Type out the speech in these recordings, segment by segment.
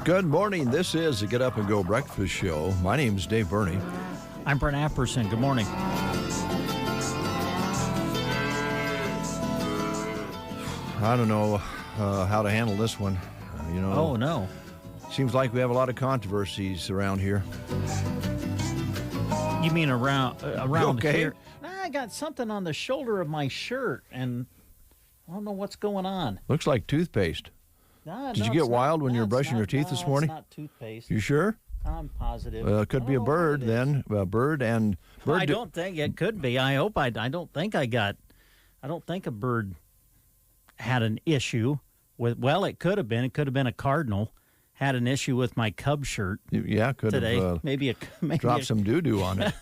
Good morning. This is the Get Up and Go Breakfast Show. My name's Dave Burney. I'm Brent Apperson. Good morning. I don't know how to handle this one. Oh, no. Seems like we have a lot of controversies around here. You mean around okay? here? I got something on the shoulder of my shirt, and I don't know what's going on. Looks like toothpaste. Did you get wild when you were brushing your teeth this morning? It's not toothpaste. You sure? I'm positive. It could be a bird then. A bird and... I don't think it could be. I hope I don't think I don't think a bird had an issue with... Well, it could have been. It could have been a cardinal had an issue with my Cub shirt. Yeah, could today. Have maybe dropped some doo-doo on it.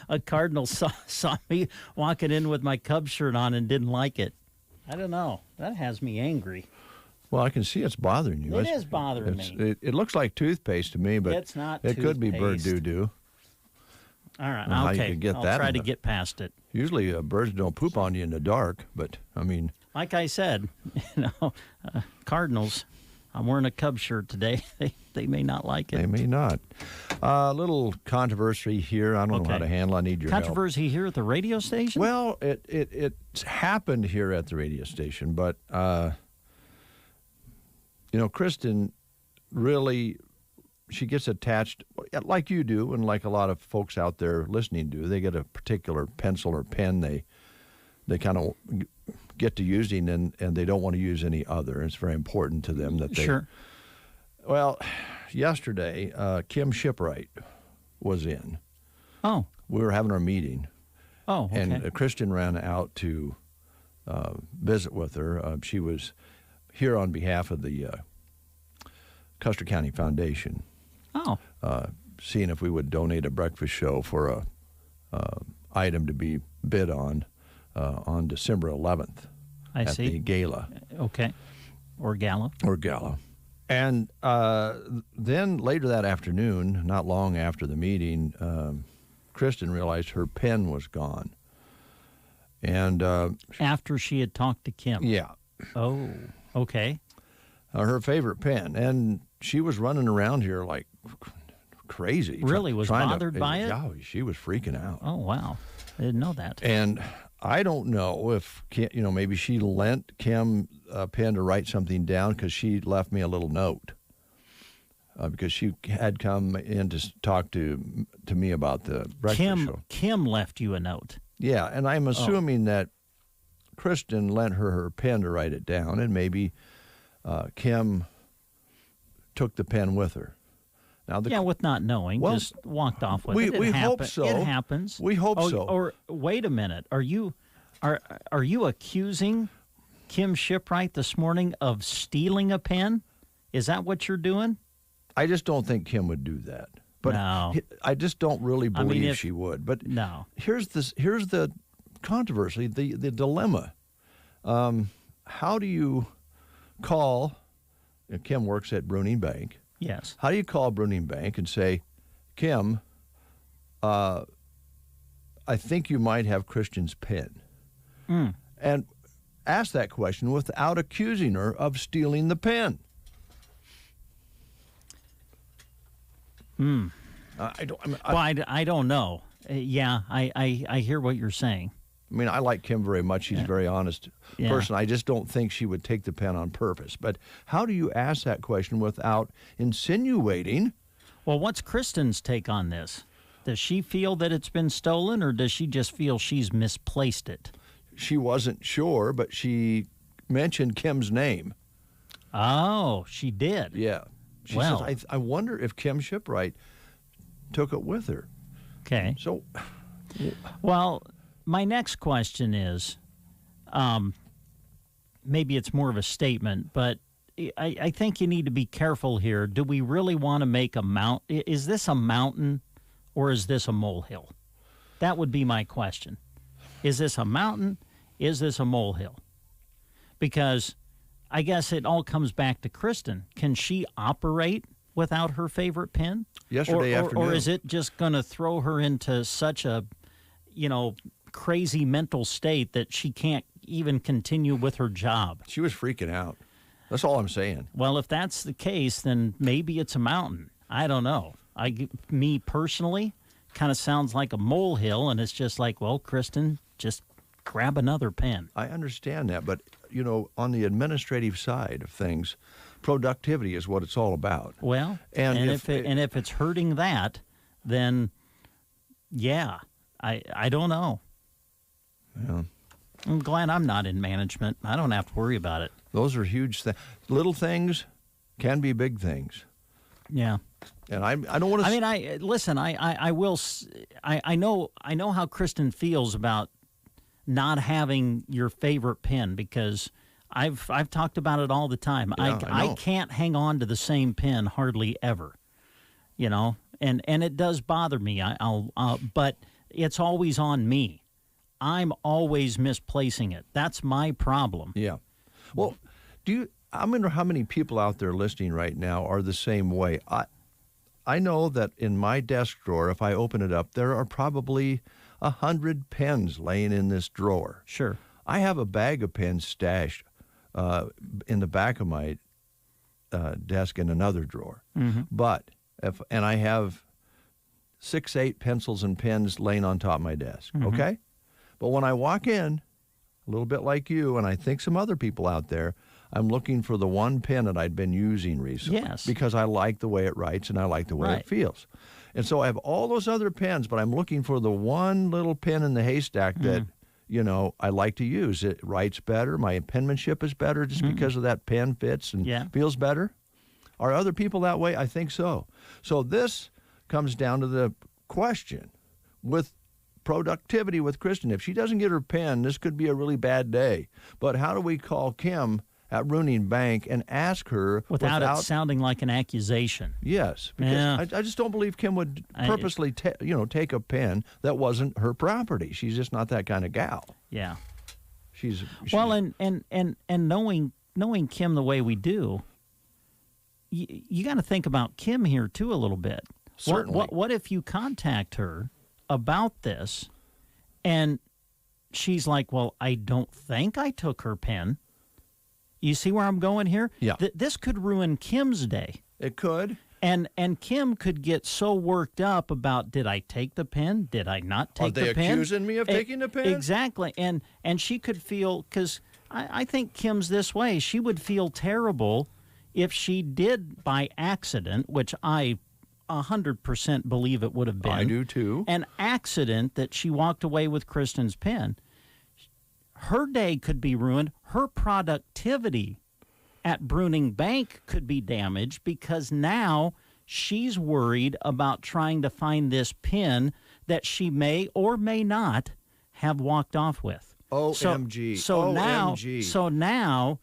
A cardinal saw me walking in with my Cub shirt on and didn't like it. I don't know. That has me angry. Well, I can see it's bothering you. It is bothering me. It looks like toothpaste to me, but it's not. It could be bird doo-doo. All right, How okay. you could get I'll that try to get past it. Usually, birds don't poop on you in the dark, but I mean, like I said, Cardinals. I'm wearing a Cub shirt today. They may not like it. They may not. A little controversy here. I don't know how to handle. I need your controversy here at the radio station. Well, it's happened here at the radio station, but. Kristen really, she gets attached, like you do, and like a lot of folks out there listening do. They get a particular pencil or pen they kind of get to using, and they don't want to use any other. It's very important to them that they... Sure. Well, yesterday, Kim Shipwright was in. Oh. We were having our meeting. Oh, okay. And Kristen ran out to visit with her. She was here on behalf of the Custer County Foundation. Oh. Seeing if we would donate a breakfast show for a item to be bid on December 11th at the gala. Okay. Or gala. And then later that afternoon, not long after the meeting, Kristen realized her pen was gone. And after she had talked to Kim. Yeah. Oh, okay. Her favorite pen, and she was running around here like crazy. Really, was bothered by it? Yeah, she was freaking out. Oh, wow. I didn't know that. And I don't know if, maybe she lent Kim a pen to write something down because she left me a little note. Because she had come in to talk to me about the breakfast show. Kim left you a note? Yeah, and I'm assuming that Kristen lent her pen to write it down, and maybe Kim took the pen with her. Now, with not knowing, just walked off with it. We hope so. It happens. We hope so. Or wait a minute, are you accusing Kim Shipwright this morning of stealing a pen? Is that what you're doing? I just don't think Kim would do that. But no. I just don't really believe she would. But no. Here's the controversy, the dilemma. How do you call? Kim works at Bruning Bank. Yes. How do you call Bruning Bank and say, Kim, I think you might have Christian's pen? And ask that question without accusing her of stealing the pen. I don't know. I hear what you're saying. I mean, I like Kim very much. She's a very honest person. I just don't think she would take the pen on purpose. But how do you ask that question without insinuating? Well, what's Kristen's take on this? Does she feel that it's been stolen, or does she just feel she's misplaced it? She wasn't sure, but she mentioned Kim's name. Oh, she did? Yeah. She says, I wonder if Kim Shipwright took it with her. Okay. So, well, my next question is, maybe it's more of a statement, but I think you need to be careful here. Do we really want to make a mountain? Is this a mountain or is this a molehill? That would be my question. Is this a mountain? Is this a molehill? Because I guess it all comes back to Kristen. Can she operate without her favorite pen? Yesterday afternoon. Or is it just going to throw her into such a, crazy mental state that she can't even continue with her job? She was freaking out. That's all I'm saying. Well, if that's the case, then maybe it's a mountain. I don't know. Me personally, kind of sounds like a molehill, and it's just like, well, Kristen, just grab another pen. I understand that, but, on the administrative side of things, productivity is what it's all about. Well, and if it's hurting that, then, yeah, I don't know. Yeah. I'm glad I'm not in management. I don't have to worry about it. Those are huge things. Little things can be big things. Yeah. And I don't want to. I know how Kristen feels about not having your favorite pen, because I've talked about it all the time. Yeah, I can't hang on to the same pen hardly ever, and it does bother me. But it's always on me. I'm always misplacing it. That's my problem. Yeah. Well, I wonder how many people out there listening right now are the same way. I know that in my desk drawer, if I open it up, there are probably 100 pens laying in this drawer. Sure. I have a bag of pens stashed in the back of my desk in another drawer. Mm-hmm. But and I have 6-8 pencils and pens laying on top of my desk. Mm-hmm. Okay. But when I walk in, a little bit like you, and I think some other people out there, I'm looking for the one pen that I'd been using recently. Yes. Because I like the way it writes and I like the way Right. it feels. And so I have all those other pens, but I'm looking for the one little pen in the haystack that, I like to use. It writes better. My penmanship is better just because of that pen fits and feels better. Are other people that way? I think so. So this comes down to the question with productivity with Kristen. If she doesn't get her pen, this could be a really bad day. But how do we call Kim at Ruining Bank and ask her without it sounding like an accusation? Yes, because I just don't believe Kim would purposely take a pen that wasn't her property. She's just not that kind of gal. Yeah. She's well, and knowing Kim the way we do, you got to think about Kim here too a little bit. Certainly. What if you contact her about this, and she's like, "Well, I don't think I took her pen." You see where I'm going here? Yeah. This could ruin Kim's day. It could. And Kim could get so worked up about, did I take the pen? Did I not take the pen? Are they accusing me of taking the pen? Exactly. And she could feel, because I think Kim's this way, she would feel terrible if she did by accident, which I 100% believe it would have been. I do too. An accident that she walked away with Kristen's pen. Her day could be ruined. Her productivity at Bruning Bank could be damaged because now she's worried about trying to find this pin that she may or may not have walked off with. OMG. So now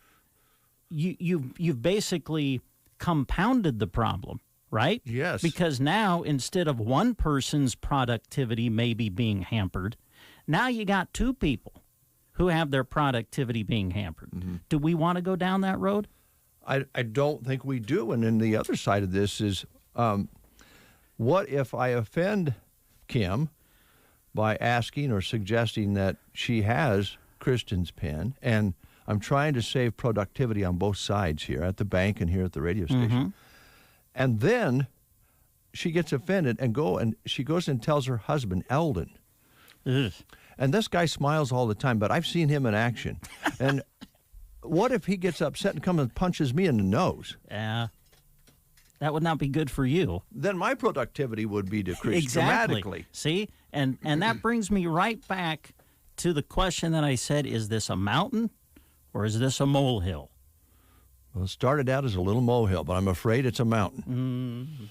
you've basically compounded the problem, right? Yes. Because now instead of one person's productivity maybe being hampered, now you got two people who have their productivity being hampered. Mm-hmm. Do we want to go down that road? I don't think we do. And then the other side of this is, what if I offend Kim by asking or suggesting that she has Kristen's pen, and I'm trying to save productivity on both sides here, at the bank and here at the radio station. Mm-hmm. And then she gets offended and she goes and tells her husband, Eldon. Ugh. And this guy smiles all the time, but I've seen him in action. And what if he gets upset and comes and punches me in the nose? Yeah. That would not be good for you. Then my productivity would be decreased dramatically. See? And that brings me right back to the question that I said, is this a mountain or is this a molehill? Well, it started out as a little molehill, but I'm afraid it's a mountain.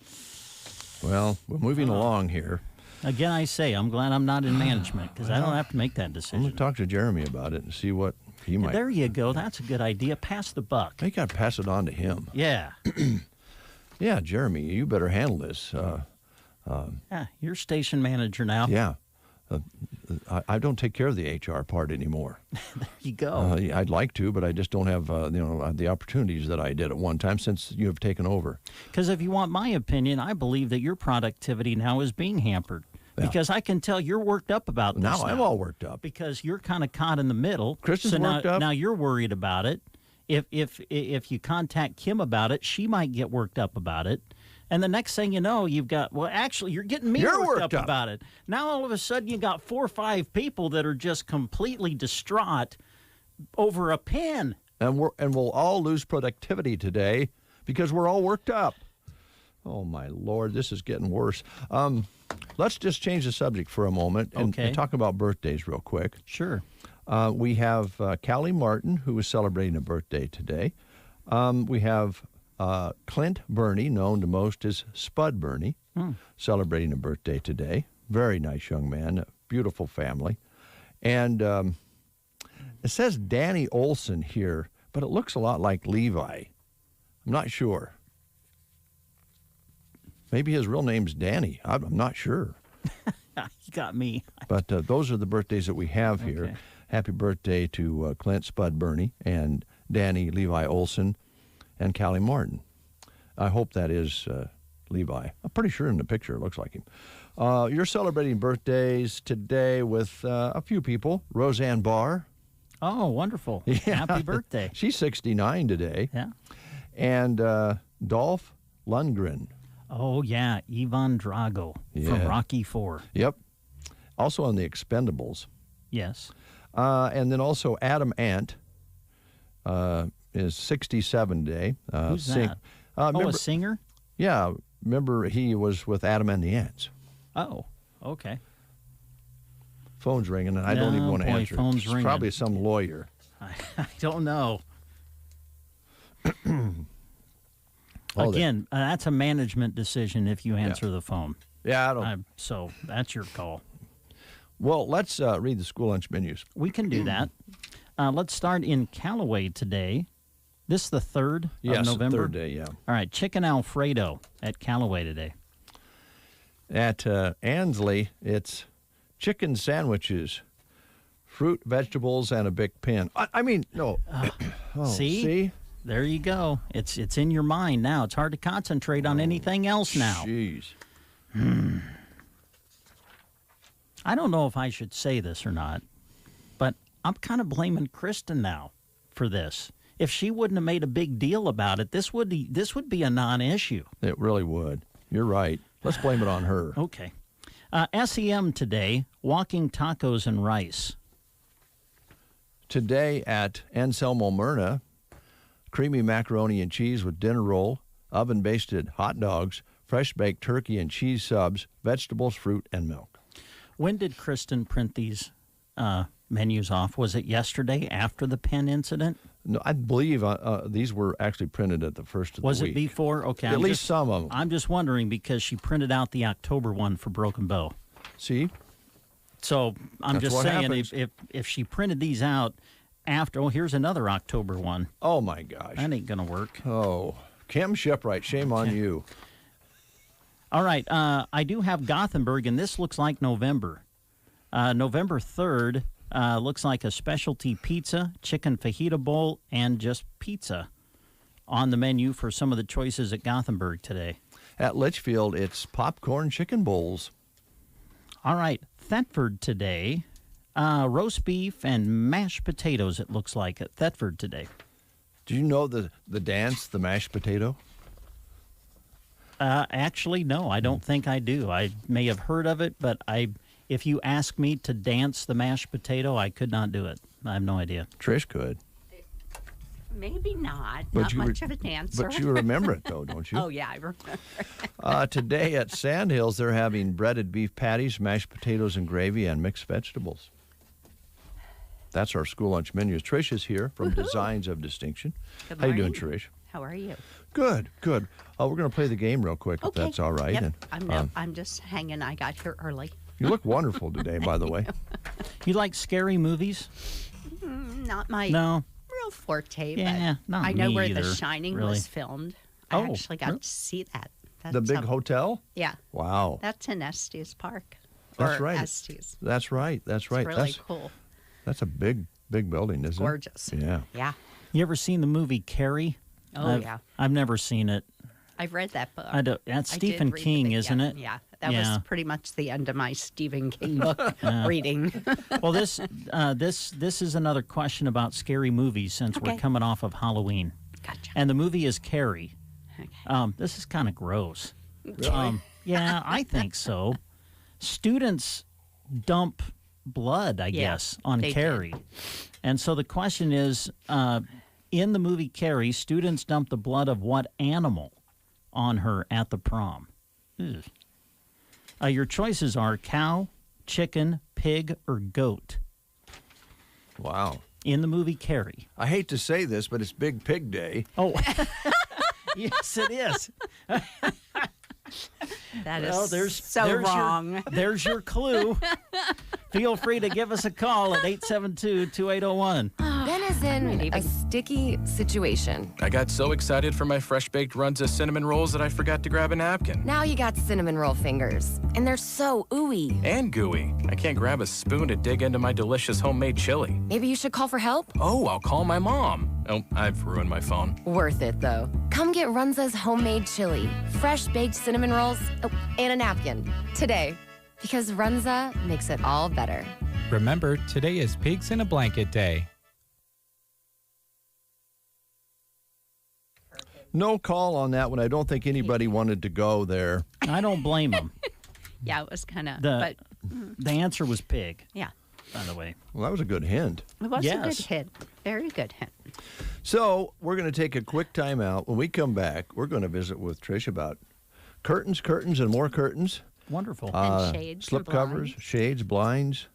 Mm. Well, we're moving along here. Again, I say, I'm glad I'm not in management because I don't have to make that I'm decision. going to talk to Jeremy about it and see what he might. There you go. That's a good idea. Pass the buck. I got to pass it on to him. Yeah. Yeah, Jeremy, you better handle this. Yeah, you're station manager now. Yeah. I don't take care of the HR part anymore. There you go. I'd like to, but I just don't have the opportunities that I did at one time since you have taken over. Because if you want my opinion, I believe that your productivity now is being hampered. Yeah. Because I can tell you're worked up about this I'm all worked up. because you're kind of caught in the middle. Kristen's worked up. Now you're worried about it. if you contact Kim about it, she might get worked up about it. And the next thing you know, you've got, well, actually, you're getting me worked up about it. Now, all of a sudden, you got 4 or 5 people that are just completely distraught over a pen. And we'll all lose productivity today because we're all worked up. Oh, my Lord, this is getting worse. Let's just change the subject for a moment and talk about birthdays real quick. Sure. We have Callie Martin, who is celebrating a birthday today. We have Clint Burney, known to most as Spud Burney, celebrating a birthday today. Very nice young man, a beautiful family. And it says Danny Olson here, but it looks a lot like Levi. I'm not sure. Maybe his real name's Danny. I'm not sure. You got me. But those are the birthdays that we have here. Okay. Happy birthday to Clint Spud Burney and Danny Levi Olson and Callie Martin. I hope that is Levi. I'm pretty sure in the picture it looks like him. You're celebrating birthdays today with a few people. Roseanne Barr. Oh, wonderful. Yeah. Happy birthday. She's 69 today. Yeah. And Dolph Lundgren. Oh, yeah. Ivan Drago from Rocky IV. Yep. Also on The Expendables. Yes. And then also Adam Ant is 67 today. Who's that? A singer? Yeah. Remember, he was with Adam and the Ants. Oh, okay. Phone's ringing, and I don't even want to answer. Phone's It's ringing. probably some lawyer. I don't know. Oh, Again, that's a management decision if you answer the phone. Yeah, I don't. So that's your call. Well, let's read the school lunch menus. We can do that. Let's start in Callaway today. This is the 3rd of November? Yes, 3rd day, yeah. All right, chicken Alfredo at Callaway today. At Ansley, it's chicken sandwiches, fruit, vegetables, and a big pin. No. See? There you go. It's in your mind now. It's hard to concentrate on anything else now. Jeez. I don't know if I should say this or not, but I'm kind of blaming Kristen now for this. If she wouldn't have made a big deal about it, this would be a non-issue. It really would. You're right. Let's blame it on her. Okay. SEM today, walking tacos and rice. Today at Anselmo Myrna, creamy macaroni and cheese with dinner roll, oven-basted hot dogs, fresh-baked turkey and cheese subs, vegetables, fruit, and milk. When did Kristen print these menus off? Was it yesterday after the pen incident? No, I believe these were actually printed at the first of the week. Was it before? Okay. At least some of them. I'm just wondering because she printed out the October one for Broken Bow. See? So I'm That's just what saying happens. if she printed these out after, here's another October one. Oh, my gosh. That ain't going to work. Oh, Kim Shipwright, shame on you. All right. I do have Gothenburg, and this looks like November. November 3rd looks like a specialty pizza, chicken fajita bowl, and just pizza on the menu for some of the choices at Gothenburg today. At Litchfield, it's popcorn chicken bowls. All right. Thetford today, roast beef and mashed potatoes, it looks like, at Thetford today. Do you know the dance, the mashed potato? Actually, no, I don't think I do. I may have heard of it, but if you ask me to dance the mashed potato, I could not do it. I have no idea. Trish could. Maybe not. But Not you much of a dancer. But you remember it, though, don't you? Oh, yeah, I remember. Today at Sandhills, they're having breaded beef patties, mashed potatoes and gravy, and mixed vegetables. That's our school lunch menus. Trish is here from Designs of Distinction. Good How you doing, morning. Trish? How are you? Good, good. We're going to play the game real quick, if that's all right. Yep. And, I'm just hanging. I got here early. you look wonderful today, by the way. You like scary movies? Not my No. real forte, Yeah, but not I know me where either, The Shining really. was filmed. I Oh, actually got really? to see that. The big That's, hotel? Yeah, Wow. that's in Estes Park. That's or right. Estes. That's right. That's right. It's really cool. That's a big building, isn't Gorgeous. it? Yeah. Yeah. You ever seen the movie Carrie? Oh, yeah. I've never seen it. I've read that book. That's I did Stephen read King, the- isn't yeah, it? Yeah, that Yeah. was pretty much the end of my Stephen King book reading. Well, this is another question about scary movies since we're Okay. coming off of Halloween. Gotcha. And the movie is Carrie. Okay. This is kind of gross. Yeah, I think so. Students dump blood, I guess, on they Carrie. did. And so the question is, in the movie Carrie, students dump the blood of what animal on her at the prom? Ugh. Your choices are cow, chicken, pig, or goat. Wow. In the movie Carrie. I hate to say this, but it's Big Pig Day. Oh, yes, it is. That is Well, so wrong. There's your clue. Feel free to give us a call at 872-2801. Ben is in a sticky situation. I got so excited for my fresh-baked Runza cinnamon rolls that I forgot to grab a napkin. Now you got cinnamon roll fingers, and they're so ooey. And gooey. I can't grab a spoon to dig into my delicious homemade chili. Maybe you should call for help? Oh, I'll call my mom. Oh, I've ruined my phone. Worth it, though. Come get Runza's homemade chili, fresh baked cinnamon rolls, and a napkin today. Because Runza makes it all better. Remember, today is Pigs in a Blanket Day. No call on that one. I don't think anybody wanted to go there. I don't blame them. Yeah, it was kind of, The but the answer was pig, yeah, by the way. Well, that was a good hint. it was a Yes. good hit. Very good hit. So we're going to take a quick time out. When we come back, we're going to visit with Trish about curtains, and more curtains. Wonderful. And shades Slip and covers, blinds. shades, blinds,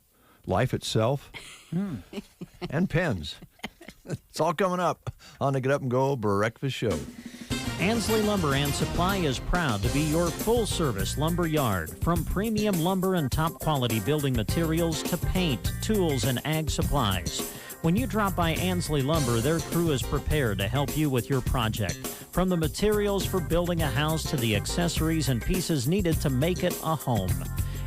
life itself, and pens. It's all coming up on the Get Up and Go Breakfast Show. Ansley Lumber and Supply is proud to be your full-service lumber yard. From premium lumber and top-quality building materials to paint, tools, and ag supplies. When you drop by Ansley Lumber, their crew is prepared to help you with your project. From the materials for building a house to the accessories and pieces needed to make it a home.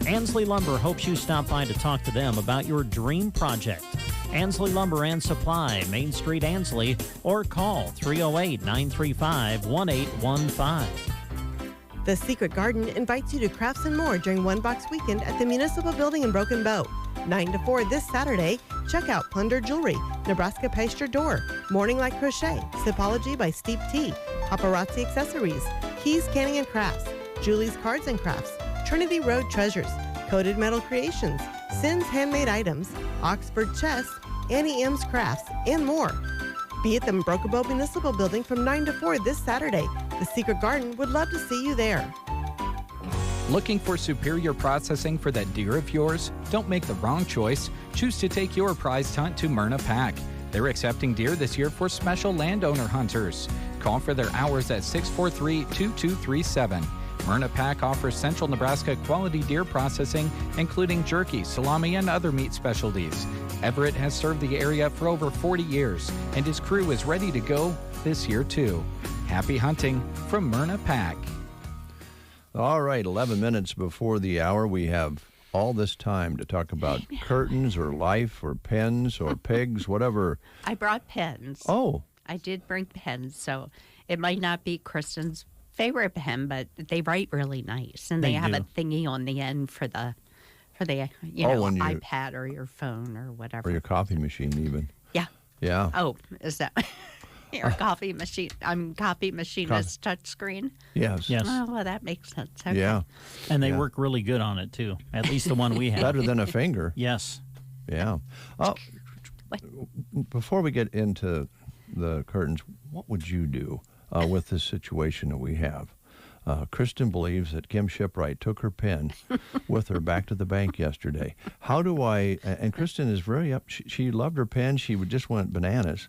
Ansley Lumber hopes you stop by to talk to them about your dream project. Ansley Lumber and Supply, Main Street, Ansley, or call 308-935-1815. The Secret Garden invites you to Crafts and More during One Box Weekend at the Municipal Building in Broken Bow. 9 to 4 this Saturday. Check out Plunder Jewelry, Nebraska Peister Door, Morning Light Crochet, Sipology by Steep Tea, Paparazzi Accessories, Keys Canning and Crafts, Julie's Cards and Crafts, Trinity Road Treasures, Coated Metal Creations, Sin's Handmade Items, Oxford Chess, Annie M's Crafts, and more. Be at the Broken Bow Municipal Building from 9 to 4 this Saturday. The Secret Garden would love to see you there. Looking for superior processing for that deer of yours? Don't make the wrong choice. Choose to take your prized hunt to Myrna Pack. They're accepting deer this year for special landowner hunters. Call for their hours at 643-2237. Myrna Pack offers Central Nebraska quality deer processing, including jerky, salami, and other meat specialties. Everett has served the area for over 40 years, and his crew is ready to go this year too. Happy hunting from Myrna Pack. All right, 11 minutes before the hour, we have all this time to talk about curtains or life or pens or pigs, whatever. I brought pens. Oh, I did bring pens, so it might not be Kristen's favorite pen, but they write really nice, and they have do. a thingy on the end for the when you- iPad or your phone or whatever. or your coffee machine even. Yeah. Yeah. Oh, is that your coffee machine? Copy machinist touchscreen. Yes. Yes. Oh, well, that makes sense. Okay. Yeah. And they Yeah. work really good on it, too. At least the one we have. Better than a finger. Yes. Yeah. Oh, What? before we get into the curtains, what would you do with this situation that we have? Kristen believes that Kim Shipwright took her pen with her back to the bank yesterday. How do I, and Kristen is very up, she loved her pen, just went bananas.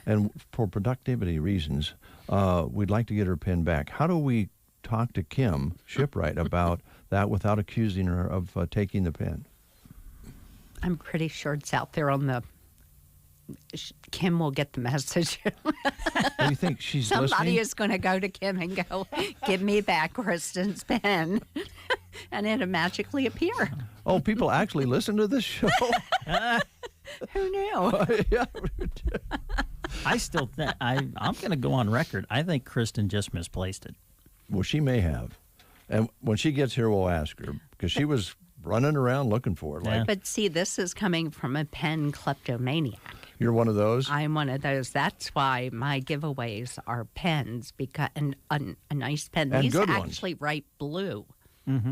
And for productivity reasons, we'd like to get her pen back. How do we talk to Kim Shipwright about that without accusing her of taking the pen? I'm pretty sure it's out there on the. Kim will get the message. Do you think she's Somebody listening? is going to go to Kim and go, "Give me back Kristen's pen," and it'll magically appear. Oh, people actually listen to this show? Who knew? Yeah. I still think, I'm going to go on record. I think Kristen just misplaced it. Well, she may have. And when she gets here, we'll ask her because she was running around looking for it. Like, But see, this is coming from a pen kleptomaniac. you're one of those? I'm one of those. That's why my giveaways are pens, because and a nice pen. And These good ones. actually write blue.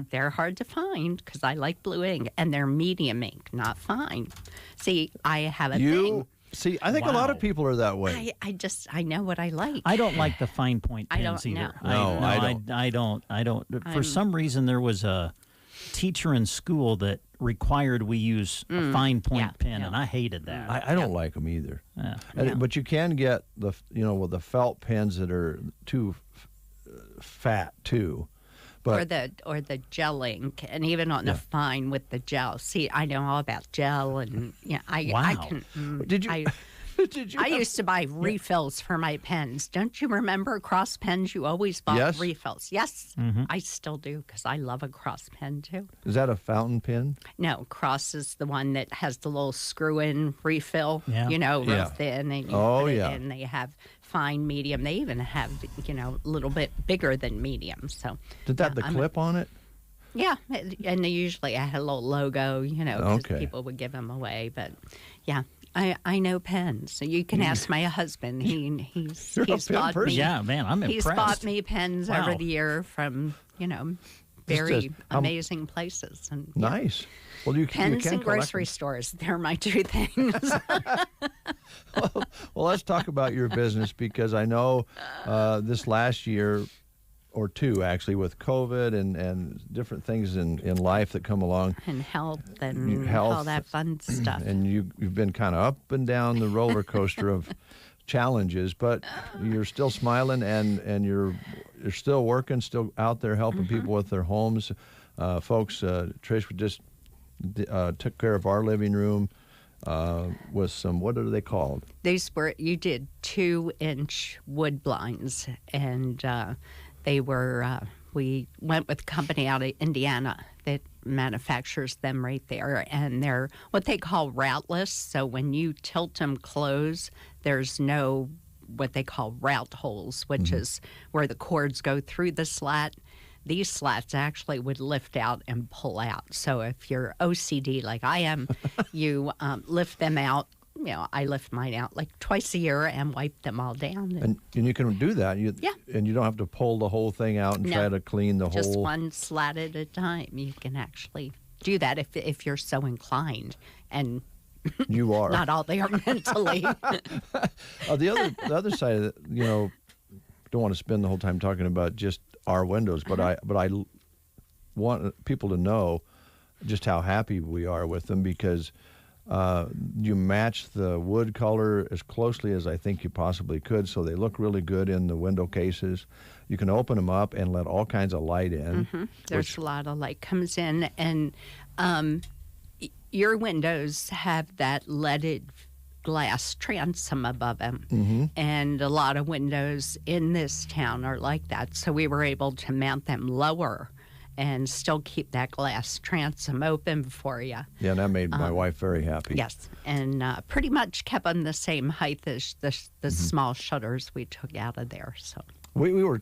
They're hard to find because I like blue ink, and they're medium ink, not fine. See, I have a thing. See, I think a lot of Wow. people are that way. I know what I like. I don't like the fine point I pens don't either. know. No, I don't. I don't. For some reason, there was a teacher in school that required we use a fine point yeah, pen, yeah. and I hated that. I don't like them either. Yeah. But you can get with the felt pens that are too fat too. But or the gel ink, and even on the fine with the gel. See, I know all about gel, and I Wow. can. did you? I, did you? I used to buy refills for my pens. Don't you remember cross pens? You always bought Yes. refills. Yes, I still do because I love a cross pen too. Is that a fountain pen? No, cross is the one that has the little screw-in refill. Yeah. Real Yeah. thin, and you Oh, put it yeah. in. They have fine, medium. They even have a little bit bigger than medium. So Did that yeah, the clip on it? yeah, and they usually had a little logo, 'cause Okay. people would give them away. But yeah, I know pens. So you can ask my husband. He's You're a he's pen bought person. me. Yeah, man, I'm He's impressed. bought me pens over Wow. the year from very just- amazing places. And yeah. Nice. Well, you Pens can and collect grocery them. stores. They're my two things. Well, let's talk about your business because I know this last year or two, actually, with COVID and different things in life that come along, and health and Health, all that fun stuff. and you've been kind of up and down the roller coaster of challenges, but you're still smiling and you're still working, still out there helping people with their homes. Folks, Trish just took care of our living room with some, what are they called? You did 2-inch wood blinds, and they were, we went with a company out of Indiana that manufactures them right there, and they're what they call routeless. So when you tilt them close, there's no what they call route holes, which is where the cords go through the slat. These slats actually would lift out and pull out. So if you're OCD like I am, you lift them out. I lift mine out like twice a year and wipe them all down. And you can do that. Yeah. And you don't have to pull the whole thing out and No, try to clean the just whole. one slat at a time. You can actually do that if you're so inclined, and You are. not all they are mentally. The other side of it, don't want to spend the whole time talking about just our windows, but I want people to know just how happy we are with them because you match the wood color as closely as I think you possibly could, so they look really good in the window cases. You can open them up and let all kinds of light in. There's a lot of light comes in, and your windows have that leaded glass transom above them, and a lot of windows in this town are like that. So we were able to mount them lower and still keep that glass transom open for you. Yeah, and that made my wife very happy. Yes, and pretty much kept them the same height as the small shutters we took out of there. So We were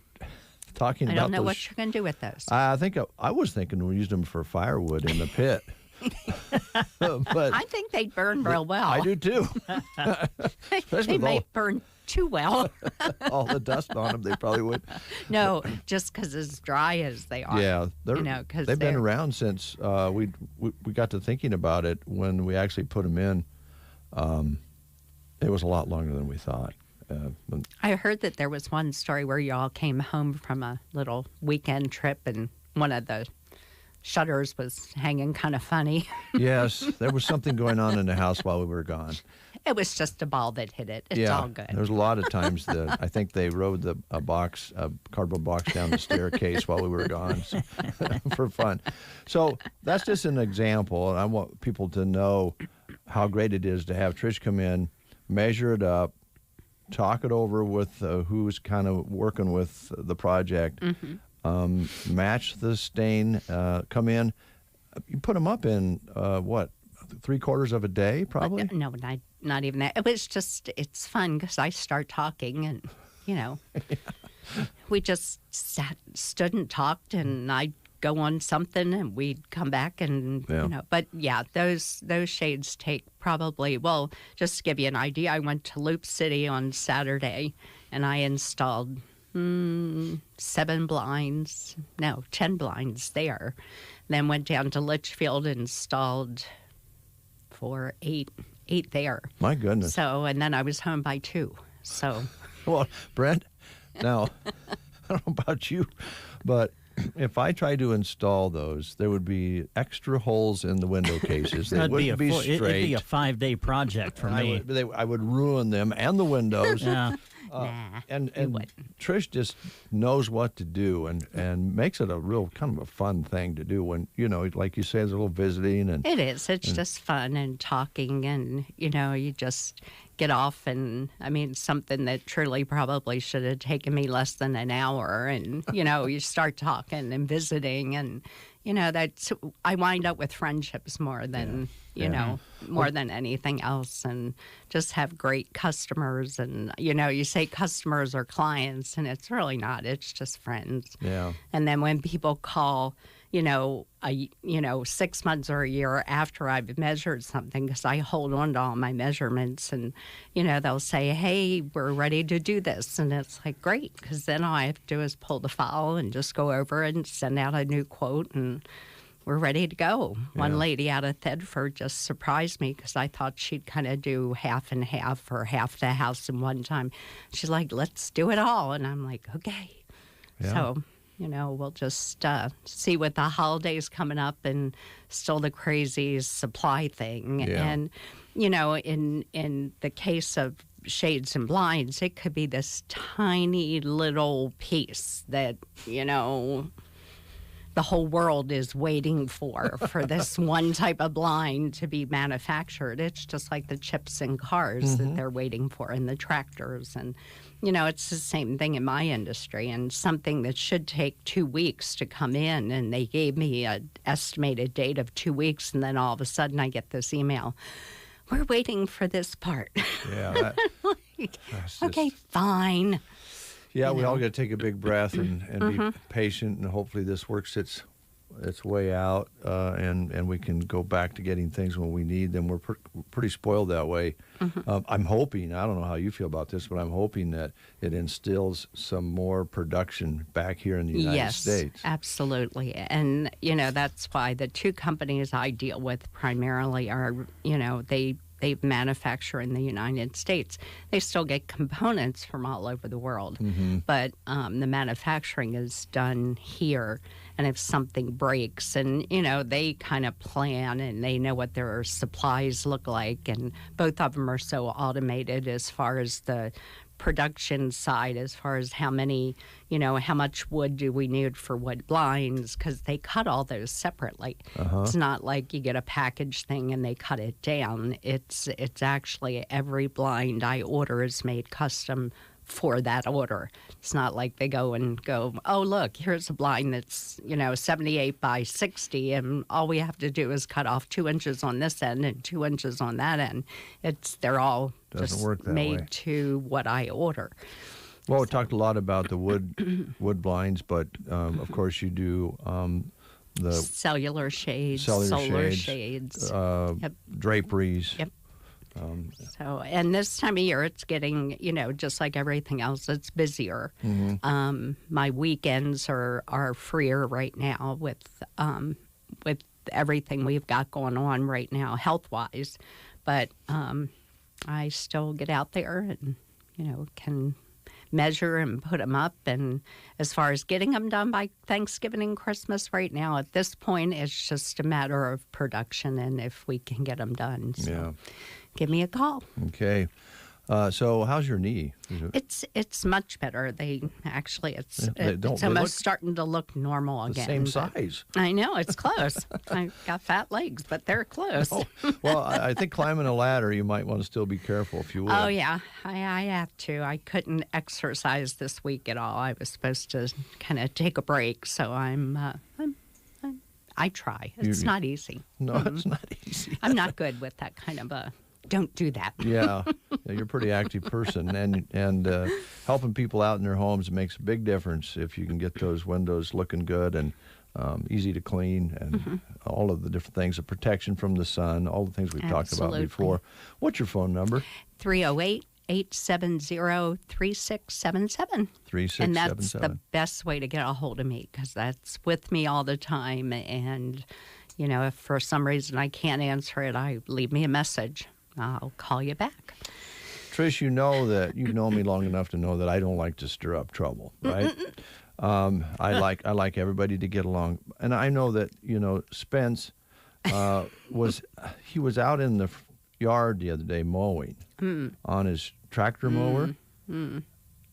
talking I about don't know those. what you're going to do with those. I think I was thinking we used them for firewood in the pit. But I think they'd burn real well. I do too. They Especially with might burn too well. all the dust on them, they probably would. No, just because as dry as they are. Yeah, because they've been around since we got to thinking about it when we actually put them in. It was a lot longer than we thought. I heard that there was one story where you all came home from a little weekend trip and one of the shutters was hanging kind of funny. Yes, there was something going on in the house while we were gone. It was just a ball that hit it. It's all good. There was a lot of times that I think they rode a cardboard box down the staircase while we were gone for fun. So that's just an example, and I want people to know how great it is to have Trish come in, measure it up, talk it over with who's kind of working with the project, match the stain, come in. You put them up in, 3/4 of a day, probably? No, not even that. It was just, it's fun because I start talking and, we just stood and talked, and I'd go on something, and we'd come back, and But yeah, those shades take probably. Well, just to give you an idea, I went to Loop City on Saturday, and I installed 10 blinds there. Then went down to Litchfield, installed 8 there. My goodness. So, and then I was home by 2. So, well, Brent, now I don't know about you, but if I tried to install those, there would be extra holes in the window cases. They wouldn't be straight. It'd be a 5-day project for me. I would ruin them and the windows. Yeah. And Trish just knows what to do and makes it a real kind of a fun thing to do when, like you say, there's a little visiting. And it is. It's just fun and talking, and, you just get off, and, something that truly probably should have taken me less than an hour, and, you start talking and visiting, and, that's, I wind up with friendships more than, more than anything else, and just have great customers, and, you say customers or clients, and it's really not. It's just friends. Yeah. And then when people call, 6 months or a year after I've measured something, because I hold on to all my measurements, and, they'll say, hey, we're ready to do this. And it's like, great, because then all I have to do is pull the file and just go over and send out a new quote, and we're ready to go. Yeah. One lady out of Thedford just surprised me, because I thought she'd kind of do half and half, or half the house in one time. She's like, let's do it all. And I'm like, okay. Yeah. So, we'll just see with the holidays coming up, and still the crazy supply thing. Yeah. And, in the case of shades and blinds, it could be this tiny little piece that, the whole world is waiting for this one type of blind to be manufactured. It's just like the chips in cars that they're waiting for, and the tractors. And, it's the same thing in my industry, and something that should take 2 weeks to come in. And they gave me an estimated date of 2 weeks, and then all of a sudden I get this email, we're waiting for this part. Yeah. Okay, fine. Yeah, we all got to take a big breath and be patient, and hopefully this works its way out, and we can go back to getting things when we need them. We're pretty spoiled that way. I'm hoping, I don't know how you feel about this, but I'm hoping that it instills some more production back here in the United States. Yes, absolutely. And, that's why the 2 companies I deal with primarily are, they manufacture in the United States. They still get components from all over the world, but the manufacturing is done here. And if something breaks, and, they kind of plan, and they know what their supplies look like, and both of them are so automated as far as the production side, as far as how many, how much wood do we need for wood blinds, because they cut all those separately. It's not like you get a package thing and they cut it down. It's actually every blind I order is made custom for that order. It's not like they go, oh, look, here's a blind that's, 78 by 60, and all we have to do is cut off 2 inches on this end and 2 inches on that end. They're all just made to what I order. Well, we talked a lot about the wood blinds, but of course you do the cellular shades, solar shades, draperies. Yep. So, and this time of year, it's getting, just like everything else, it's busier. My weekends are freer right now with everything we've got going on right now, health-wise. But I still get out there and, can measure and put them up. And as far as getting them done by Thanksgiving and Christmas right now, at this point, it's just a matter of production and if we can get them done. So give me a call. Okay. So how's your knee? It's much better. It's almost starting to look normal again. Same size. I know, it's close. I've got fat legs, but they're close. Well, I think climbing a ladder, you might want to still be careful if you would. Oh, yeah. I have to. I couldn't exercise this week at all. I was supposed to kind of take a break, so I try. It's not easy. No, it's not easy. I'm not good with that kind of a don't do that. Yeah, you're a pretty active person, and helping people out in their homes makes a big difference if you can get those windows looking good and easy to clean, and all of the different things, the protection from the sun, all the things we've talked about before. What's your phone number? 308-870-3677. 3677. And that's the best way to get a hold of me, because that's with me all the time. And, you know, if for some reason I can't answer it, leave me a message. I'll call you back. Trish, you know that you've known me long enough to know that I don't like to stir up trouble, right? I like everybody to get along, and I know that, you know, Spence was out in the yard the other day mowing on his tractor mower.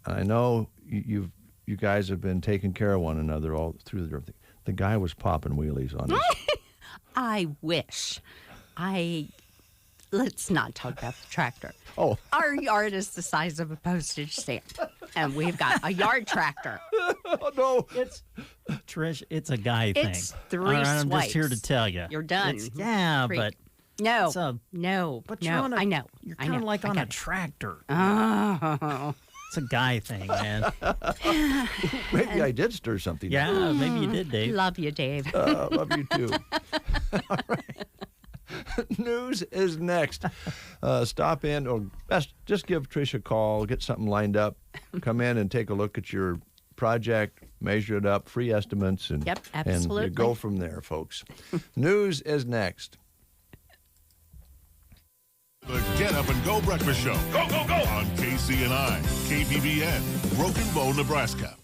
I know you guys have been taking care of one another all through the guy was popping wheelies on his. I wish. Let's not talk about the tractor. Oh. Our yard is the size of a postage stamp, and we've got a yard tractor. Oh, no. Trish, it's a guy thing. It's three All right, I'm swipes. just here to tell you. You're done. But no, it's a, no, but no. you're on a, I know. You're I kind of know. like I on got a it. tractor. Oh. It's a guy thing, man. Maybe I did stir something. Yeah, maybe you did, Dave. Love you, Dave. Love you too. All right. News is next. Stop in, or best just give Trish a call, get something lined up, come in and take a look at your project, measure it up, free estimates, and, Yep, absolutely. and you go from there, folks. News is next. The Get Up and Go Breakfast Show. Go, go, go! On KCNI, KBBN, Broken Bow, Nebraska.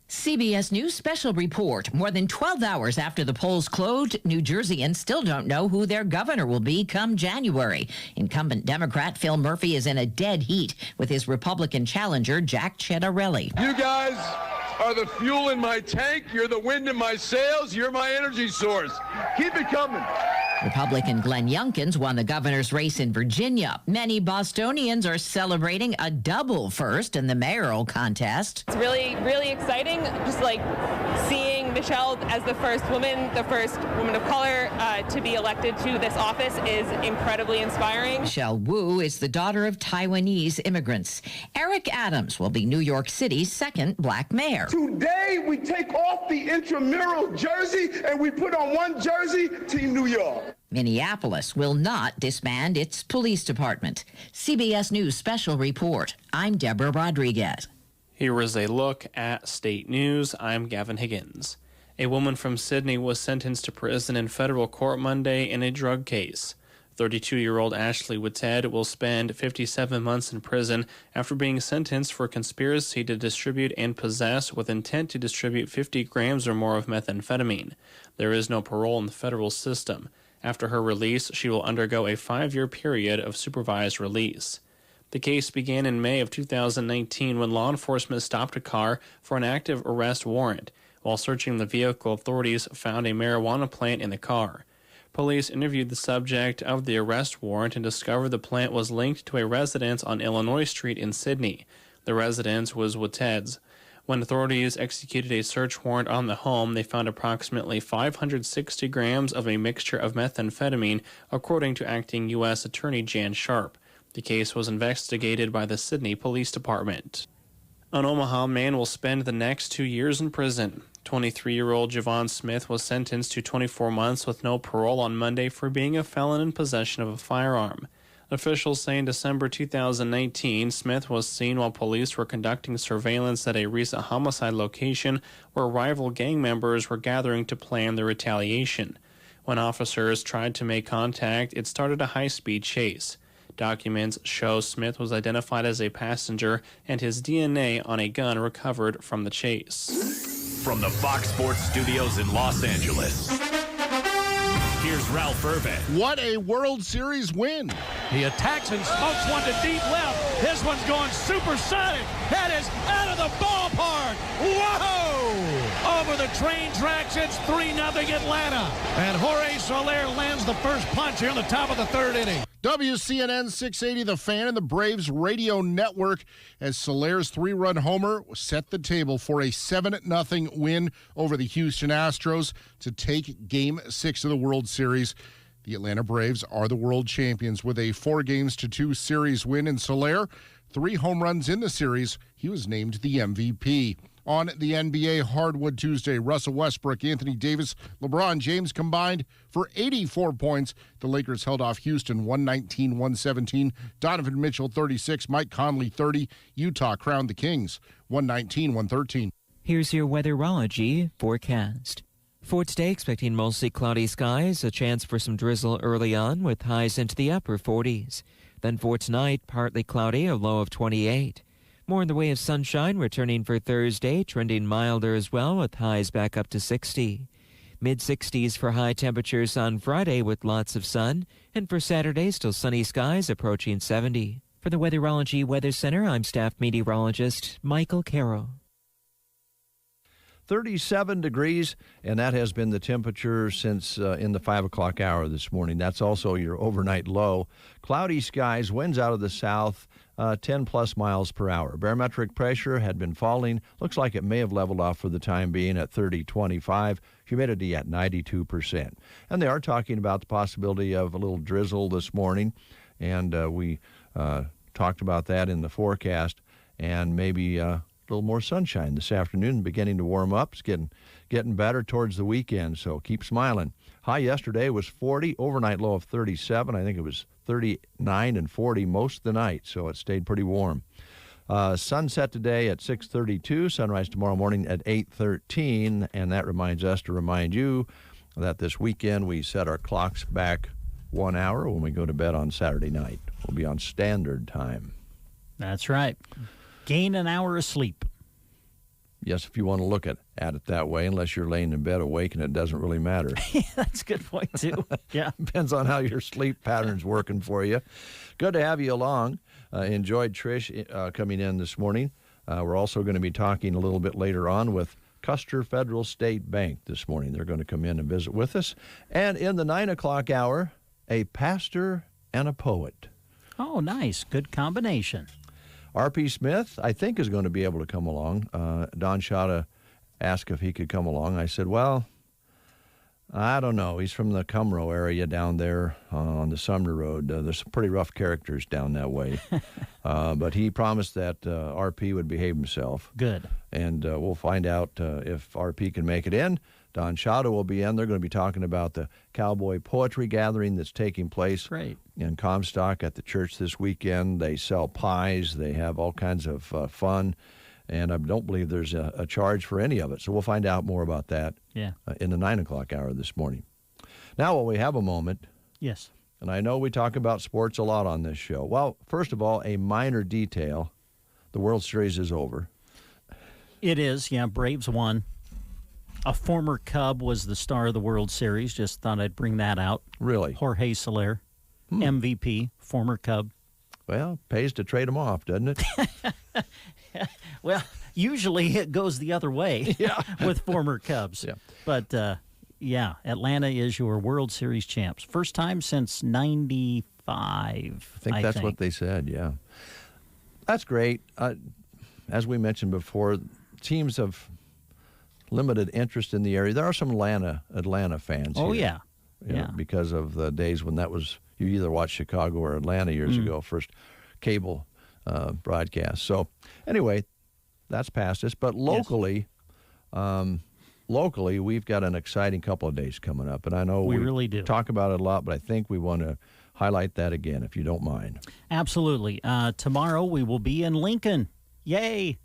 CBS News special report. More than 12 hours after the polls closed, New Jerseyans still don't know who their governor will be come January. Incumbent Democrat Phil Murphy is in a dead heat with his Republican challenger, Jack Ciattarelli. You guys are the fuel in my tank. You're the wind in my sails. You're my energy source. Keep it coming. Republican Glenn Youngkins won the governor's race in Virginia. Many Bostonians are celebrating a double first in the mayoral contest. It's really, really exciting, just like seeing Michelle as the first woman of color to be elected to this office is incredibly inspiring. Michelle Wu is the daughter of Taiwanese immigrants. Eric Adams will be New York City's second black mayor. Today, we take off the intramural jersey and we put on one jersey, Team New York. Minneapolis will not disband its police department. CBS News special report. I'm Deborah Rodriguez. Here is a look at state news. I'm Gavin Higgins. A woman from Sydney was sentenced to prison in federal court Monday in a drug case. 32-year-old Ashley Whitted will spend 57 months in prison after being sentenced for conspiracy to distribute and possess with intent to distribute 50 grams or more of methamphetamine. There is no parole in the federal system. After her release, she will undergo a 5-year period of supervised release. The case began in May of 2019 when law enforcement stopped a car for an active arrest warrant. While searching the vehicle, authorities found a marijuana plant in the car. Police interviewed the subject of the arrest warrant and discovered the plant was linked to a residence on Illinois Street in Sydney. The residence was Whitted's. When authorities executed a search warrant on the home, they found approximately 560 grams of a mixture of methamphetamine, according to acting U.S. Attorney Jan Sharp. The case was investigated by the Sydney Police Department. An Omaha man will spend the next 2 years in prison. 23-year-old Javon Smith was sentenced to 24 months with no parole on Monday for being a felon in possession of a firearm. Officials say in December 2019, Smith was seen while police were conducting surveillance at a recent homicide location where rival gang members were gathering to plan the retaliation. When officers tried to make contact, it started a high-speed chase. Documents show Smith was identified as a passenger and his DNA on a gun recovered from the chase. From the Fox Sports Studios in Los Angeles, here's Ralph Irvin. What a World Series win. He attacks and smokes one to deep left. This one's going supersonic. That is out of the ballpark. Whoa! Over the train tracks, it's 3-0 Atlanta. And Jorge Soler lands the first punch here in the top of the third inning. WCNN 680, The Fan, and the Braves radio network as Soler's 3-run homer set the table for a 7-0 win over the Houston Astros to take Game 6 of the World Series. The Atlanta Braves are the world champions with a 4-2 series win in Soler. 3 home runs in the series. He was named the MVP. On the NBA Hardwood Tuesday, Russell Westbrook, Anthony Davis, LeBron James combined for 84 points. The Lakers held off Houston 119-117. Donovan Mitchell 36, Mike Conley 30. Utah crowned the Kings 119-113. Here's your weatherology forecast. For today, expecting mostly cloudy skies, a chance for some drizzle early on with highs into the upper 40s. Then for tonight, partly cloudy, a low of 28. More in the way of sunshine returning for Thursday, trending milder as well with highs back up to 60. Mid-60s for high temperatures on Friday with lots of sun. And for Saturday, still sunny skies approaching 70. For the Weatherology Weather Center, I'm staff meteorologist Michael Carroll. 37 degrees, and that has been the temperature since in the 5 o'clock hour this morning. That's also your overnight low. Cloudy skies, winds out of the south, 10-plus miles per hour. Barometric pressure had been falling. Looks like it may have leveled off for the time being at 30.25. Humidity at 92%. And they are talking about the possibility of a little drizzle this morning, and we talked about that in the forecast, and maybe a little more sunshine this afternoon, beginning to warm up. It's getting better towards the weekend, so keep smiling. High yesterday was 40, overnight low of 37. I think it was 39 and 40 most of the night, so it stayed pretty warm. Sunset today at 6:32, sunrise tomorrow morning at 8:13, and that reminds us to remind you that this weekend we set our clocks back 1 hour when we go to bed on Saturday night. We'll be on standard time. That's right. Gain an hour of sleep. Yes, if you want to look at it that way, unless you're laying in bed awake and it doesn't really matter. That's a good point, too. Yeah. Depends on how your sleep pattern's working for you. Good to have you along. Enjoyed Trish coming in this morning. We're also going to be talking a little bit later on with Custer Federal State Bank this morning. They're going to come in and visit with us. And in the 9 o'clock hour, a pastor and a poet. Oh, nice. Good combination. R.P. Smith, I think, is going to be able to come along. Don Shada asked if he could come along. I said, well, I don't know. He's from the Cumro area down there on the Sumner Road. There's some pretty rough characters down that way. But he promised that R.P. would behave himself. Good. And we'll find out if R.P. can make it in. Don Shada will be in. They're going to be talking about the Cowboy Poetry Gathering that's taking place in Comstock at the church this weekend. They sell pies. They have all kinds of fun. And I don't believe there's a charge for any of it. So we'll find out more about that in the 9 o'clock hour this morning. Now, while we have a moment. Yes. And I know we talk about sports a lot on this show. Well, first of all, a minor detail. The World Series is over. It is. Yeah, Braves won. A former Cub was the star of the World Series. Just thought I'd bring that out. Really? Jorge Soler, MVP, former Cub. Well, pays to trade him off, doesn't it? Well, usually it goes the other way with former Cubs. Yeah. But, Atlanta is your World Series champs. First time since 95, I think that's what they said, yeah. That's great. As we mentioned before, teams of limited interest in the area. There are some Atlanta fans here. Yeah. Because of the days when that was, you either watched Chicago or Atlanta years ago, first cable broadcast. So anyway, that's past us. But locally, we've got an exciting couple of days coming up. And I know we really do talk about it a lot, but I think we want to highlight that again, if you don't mind. Absolutely. Tomorrow we will be in Lincoln. Yay!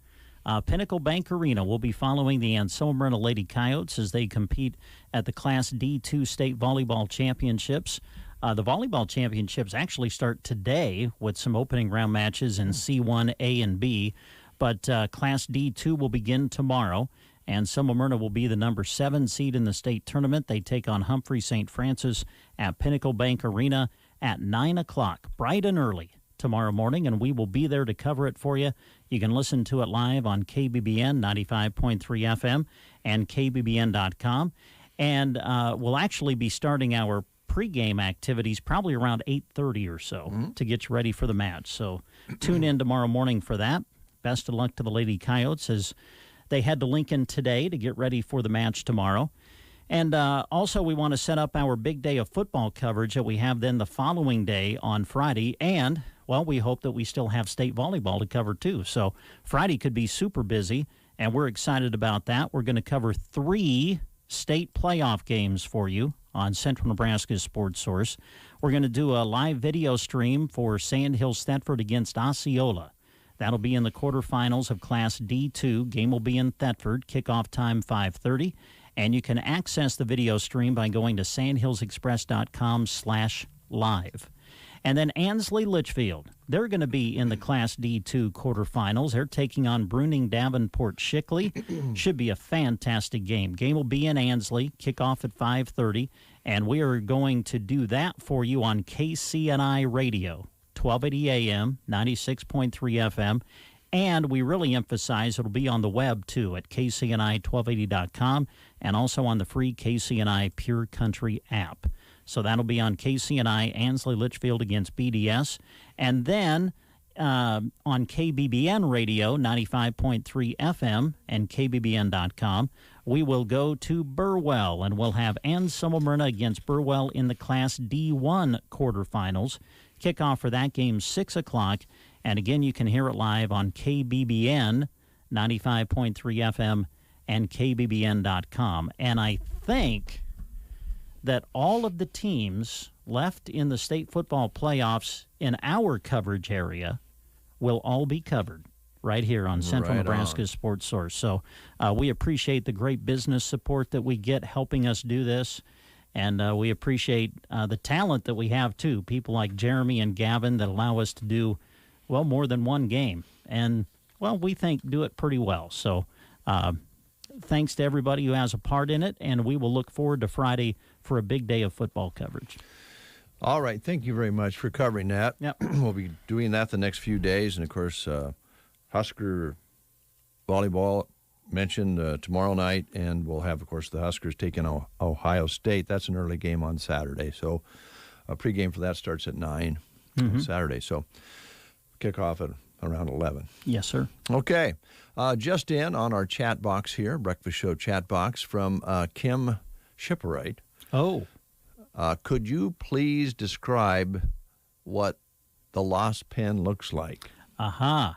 Pinnacle Bank Arena will be following the Anselm-Myrna Lady Coyotes as they compete at the Class D2 State Volleyball Championships. The volleyball championships actually start today with some opening round matches in C1, A, and B. But Class D2 will begin tomorrow, and Anselm-Myrna will be the number 7 seed in the state tournament. They take on Humphrey St. Francis at Pinnacle Bank Arena at 9 o'clock, bright and early tomorrow morning, and we will be there to cover it for you. You can listen to it live on KBBN 95.3 FM and KBBN.com. And we'll actually be starting our pregame activities probably around 8:30 or so to get you ready for the match. So tune in tomorrow morning for that. Best of luck to the Lady Coyotes as they head to Lincoln today to get ready for the match tomorrow. And also, we want to set up our big day of football coverage that we have then the following day on Friday. And, well, we hope that we still have state volleyball to cover, too. So Friday could be super busy, and we're excited about that. We're going to cover 3 state playoff games for you on Central Nebraska's Sports Source. We're going to do a live video stream for Sandhills Thetford against Osceola. That'll be in the quarterfinals of Class D2. Game will be in Thetford. Kickoff time 5:30. And you can access the video stream by going to sandhillsexpress.com/live. And then Ansley Litchfield, they're going to be in the Class D2 quarterfinals. They're taking on Bruning Davenport Shickley. Should be a fantastic game. Game will be in Ansley, kickoff at 5:30, and we are going to do that for you on KCNI Radio, 1280 AM, 96.3 FM. And we really emphasize it'll be on the web, too, at kcni1280.com and also on the free KCNI Pure Country app. So that'll be on KCNI, Ansley Litchfield against BDS. And then on KBBN Radio, 95.3 FM and KBBN.com, we will go to Burwell, and we'll have Ann Semmelmyrna against Burwell in the Class D1 quarterfinals. Kickoff for that game, 6 o'clock. And again, you can hear it live on KBBN, 95.3 FM, and KBBN.com. And I think that all of the teams left in the state football playoffs in our coverage area will all be covered right here on Central Nebraska's Sports Source. So we appreciate the great business support that we get helping us do this. And we appreciate the talent that we have, too. People like Jeremy and Gavin that allow us to do, well, more than one game. And, well, we think do it pretty well. So thanks to everybody who has a part in it. And we will look forward to Friday for a big day of football coverage. All right. Thank you very much for covering that. Yep. We'll be doing that the next few days. And, of course, Husker volleyball mentioned tomorrow night. And we'll have, of course, the Huskers taking Ohio State. That's an early game on Saturday. So a pregame for that starts at 9 on Saturday. So kickoff at around 11. Yes, sir. Okay. Just in on our chat box here, Breakfast Show chat box from Kim Shipperite. Oh. Could you please describe what the lost pen looks like? Aha.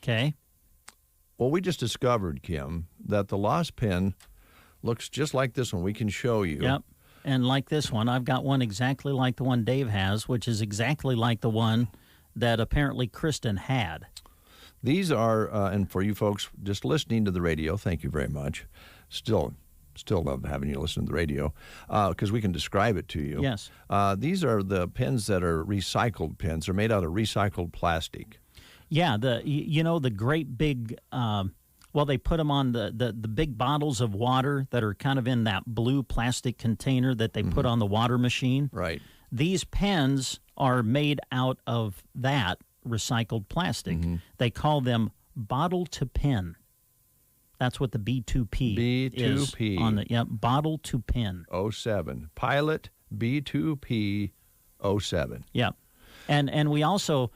Okay. Well, we just discovered, Kim, that the lost pen looks just like this one. We can show you. Yep. And like this one, I've got one exactly like the one Dave has, which is exactly like the one that apparently Kristen had. These are, and for you folks just listening to the radio, thank you very much. Still love having you listen to the radio because we can describe it to you. Yes. These are the pens that are recycled pens. They're made out of recycled plastic. Yeah, the great big, they put them on the big bottles of water that are kind of in that blue plastic container that they put on the water machine. Right. These pens are made out of that recycled plastic. They call them bottle to pen. That's what the B2P is on the bottle to pen. 07. Pilot B2P 07. Yeah. And we also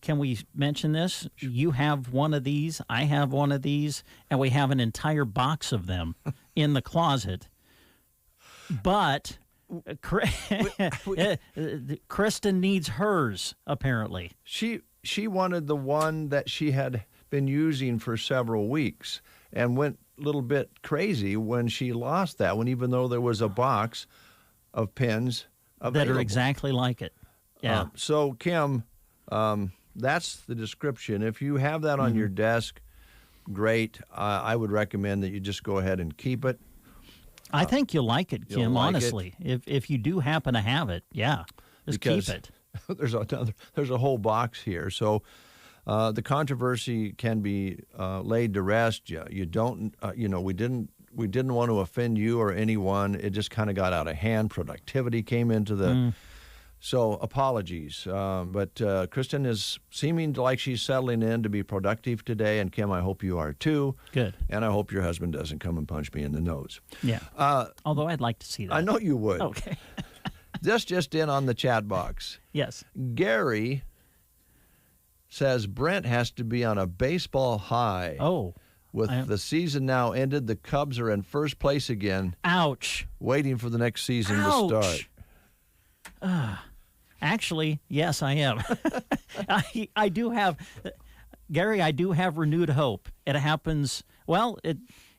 can we mention this? You have one of these, I have one of these, and we have an entire box of them in the closet. But Kristen needs hers, apparently. She wanted the one that she had been using for several weeks and went a little bit crazy when she lost that one, even though there was a box of pens available. That are exactly like it. Yeah. So, Kim, that's the description. If you have that on your desk, great. I would recommend that you just go ahead and keep it. I think you'll like it, Kim, honestly. If you do happen to have it, just keep it. There's a whole box here. So the controversy can be laid to rest. You don't, we didn't want to offend you or anyone. It just kind of got out of hand. Productivity came into the... So apologies. But Kristen is seeming like she's settling in to be productive today. And Kim, I hope you are too. Good. And I hope your husband doesn't come and punch me in the nose. Yeah. Although I'd like to see that. I know you would. Okay. just in on the chat box. Yes. Gary says Brent has to be on a baseball high. Oh. With the season now ended, the Cubs are in first place again. Ouch. Waiting for the next season to start. Actually, yes, I am. I do have, Gary, I do have renewed hope. It happens, well,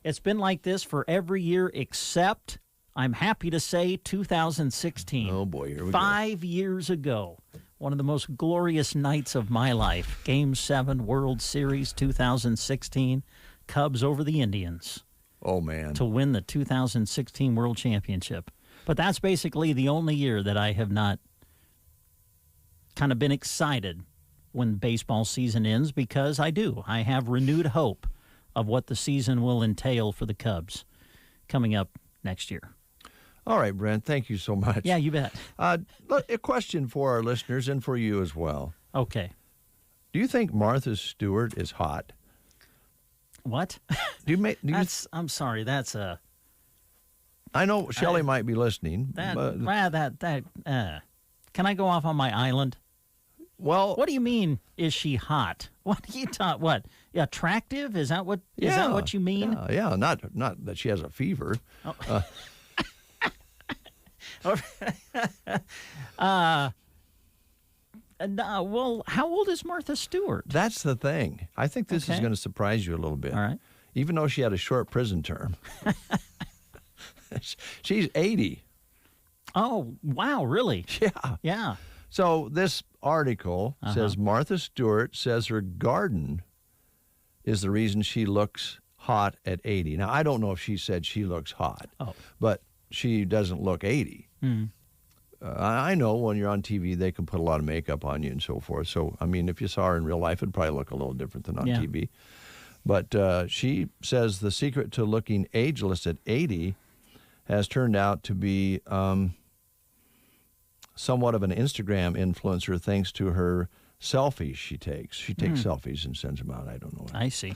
it's been like this for every year except, I'm happy to say, 2016. Oh, boy, here we go. 5 years ago. One of the most glorious nights of my life. Game 7, World Series 2016. Cubs over the Indians. Oh, man. To win the 2016 World Championship. But that's basically the only year that I have not kind of been excited when baseball season ends, because I have renewed hope of what the season will entail for the Cubs coming up next year. All right, Brent, thank you so much. Yeah, you bet. A question for our listeners and for you as well. Okay. Do you think Martha Stewart is hot? What? I'm sorry, that's a... I know Shelley might be listening. Can I go off on my island? Well... What do you mean, is she hot? What are you talking... What? Attractive? Is that what you mean? Yeah, not that she has a fever. Oh. Well, how old is Martha Stewart? That's the thing. I think this is going to surprise you a little bit. All right. Even though she had a short prison term. She's 80. Oh, wow, really? Yeah. Yeah. So this article says Martha Stewart says her garden is the reason she looks hot at 80. Now, I don't know if she said she looks hot, but she doesn't look 80. Mm. I know when you're on TV, they can put a lot of makeup on you and so forth. So, I mean, if you saw her in real life, it'd probably look a little different than on TV. But she says the secret to looking ageless at 80 has turned out to be somewhat of an Instagram influencer thanks to her selfies she takes. She takes selfies and sends them out. I don't know. I see.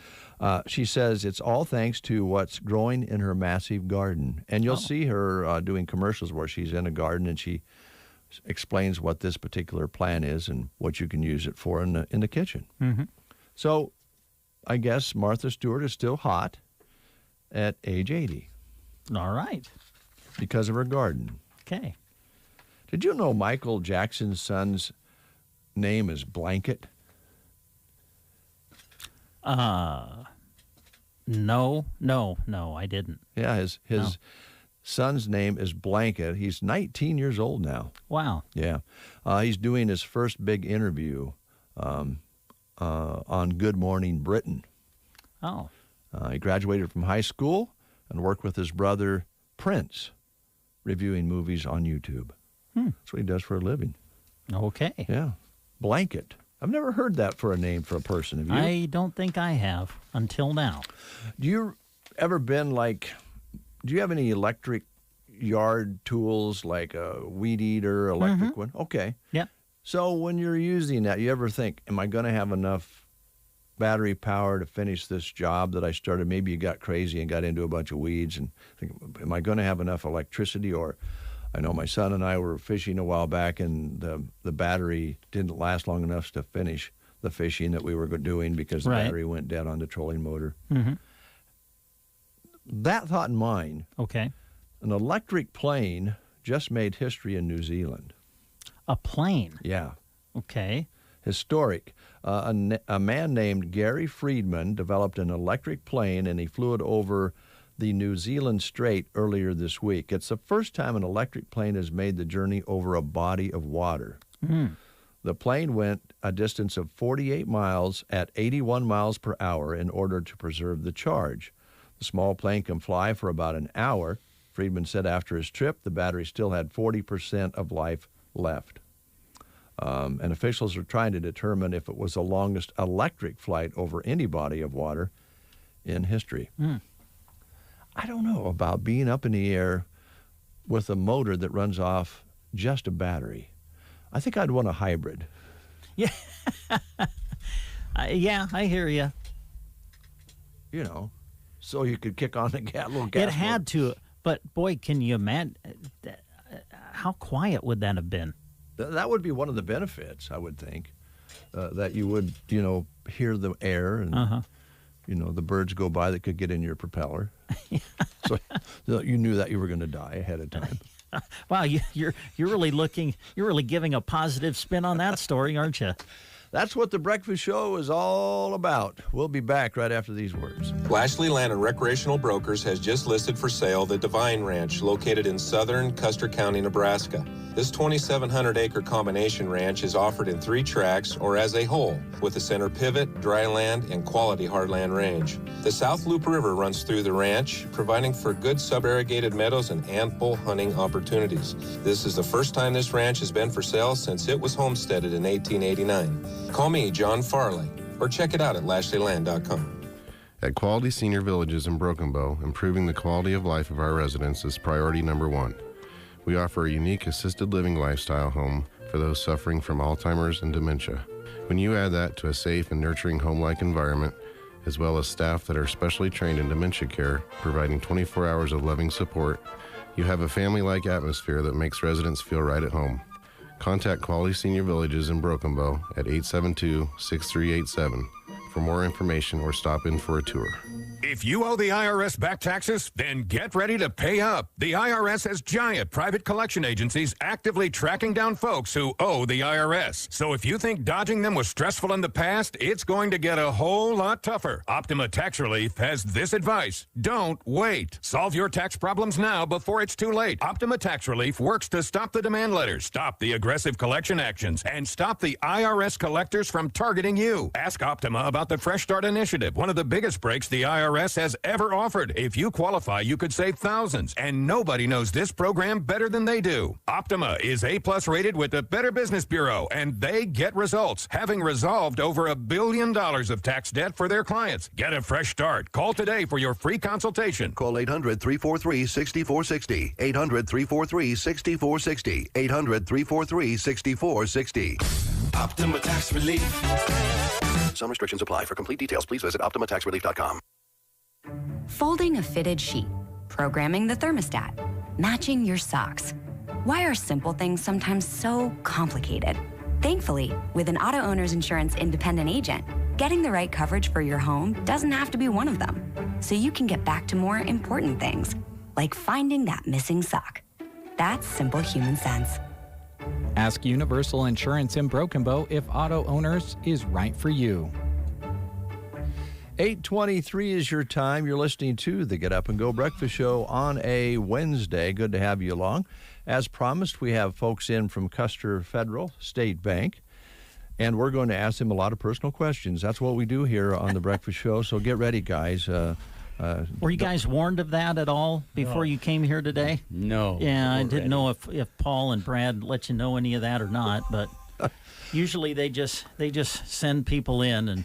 She says it's all thanks to what's growing in her massive garden. And you'll see her doing commercials where she's in a garden and she explains what this particular plant is and what you can use it for in the kitchen. Mm-hmm. So I guess Martha Stewart is still hot at age 80. All right. Because of her garden. Okay. Did you know Michael Jackson's son's name is Blanket? No, I didn't. Yeah, his son's name is Blanket. He's 19 years old now. Wow. Yeah. He's doing his first big interview on Good Morning Britain. Oh. He graduated from high school and worked with his brother Prince, reviewing movies on YouTube. That's what he does for a living. Okay. Yeah. Blanket. I've never heard that for a name for a person. Have you? I don't think I have until now. Do you have any electric yard tools like a weed eater, electric one? Okay. Yeah. So when you're using that, you ever think, am I going to have enough battery power to finish this job that I started? Maybe you got crazy and got into a bunch of weeds and think, am I going to have enough electricity? Or I know my son and I were fishing a while back and the battery didn't last long enough to finish the fishing that we were doing because the battery went dead on the trolling motor. Mm-hmm. That thought in mind, okay, an electric plane just made history in New Zealand. A plane? Yeah. Okay. Historic. A man named Gary Friedman developed an electric plane and he flew it over the New Zealand Strait earlier this week. It's the first time an electric plane has made the journey over a body of water. Mm. The plane went a distance of 48 miles at 81 miles per hour in order to preserve the charge. The small plane can fly for about an hour. Friedman said after his trip, the battery still had 40% of life left. And officials are trying to determine if it was the longest electric flight over any body of water in history. Mm. I don't know about being up in the air with a motor that runs off just a battery. I think I'd want a hybrid. Yeah. Yeah, I hear you. You know, so you could kick on the little gas. It had to, but boy, can you imagine how quiet would that have been? That would be one of the benefits, I would think, that you would, hear the air and the birds go by that could get in your propeller. So you knew that you were going to die ahead of time. Wow, you're really giving a positive spin on that story, aren't you? That's what the Breakfast Show is all about. We'll be back right after these words. Lashley Land and Recreational Brokers has just listed for sale the Divine Ranch located in southern Custer County, Nebraska. This 2,700-acre combination ranch is offered in 3 tracts or as a whole, with a center pivot, dry land, and quality hardland range. The South Loop River runs through the ranch, providing for good sub-irrigated meadows and ample hunting opportunities. This is the first time this ranch has been for sale since it was homesteaded in 1889. Call me, John Farley, or check it out at LashleyLand.com. At Quality Senior Villages in Broken Bow, improving the quality of life of our residents is priority number 1. We offer a unique assisted living lifestyle home for those suffering from Alzheimer's and dementia. When you add that to a safe and nurturing home-like environment, as well as staff that are specially trained in dementia care, providing 24 hours of loving support, you have a family-like atmosphere that makes residents feel right at home. Contact Quality Senior Villages in Broken Bow at 872-6387 for more information or stop in for a tour. If you owe the IRS back taxes, then get ready to pay up. The IRS has giant private collection agencies actively tracking down folks who owe the IRS. So if you think dodging them was stressful in the past, it's going to get a whole lot tougher. Optima Tax Relief has this advice. Don't wait. Solve your tax problems now before it's too late. Optima Tax Relief works to stop the demand letters, stop the aggressive collection actions, and stop the IRS collectors from targeting you. Ask Optima about the Fresh Start Initiative, one of the biggest breaks the IRS has ever offered. If you qualify, you could save thousands, and nobody knows this program better than they do. Optima is A+ rated with the Better Business Bureau, and they get results, having resolved over $1 billion of tax debt for their clients. Get a fresh start. Call today for your free consultation. Call 800-343-6460. 800-343-6460. 800-343-6460. Optima Tax Relief. Some restrictions apply. For complete details, please visit OptimaTaxRelief.com. Folding a fitted sheet, programming the thermostat, matching your socks. Why are simple things sometimes so complicated? Thankfully, with an auto owner's insurance independent agent, getting the right coverage for your home doesn't have to be one of them. So you can get back to more important things, like finding that missing sock. That's simple human sense. Ask Universal Insurance in Broken Bow if auto owners is right for you. 8:23 is your time. You're listening to the Get Up and Go Breakfast Show on a Wednesday. Good to have you along. As promised, we have folks in from Custer Federal State Bank, and we're going to ask them a lot of personal questions. That's what we do here on the Breakfast Show, so get ready, guys. Were you guys warned of that at all before you came here today? No. Yeah, I didn't know if Paul and Brad let you know any of that or not, but usually they just send people in and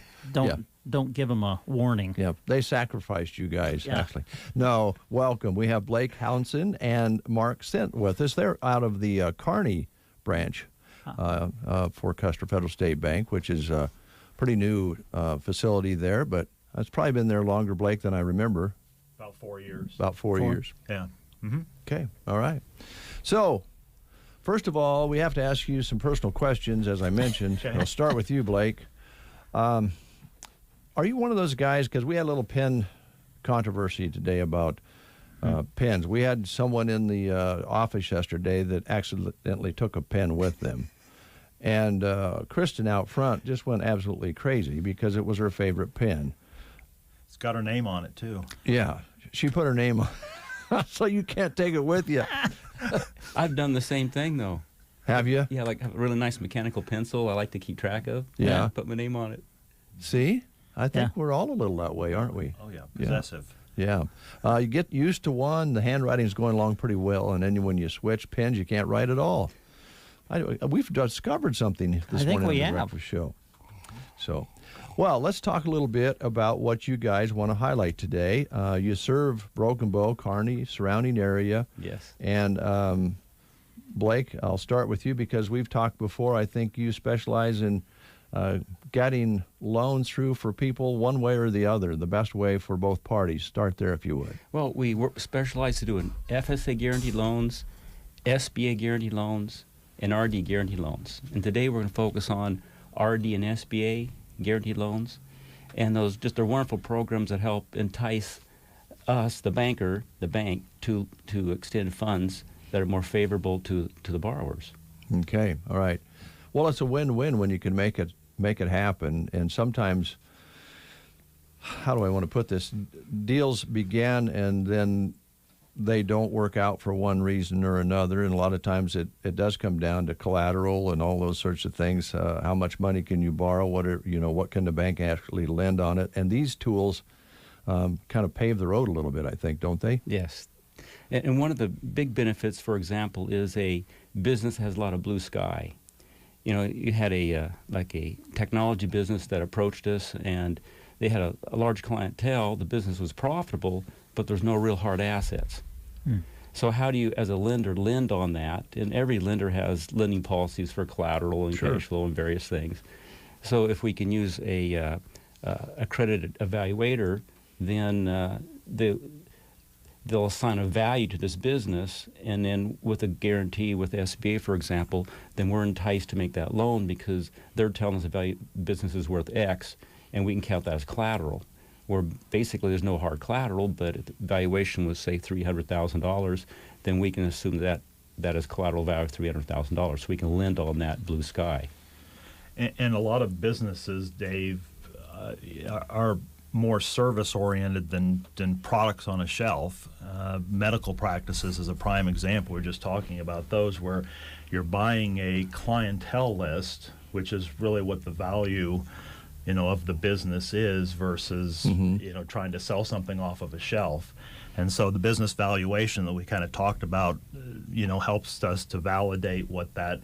don't give them a warning. Yeah, they sacrificed you guys, actually. No, welcome. We have Blake Hounson and Mark Sent with us. They're out of the Kearney branch for Custer Federal State Bank, which is a pretty new facility there, but it's probably been there longer, Blake, than I remember. About 4 years. About four years. Yeah. Mm-hmm. Okay, all right. So, first of all, we have to ask you some personal questions, as I mentioned. Okay. I'll start with you, Blake. Are you one of those guys, because we had a little pen controversy today about pens. We had someone in the office yesterday that accidentally took a pen with them. And Kristen out front just went absolutely crazy because it was her favorite pen. It's got her name on it, too. Yeah, she put her name on so you can't take it with you. I've done the same thing, though. Have you? Yeah, like a really nice mechanical pencil I like to keep track of. Yeah. Put my name on it. See? I think we're all a little that way, aren't we? Oh, yeah. Possessive. Yeah. You get used to one, the handwriting's going along pretty well, and then when you switch pens, you can't write at all. We've discovered something this morning on the Breakfast Show. So, well, let's talk a little bit about what you guys want to highlight today. You serve Broken Bow, Kearney, surrounding area. Yes. And Blake, I'll start with you because we've talked before. I think you specialize in getting loans through for people one way or the other, the best way for both parties. Start there if you would. Well, we specialize to doing FSA guaranteed loans, SBA guaranteed loans, and RD guaranteed loans. And today we're going to focus on RD and SBA guaranteed loans. And those just are wonderful programs that help entice us, the bank, to extend funds that are more favorable to the borrowers. Okay, all right. Well, it's a win-win when you can make it happen. And sometimes, how do I want to put this? Deals begin and then they don't work out for one reason or another. And a lot of times it does come down to collateral and all those sorts of things. How much money can you borrow? What can the bank actually lend on it? And these tools kind of pave the road a little bit, I think, don't they? Yes. And one of the big benefits, for example, is a business that has a lot of blue sky. You had a technology business that approached us, and they had a large clientele. The business was profitable, but there's no real hard assets. So how do you, as a lender, lend on that? And every lender has lending policies for collateral and cash flow and various things. So if we can use a credit evaluator, then they'll assign a value to this business, and then with a guarantee with the SBA, for example, then we're enticed to make that loan because they're telling us the business is worth X, and we can count that as collateral. Where basically there's no hard collateral, but if the valuation was, say, $300,000, then we can assume that is collateral value of $300,000. So we can lend on that blue sky. And a lot of businesses, Dave, are more service-oriented than products on a shelf. Medical practices is a prime example. We're just talking about those where you're buying a clientele list, which is really what the value of the business is versus, trying to sell something off of a shelf. And so the business valuation that we kind of talked about, helps us to validate what that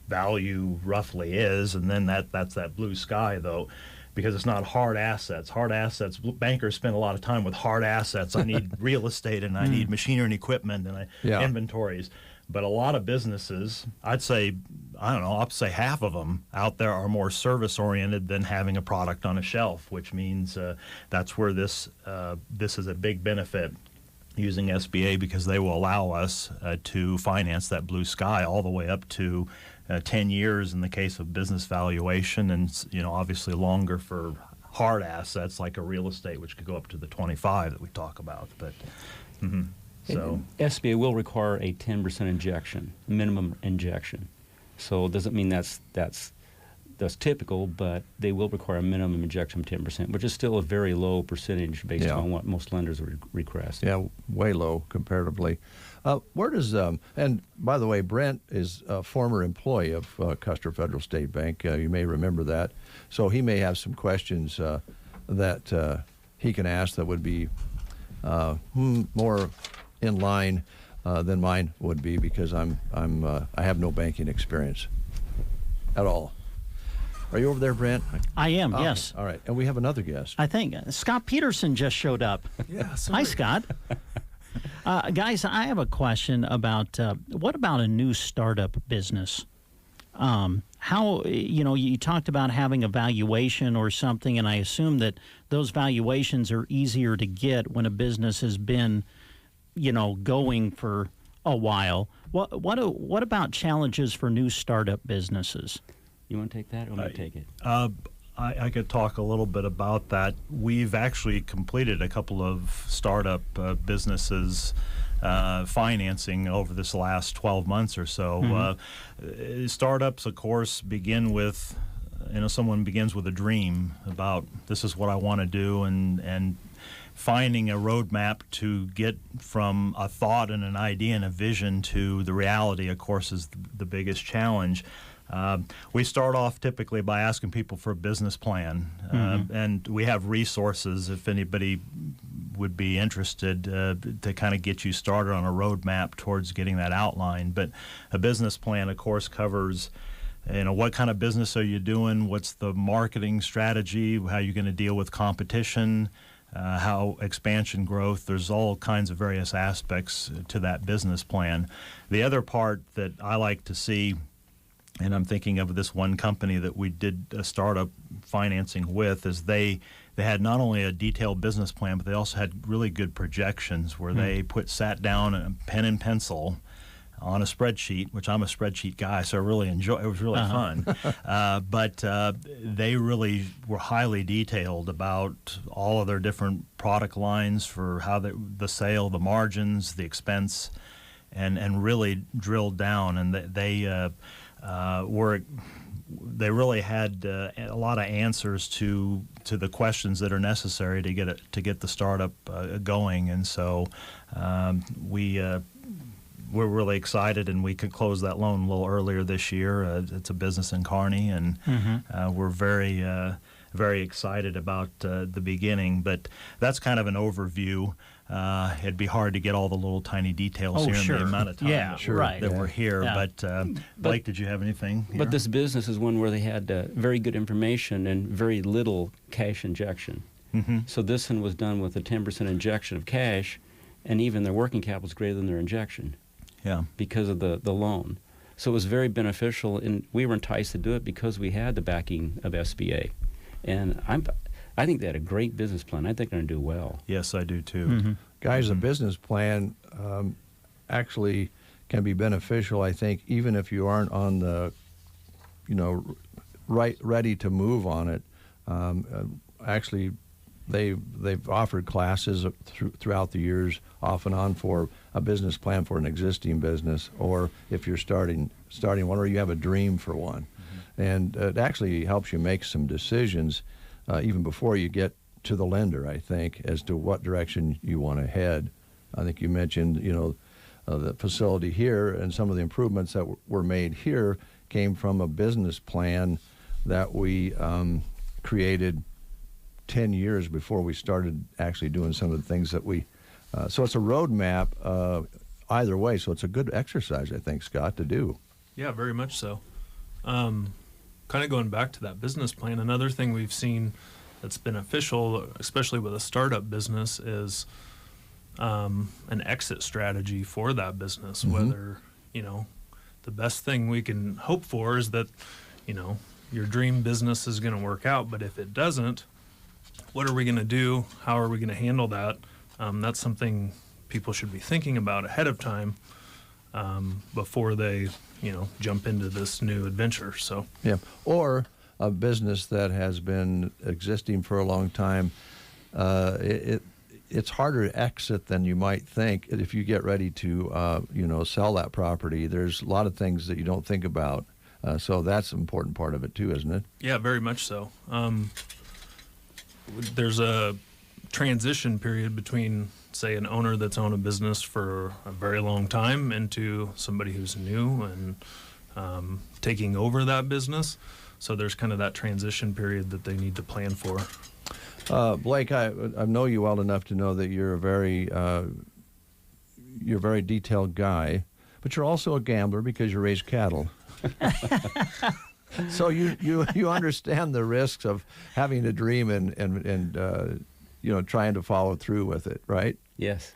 value roughly is. And then that's that blue sky, though, because it's not hard assets. Hard assets, bankers spend a lot of time with hard assets. I need real estate and I need machinery and equipment and inventories. But a lot of businesses, I'd say half of them out there are more service-oriented than having a product on a shelf, which means that's where this is a big benefit using SBA, because they will allow us to finance that blue sky all the way up to 10 years in the case of business valuation, and obviously longer for hard assets like a real estate, which could go up to the 25 that we talk about. But so SBA will require a 10% injection, minimum injection. So it doesn't mean that's typical, but they will require a minimum injection of 10%, which is still a very low percentage based on what most lenders would request. Yeah, way low comparatively. Where does and by the way, Brent is a former employee of Custer Federal State Bank. You may remember that. So he may have some questions that he can ask that would be more in line than mine would be, because I have no banking experience at all. Are you over there, Brent? I am, yes. All right. And we have another guest. I think Scott Peterson just showed up. Yeah. Hi, Scott. Guys, I have a question about what about a new startup business? How, you talked about having a valuation or something, and I assume that those valuations are easier to get when a business has been, going for a while. What about challenges for new startup businesses? You want to take that, or want to take it? I could talk a little bit about that. We've actually completed a couple of startup businesses financing over this last 12 months or so. Startups, of course, begin with, someone begins with a dream about this is what I want to do, and finding a roadmap to get from a thought and an idea and a vision to the reality, of course, is the biggest challenge. We start off typically by asking people for a business plan, and we have resources if anybody would be interested to kind of get you started on a roadmap towards getting that outline. But a business plan, of course, covers what kind of business are you doing, what's the marketing strategy, how you're going to deal with competition, how expansion growth. There's all kinds of various aspects to that business plan. The other part that I like to see, and I'm thinking of this one company that we did a startup financing with, is they had not only a detailed business plan, but they also had really good projections where they sat down and pen and pencil on a spreadsheet, which I'm a spreadsheet guy, so I really enjoy. It was really fun. But they really were highly detailed about all of their different product lines for how the sale, the margins, the expense, and really drilled down. And they really had a lot of answers to the questions that are necessary to get the startup going. And so we're really excited, and we could close that loan a little earlier this year. It's a business in Kearney, and we're very excited about the beginning. But that's kind of an overview. It'd be hard to get all the little tiny details here in the amount of time that we're here. Yeah. But Blake, did you have anything here? But this business is one where they had very good information and very little cash injection. So this one was done with a 10% injection of cash, and even their working capital is greater than their injection. Yeah. Because of the loan. So it was very beneficial, and we were enticed to do it because we had the backing of SBA. And I think they had a great business plan. I think they're going to do well. Yes, I do too. Guys, a business plan actually can be beneficial, I think, even if you aren't on the, ready to move on it. Actually, they've offered classes throughout the years, off and on, for a business plan for an existing business, or if you're starting one, or you have a dream for one. And it actually helps you make some decisions even before you get to the lender, I think, as to what direction you want to head. I think you mentioned, the facility here, and some of the improvements that were made here came from a business plan that we created 10 years before we started actually doing some of the things that we so it's a roadmap either way, so it's a good exercise, I think, Scott, to do. Yeah, very much so. Kind of going back to that business plan, another thing we've seen that's beneficial, especially with a startup business, is an exit strategy for that business. Whether, the best thing we can hope for is that, your dream business is going to work out, but if it doesn't, what are we going to do? How are we going to handle that? That's something people should be thinking about ahead of time before they, jump into this new adventure. So yeah, or a business that has been existing for a long time. It's harder to exit than you might think if you get ready to, sell that property. There's a lot of things that you don't think about. So that's an important part of it too, isn't it? Yeah, very much so. There's a transition period between, say, an owner that's owned a business for a very long time into somebody who's new and taking over that business. So there's kind of that transition period that they need to plan for. Blake, I know you well enough to know that you're a very detailed guy, but you're also a gambler because you raise cattle. So you understand the risks of having a dream and trying to follow through with it, right? Yes.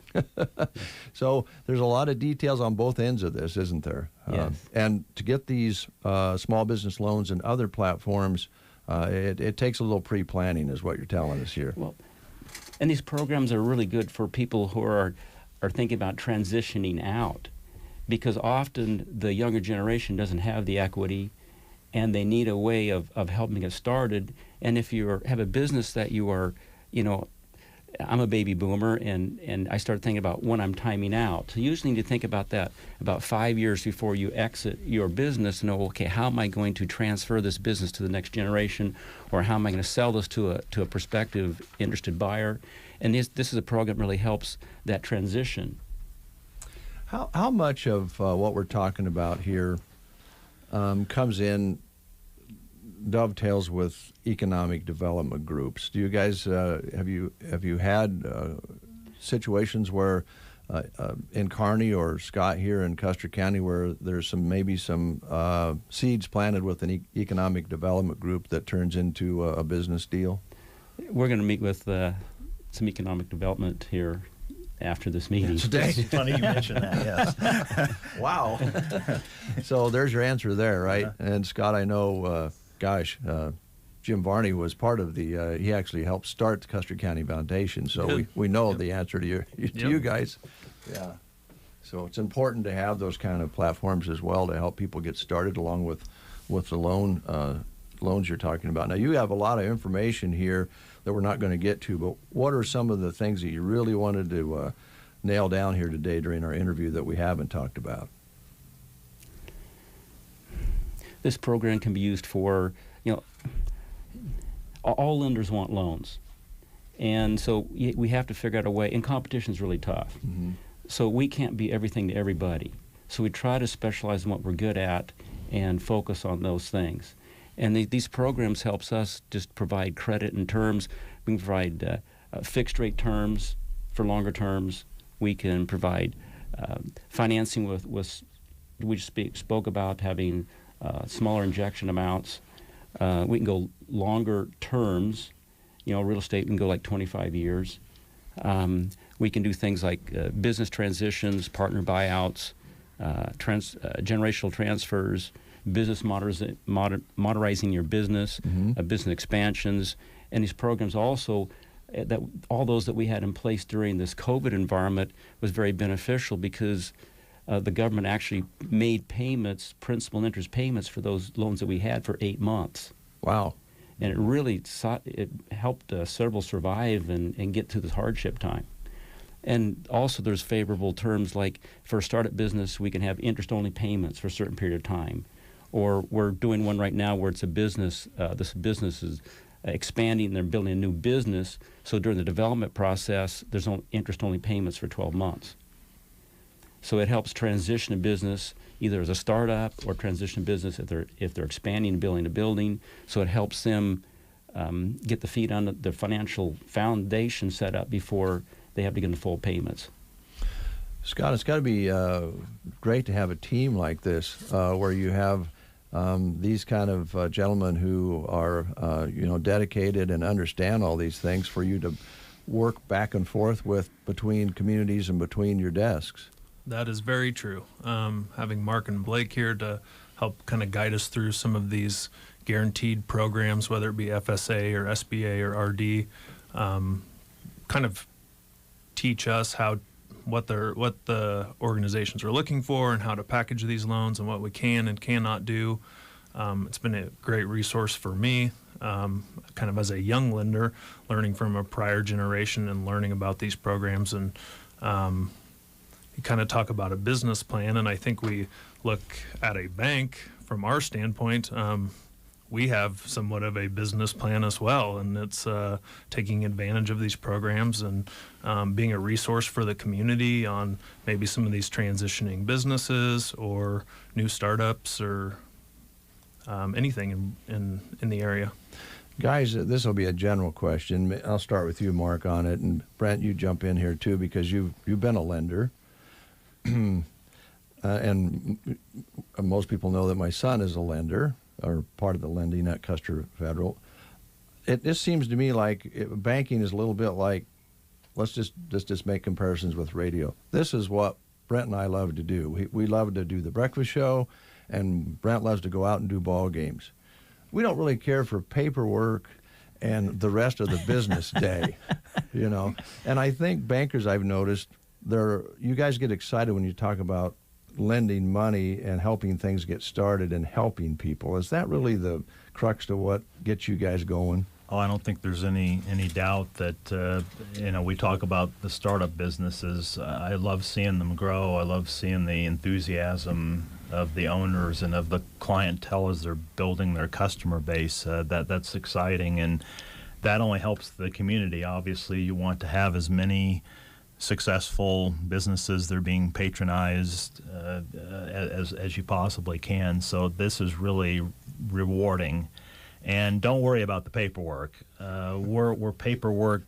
So there's a lot of details on both ends of this, isn't there? Yes. And to get these small business loans and other platforms, it takes a little pre-planning, is what you're telling us here. Well, and these programs are really good for people who are thinking about transitioning out, because often the younger generation doesn't have the equity, and they need a way of helping get started. And if you have a business that you are, I'm a baby boomer, and I start thinking about when I'm timing out. So you usually need to think about that about 5 years before you exit your business. Know, okay, how am I going to transfer this business to the next generation, or how am I going to sell this to a prospective interested buyer? And this is a program that really helps that transition. How much of what we're talking about here comes in, dovetails with economic development groups? Do you guys have you had situations where in Kearney or Scott here in Custer County where there's maybe some seeds planted with an economic development group that turns into a business deal? We're going to meet with some economic development here after this meeting. Today? It's funny you mentioned that, yes. Wow. So there's your answer there, right? Yeah. And Scott, I know, Jim Varney was part of the, he actually helped start the Custer County Foundation, so we know the answer to you guys. Yeah. So it's important to have those kind of platforms as well to help people get started, along with the loans you're talking about. Now, you have a lot of information here that we're not going to get to, but what are some of the things that you really wanted to nail down here today during our interview that we haven't talked about? This program can be used for, all lenders want loans. And so we have to figure out a way, and competition is really tough. Mm-hmm. So we can't be everything to everybody. So we try to specialize in what we're good at and focus on those things. And these programs helps us just provide credit and terms. We can provide fixed rate terms for longer terms. We can provide financing with we spoke about having smaller injection amounts. We can go longer terms. Real estate, we can go like 25 years. We can do things like business transitions, partner buyouts, generational transfers, business modernizing your business, business expansions, and these programs also, all those that we had in place during this COVID environment was very beneficial because the government actually made payments, principal and interest payments for those loans that we had for 8 months. Wow. And it really helped several survive and get through this hardship time. And also there's favorable terms like for a startup business, we can have interest-only payments for a certain period of time. Or we're doing one right now where it's a business, this business is expanding, they're building a new business, so during the development process, there's interest-only payments for 12 months. So it helps transition a business either as a startup or transition business if they're expanding and building a building. So it helps them get the feet on the financial foundation set up before they have to get into full payments. Scott, it's got to be great to have a team like this where you have these kind of gentlemen who are dedicated and understand all these things for you to work back and forth with between communities and between your desks. That is very true. Having Mark and Blake here to help kind of guide us through some of these guaranteed programs, whether it be FSA or SBA or RD, kind of teach us what the organizations are looking for and how to package these loans and what we can and cannot do. It's been a great resource for me, kind of as a young lender, learning from a prior generation and learning about these programs. And you kind of talk about a business plan, and I think we look at a bank from our standpoint. We have somewhat of a business plan as well, and it's taking advantage of these programs and being a resource for the community on maybe some of these transitioning businesses or new startups or anything in the area. Guys, this will be a general question. I'll start with you, Mark, on it, and Brent, you jump in here too because you've been a lender. And most people know that my son is a lender, or part of the lending at Custer Federal. This seems to me like banking is a little bit like, let's just make comparisons with radio. This is what Brent and I love to do. We love to do the breakfast show, and Brent loves to go out and do ball games. We don't really care for paperwork and the rest of the business day, And I think bankers, I've noticed, you guys get excited when you talk about lending money and helping things get started and helping people. Is that really the crux to what gets you guys going? Oh, I don't think there's any doubt that, we talk about the startup businesses. I love seeing them grow. I love seeing the enthusiasm of the owners and of the clientele as they're building their customer base. That's exciting, and that only helps the community. Obviously, you want to have as many successful businesses that are being patronized as you possibly can. So this is really rewarding. And don't worry about the paperwork. We're paperwork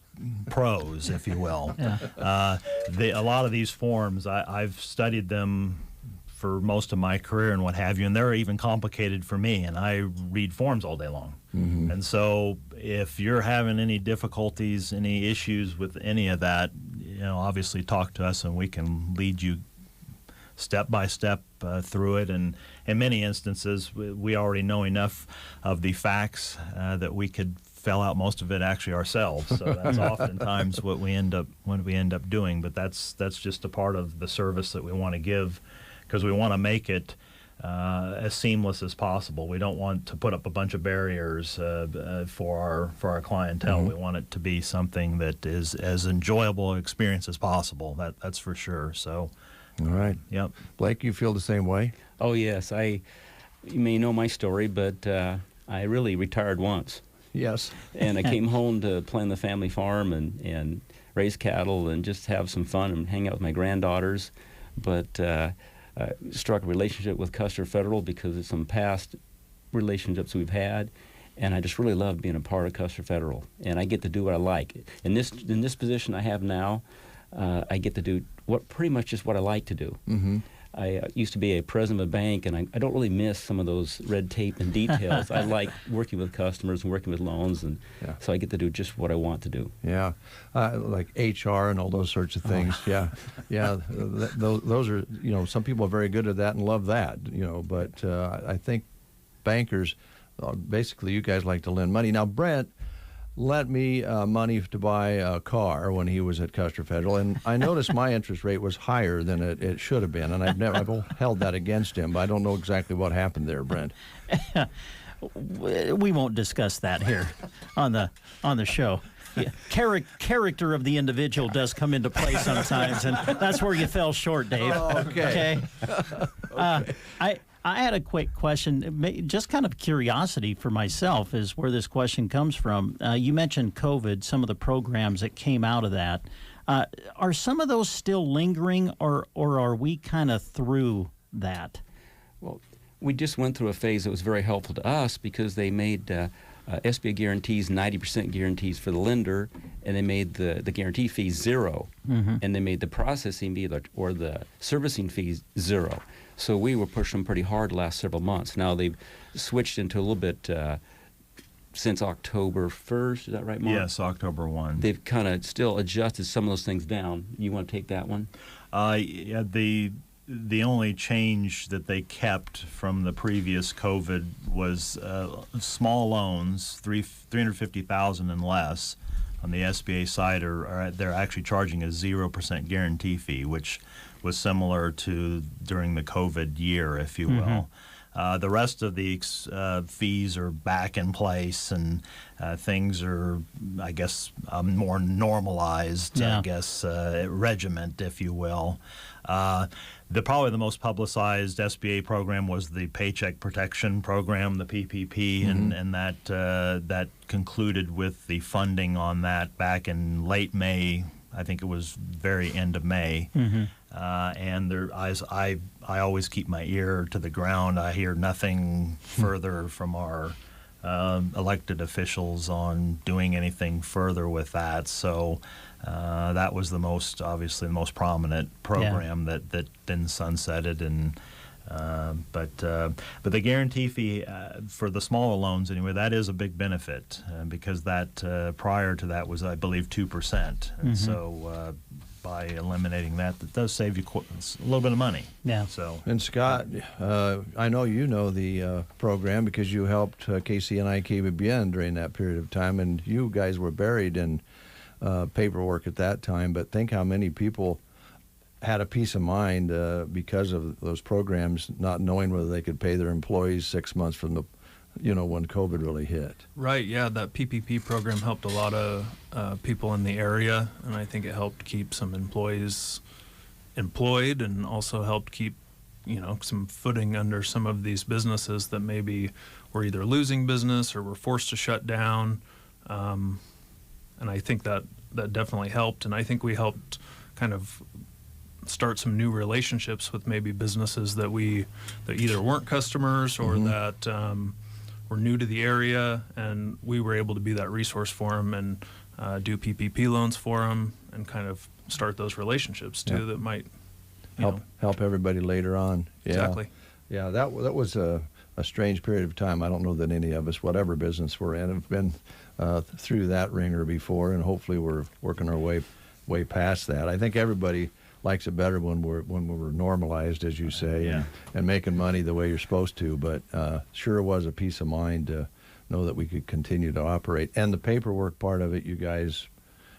pros, if you will. Yeah. A lot of these forms, I've studied them for most of my career and what have you, and they're even complicated for me, and I read forms all day long. Mm-hmm. And so if you're having any difficulties, any issues with any of that, obviously talk to us and we can lead you step by step through it. And in many instances, we already know enough of the facts that we could fell out most of it actually ourselves. So that's oftentimes what we end up doing. But that's just a part of the service that we want to give, because we want to make it as seamless as possible. We don't want to put up a bunch of barriers for our clientele. We want it to be something that is as enjoyable an experience as possible. That's for sure. So, all right. Yep. Blake, you feel the same way? Oh yes, you may know my story, but I really retired once. Yes. And I came home to play on the family farm and raise cattle and just have some fun and hang out with my granddaughters. But struck a relationship with Custer Federal because of some past relationships we've had, and I just really love being a part of Custer Federal, and I get to do what I like. In this position I have now, I get to do pretty much just what I like to do. Mm-hmm. I used to be a president of a bank, and I don't really miss some of those red tape and details. I like working with customers and working with loans, and so I get to do just what I want to do. Yeah, like HR and all those sorts of things. Yeah. Those are, some people are very good at that and love that, but I think bankers, basically you guys like to lend money. Now, Brent lent me money to buy a car when he was at Custer Federal, and I noticed my interest rate was higher than it should have been, and I've held that against him, but I don't know exactly what happened there, Brent. We won't discuss that here on the show. Yeah. Character of the individual does come into play sometimes, and that's where you fell short, Dave. Oh, okay. I had a quick question, just kind of curiosity for myself is where this question comes from. You mentioned COVID, some of the programs that came out of that. Are some of those still lingering, or are we kind of through that? Well, we just went through a phase that was very helpful to us because they made SBA guarantees 90% guarantees for the lender, and they made the guarantee fees zero, and they made the processing fee or the servicing fees zero. So we were pushing them pretty hard the last several months. Now they've switched into a little bit since October 1st. Is that right, Mark? Yes, October 1. They've kind of still adjusted some of those things down. You want to take that one? Yeah, the only change that they kept from the previous COVID was small loans, $350,000 and less on the SBA side they're actually charging a 0% guarantee fee, which was similar to during the COVID year, if you will. The rest of the fees are back in place, and things are, I guess, more normalized, regiment, if you will. Probably the most publicized SBA program was the Paycheck Protection Program, the PPP, and that concluded with the funding on that back in late May. I think it was very end of May. And I always keep my ear to the ground. I hear nothing further from our elected officials on doing anything further with that. So that was obviously the most prominent program that then sunsetted. And but the guarantee fee for the smaller loans anyway, that is a big benefit because that prior to that was, I believe, 2%. And so by eliminating that does save you a little bit of money. Yeah. So. And Scott, I know you know the program because you helped KCNI KBBN during that period of time, and you guys were buried in paperwork at that time. But think how many people had a peace of mind because of those programs, not knowing whether they could pay their employees 6 months from the, when COVID really hit. Right, yeah, that PPP program helped a lot of people in the area, and I think it helped keep some employees employed and also helped keep, some footing under some of these businesses that maybe were either losing business or were forced to shut down. And I think that definitely helped, and I think we helped kind of start some new relationships with maybe businesses that either weren't customers or that were new to the area, and we were able to be that resource for them and do PPP loans for them and kind of start those relationships too that might help everybody later on. Yeah. Exactly. Yeah, that was a strange period of time. I don't know that any of us, whatever business we're in, have been through that ringer before, and hopefully we're working our way past that. I think everybody likes it better when we're normalized, as you say, and making money the way you're supposed to. But sure was a peace of mind know that we could continue to operate. And the paperwork part of it, you guys,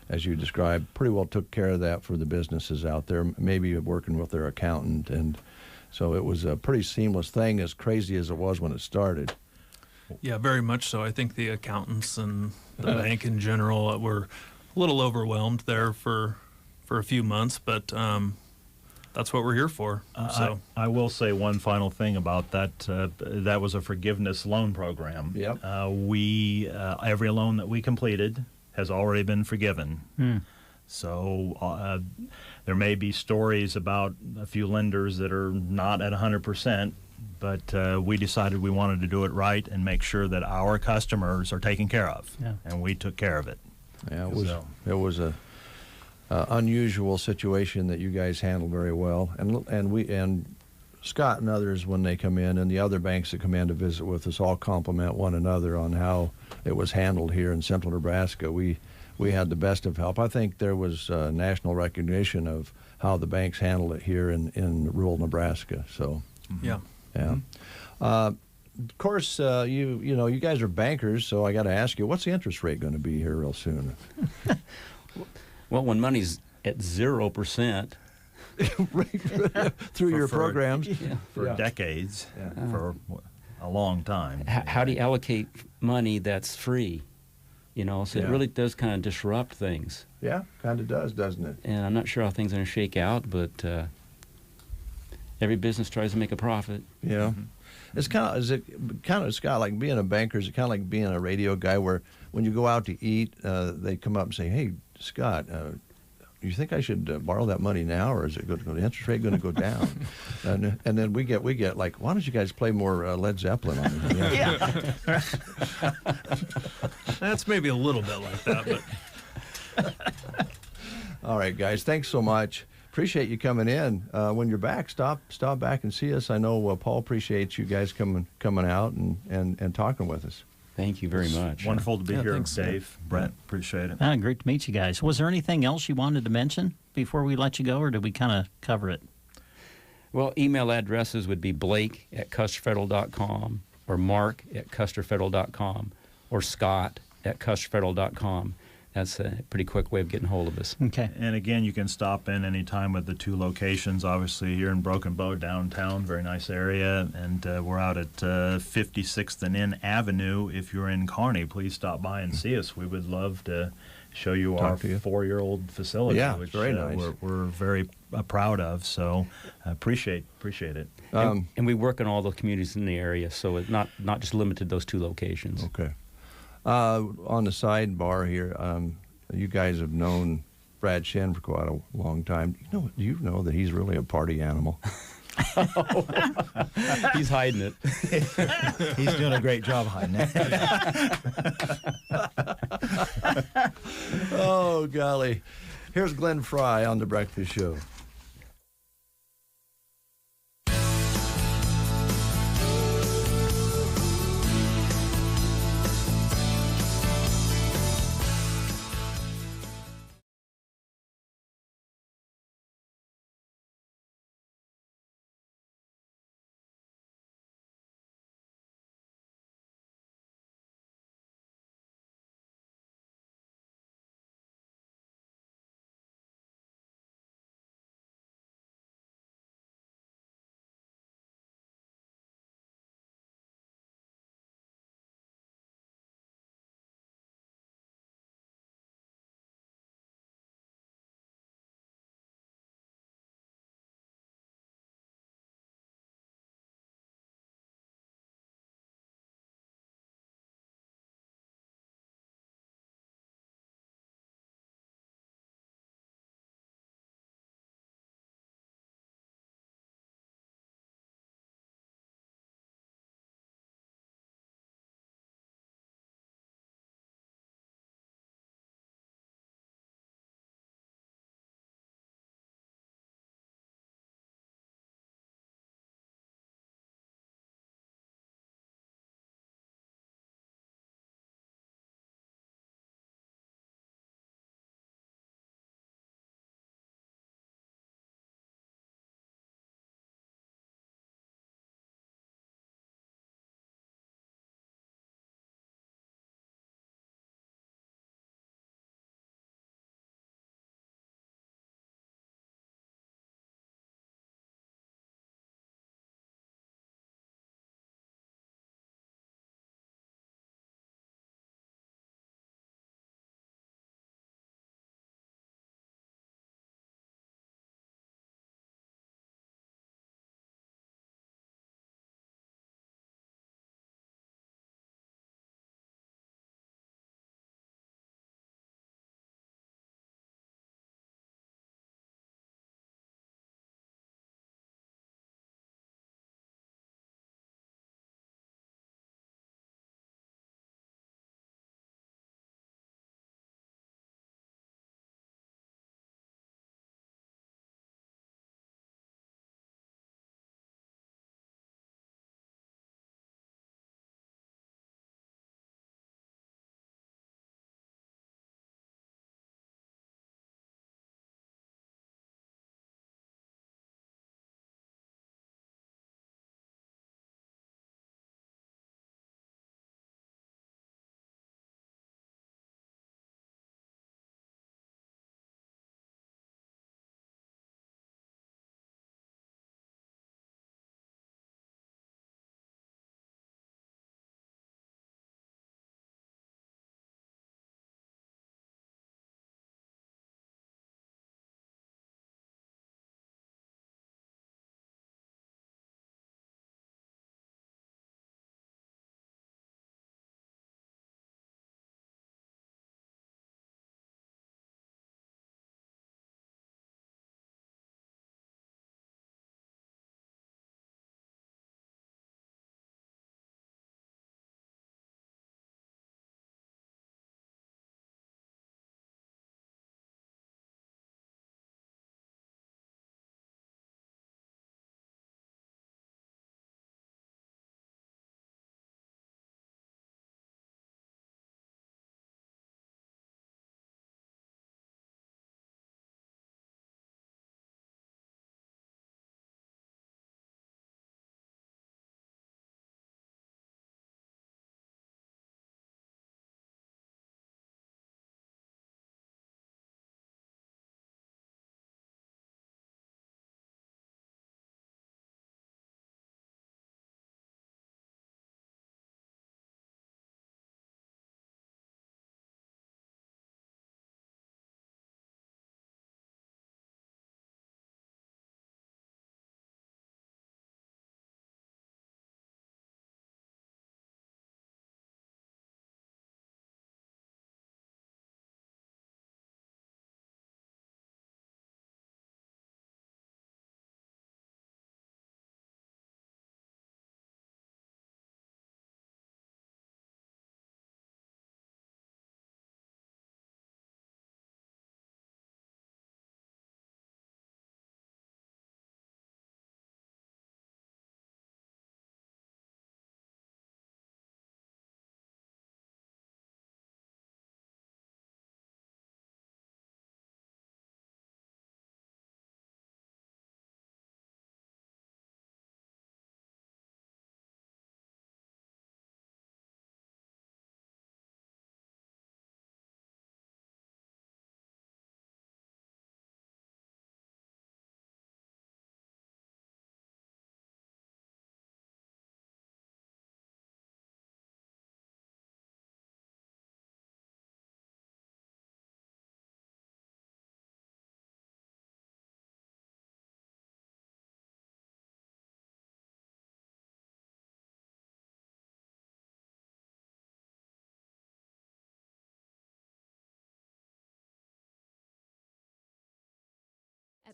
as you described, pretty well took care of that for the businesses out there, maybe working with their accountant. And so it was a pretty seamless thing, as crazy as it was when it started. Yeah, very much so. I think the accountants and the bank in general were a little overwhelmed there for a few months, but that's what we're here for. So I will say one final thing about that. That was a forgiveness loan program. Yep. Every loan that we completed has already been forgiven. So there may be stories about a few lenders that are not at 100%, but we decided we wanted to do it right and make sure that our customers are taken care of. Yeah. And we took care of it. Yeah, it was a unusual situation that you guys handled very well, and Scott and others, when they come in, and the other banks that come in to visit with us, all compliment one another on how it was handled here in Central Nebraska. We had the best of help. I think there was national recognition of how the banks handled it here in rural Nebraska. So yeah. Of course, you guys are bankers, so I got to ask you, what's the interest rate going to be here real soon? Well, when money's at 0%, through your programs for decades, for a long time. How do you allocate money that's free? So it really does kind of disrupt things. Yeah, kind of does, doesn't it? And I'm not sure how things are going to shake out, but every business tries to make a profit. Yeah. It's kind of Scott, like being a banker, is it kind of like being a radio guy where when you go out to eat, they come up and say, "Hey, Scott, you think I should borrow that money now, or is it going to go? The interest rate going to go down?" and then we get like, "Why don't you guys play more Led Zeppelin on me?" Yeah. That's maybe a little bit like that, but all right, guys, thanks so much. Appreciate you coming in. When you're back, stop back and see us. I know Paul appreciates you guys coming out and talking with us. Thank you very much. Wonderful to be here, thanks, Dave. Brent, appreciate it. Great to meet you guys. Was there anything else you wanted to mention before we let you go, or did we kind of cover it? Well, email addresses would be blake@custerfederal.com or mark@custerfederal.com or scott@custerfederal.com. That's a pretty quick way of getting hold of us. Okay. And again, you can stop in anytime with the two locations. Obviously, here in Broken Bow downtown, very nice area, and we're out at 56th and N Avenue. If you're in Kearney, please stop by and see us. We would love to show you our 4-year-old facility, which very nice. we're very proud of. So appreciate it. And we work in all the communities in the area, so it's not just limited to those two locations. Okay. On the sidebar here, you guys have known Brad Shen for quite a long time. Do you know that he's really a party animal? He's hiding it. He's doing a great job hiding it. Oh, golly. Here's Glenn Fry on The Breakfast Show.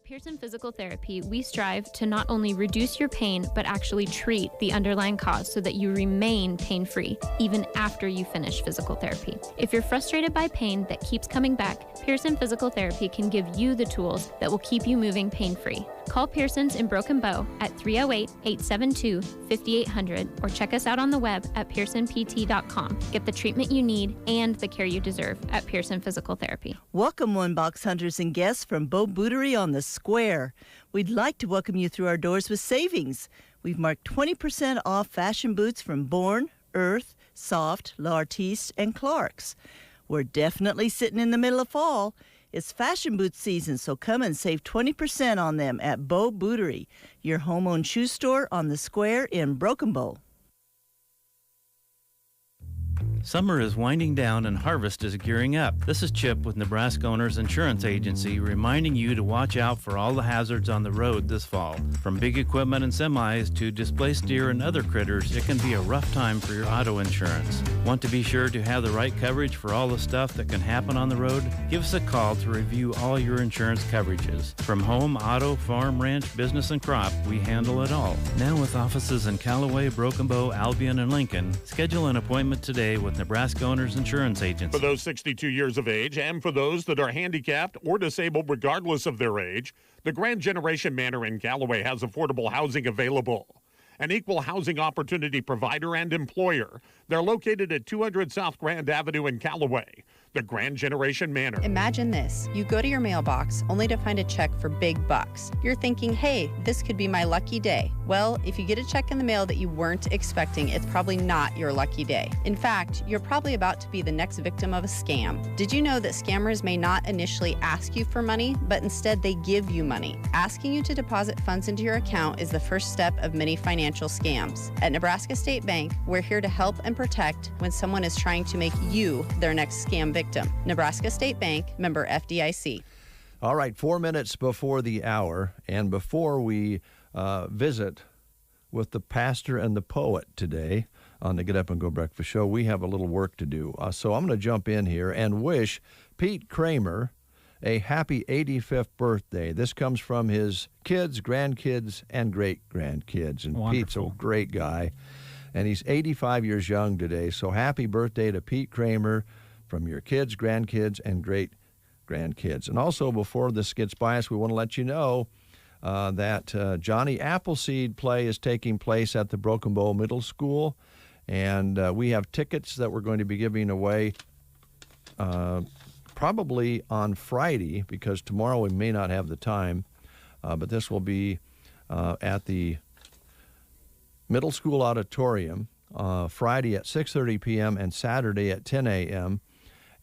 Pearson Physical Therapy, we strive to not only reduce your pain, but actually treat the underlying cause so that you remain pain-free, even after you finish physical therapy. If you're frustrated by pain that keeps coming back, Pearson Physical Therapy can give you the tools that will keep you moving pain-free. Call Pearson's in Broken Bow at 308-872-5800 or check us out on the web at pearsonpt.com. Get the treatment you need and the care you deserve at Pearson Physical Therapy. Welcome, One Box hunters and guests from Bow Bootery on the Square. We'd like to welcome you through our doors with savings. We've marked 20% off fashion boots from Bourne, Earth, Soft, L'Artiste, and Clark's. We're definitely sitting in the middle of fall. It's fashion boot season, so come and save 20% on them at Bow Bootery, your home-owned shoe store on the Square in Broken Bow. Summer is winding down and harvest is gearing up. This is Chip with Nebraska Owners Insurance Agency reminding you to watch out for all the hazards on the road this fall. From big equipment and semis to displaced deer and other critters, it can be a rough time for your auto insurance. Want to be sure to have the right coverage for all the stuff that can happen on the road? Give us a call to review all your insurance coverages. From home, auto, farm, ranch, business, and crop, we handle it all. Now with offices in Callaway, Broken Bow, Albion, and Lincoln, schedule an appointment today with Nebraska Owners Insurance Agency. For those 62 years of age and for those that are handicapped or disabled regardless of their age, the Grand Generation Manor in Callaway has affordable housing available. An equal housing opportunity provider and employer. They're located at 200 South Grand Avenue in Callaway. The Grand Generation Manor. Imagine this. You go to your mailbox only to find a check for big bucks. You're thinking, hey, this could be my lucky day. Well, if you get a check in the mail that you weren't expecting, it's probably not your lucky day. In fact, you're probably about to be the next victim of a scam. Did you know that scammers may not initially ask you for money, but instead they give you money? Asking you to deposit funds into your account is the first step of many financial scams. At Nebraska State Bank, we're here to help and protect when someone is trying to make you their next scam victim. Nebraska State Bank, member FDIC. All right, 4 minutes before the hour, and before we visit with the pastor and the poet today on the Get Up and Go Breakfast Show, we have a little work to do. So I'm going to jump in here and wish Pete Kramer a happy 85th birthday. This comes from his kids, grandkids, and great-grandkids. And Wonderful. Pete's a great guy, and he's 85 years young today. So happy birthday to Pete Kramer from your kids, grandkids, and great-grandkids. And also, before this gets by us, we want to let you know that Johnny Appleseed play is taking place at the Broken Bow Middle School, and we have tickets that we're going to be giving away probably on Friday, because tomorrow we may not have the time, but this will be at the Middle School Auditorium Friday at 6:30 p.m. and Saturday at 10 a.m.,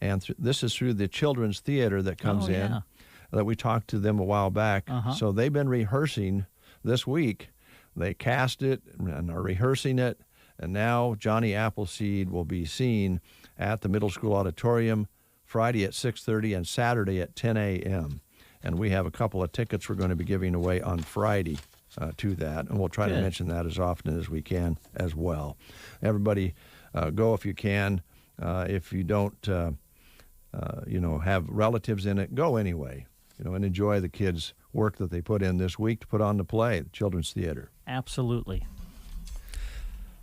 and this is through the Children's Theater that comes in, that we talked to them a while back. So they've been rehearsing this week. They cast it and are rehearsing it, and now Johnny Appleseed will be seen at the Middle School Auditorium Friday at 6:30 and Saturday at 10 a.m. And we have a couple of tickets we're going to be giving away on Friday to that, and we'll try to mention that as often as we can as well. Everybody go if you can. If you don't have relatives in it, go anyway, and enjoy the kids' work that they put in this week to put on the play, the Children's Theater. Absolutely.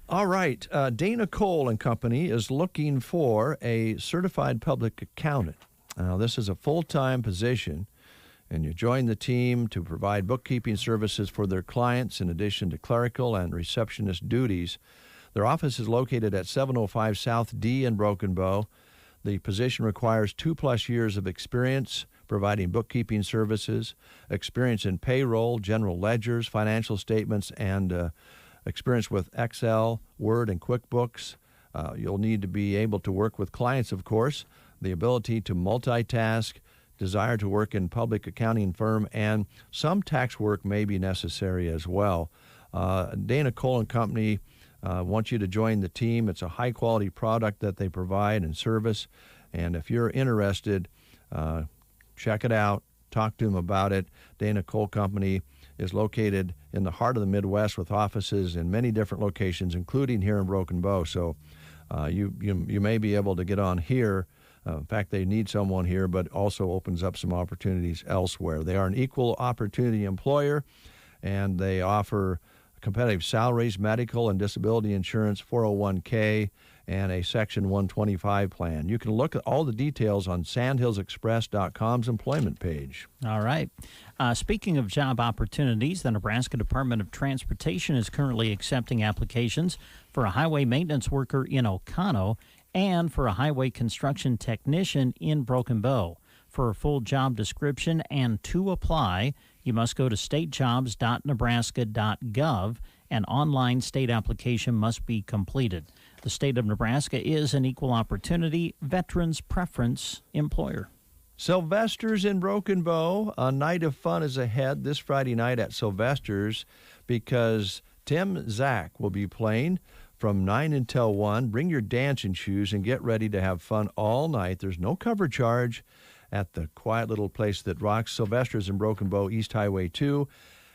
All right, Dana Cole and Company is looking for a certified public accountant. Now, this is a full-time position, and you join the team to provide bookkeeping services for their clients in addition to clerical and receptionist duties. Their office is located at 705 South D in Broken Bow. The position requires 2+ years of experience providing bookkeeping services, experience in payroll, general ledgers, financial statements, and experience with Excel, Word, and QuickBooks. You'll need to be able to work with clients, of course, the ability to multitask, desire to work in public accounting firm, and some tax work may be necessary as well. Dana Cole and Company want you to join the team. It's a high-quality product that they provide and service, and if you're interested, check it out. Talk to them about it. Dana Cole Company is located in the heart of the Midwest with offices in many different locations, including here in Broken Bow. So you may be able to get on here In fact, they need someone here, but also opens up some opportunities elsewhere. They are an equal opportunity employer, and they offer competitive salaries, medical and disability insurance, 401k, and a Section 125 plan. You can look at all the details on sandhillsexpress.com's employment page. All right. Speaking of job opportunities, the Nebraska Department of Transportation is currently accepting applications for a highway maintenance worker in Oconto and for a highway construction technician in Broken Bow. For a full job description and to apply, you must go to statejobs.nebraska.gov. An online state application must be completed. The state of Nebraska is an equal opportunity, veterans preference employer. Sylvester's in Broken Bow. A night of fun is ahead this Friday night at Sylvester's because Tim Zach will be playing from 9 until 1. Bring your dancing shoes and get ready to have fun all night. There's no cover charge at the quiet little place that rocks. Sylvester's in Broken Bow, East Highway 2.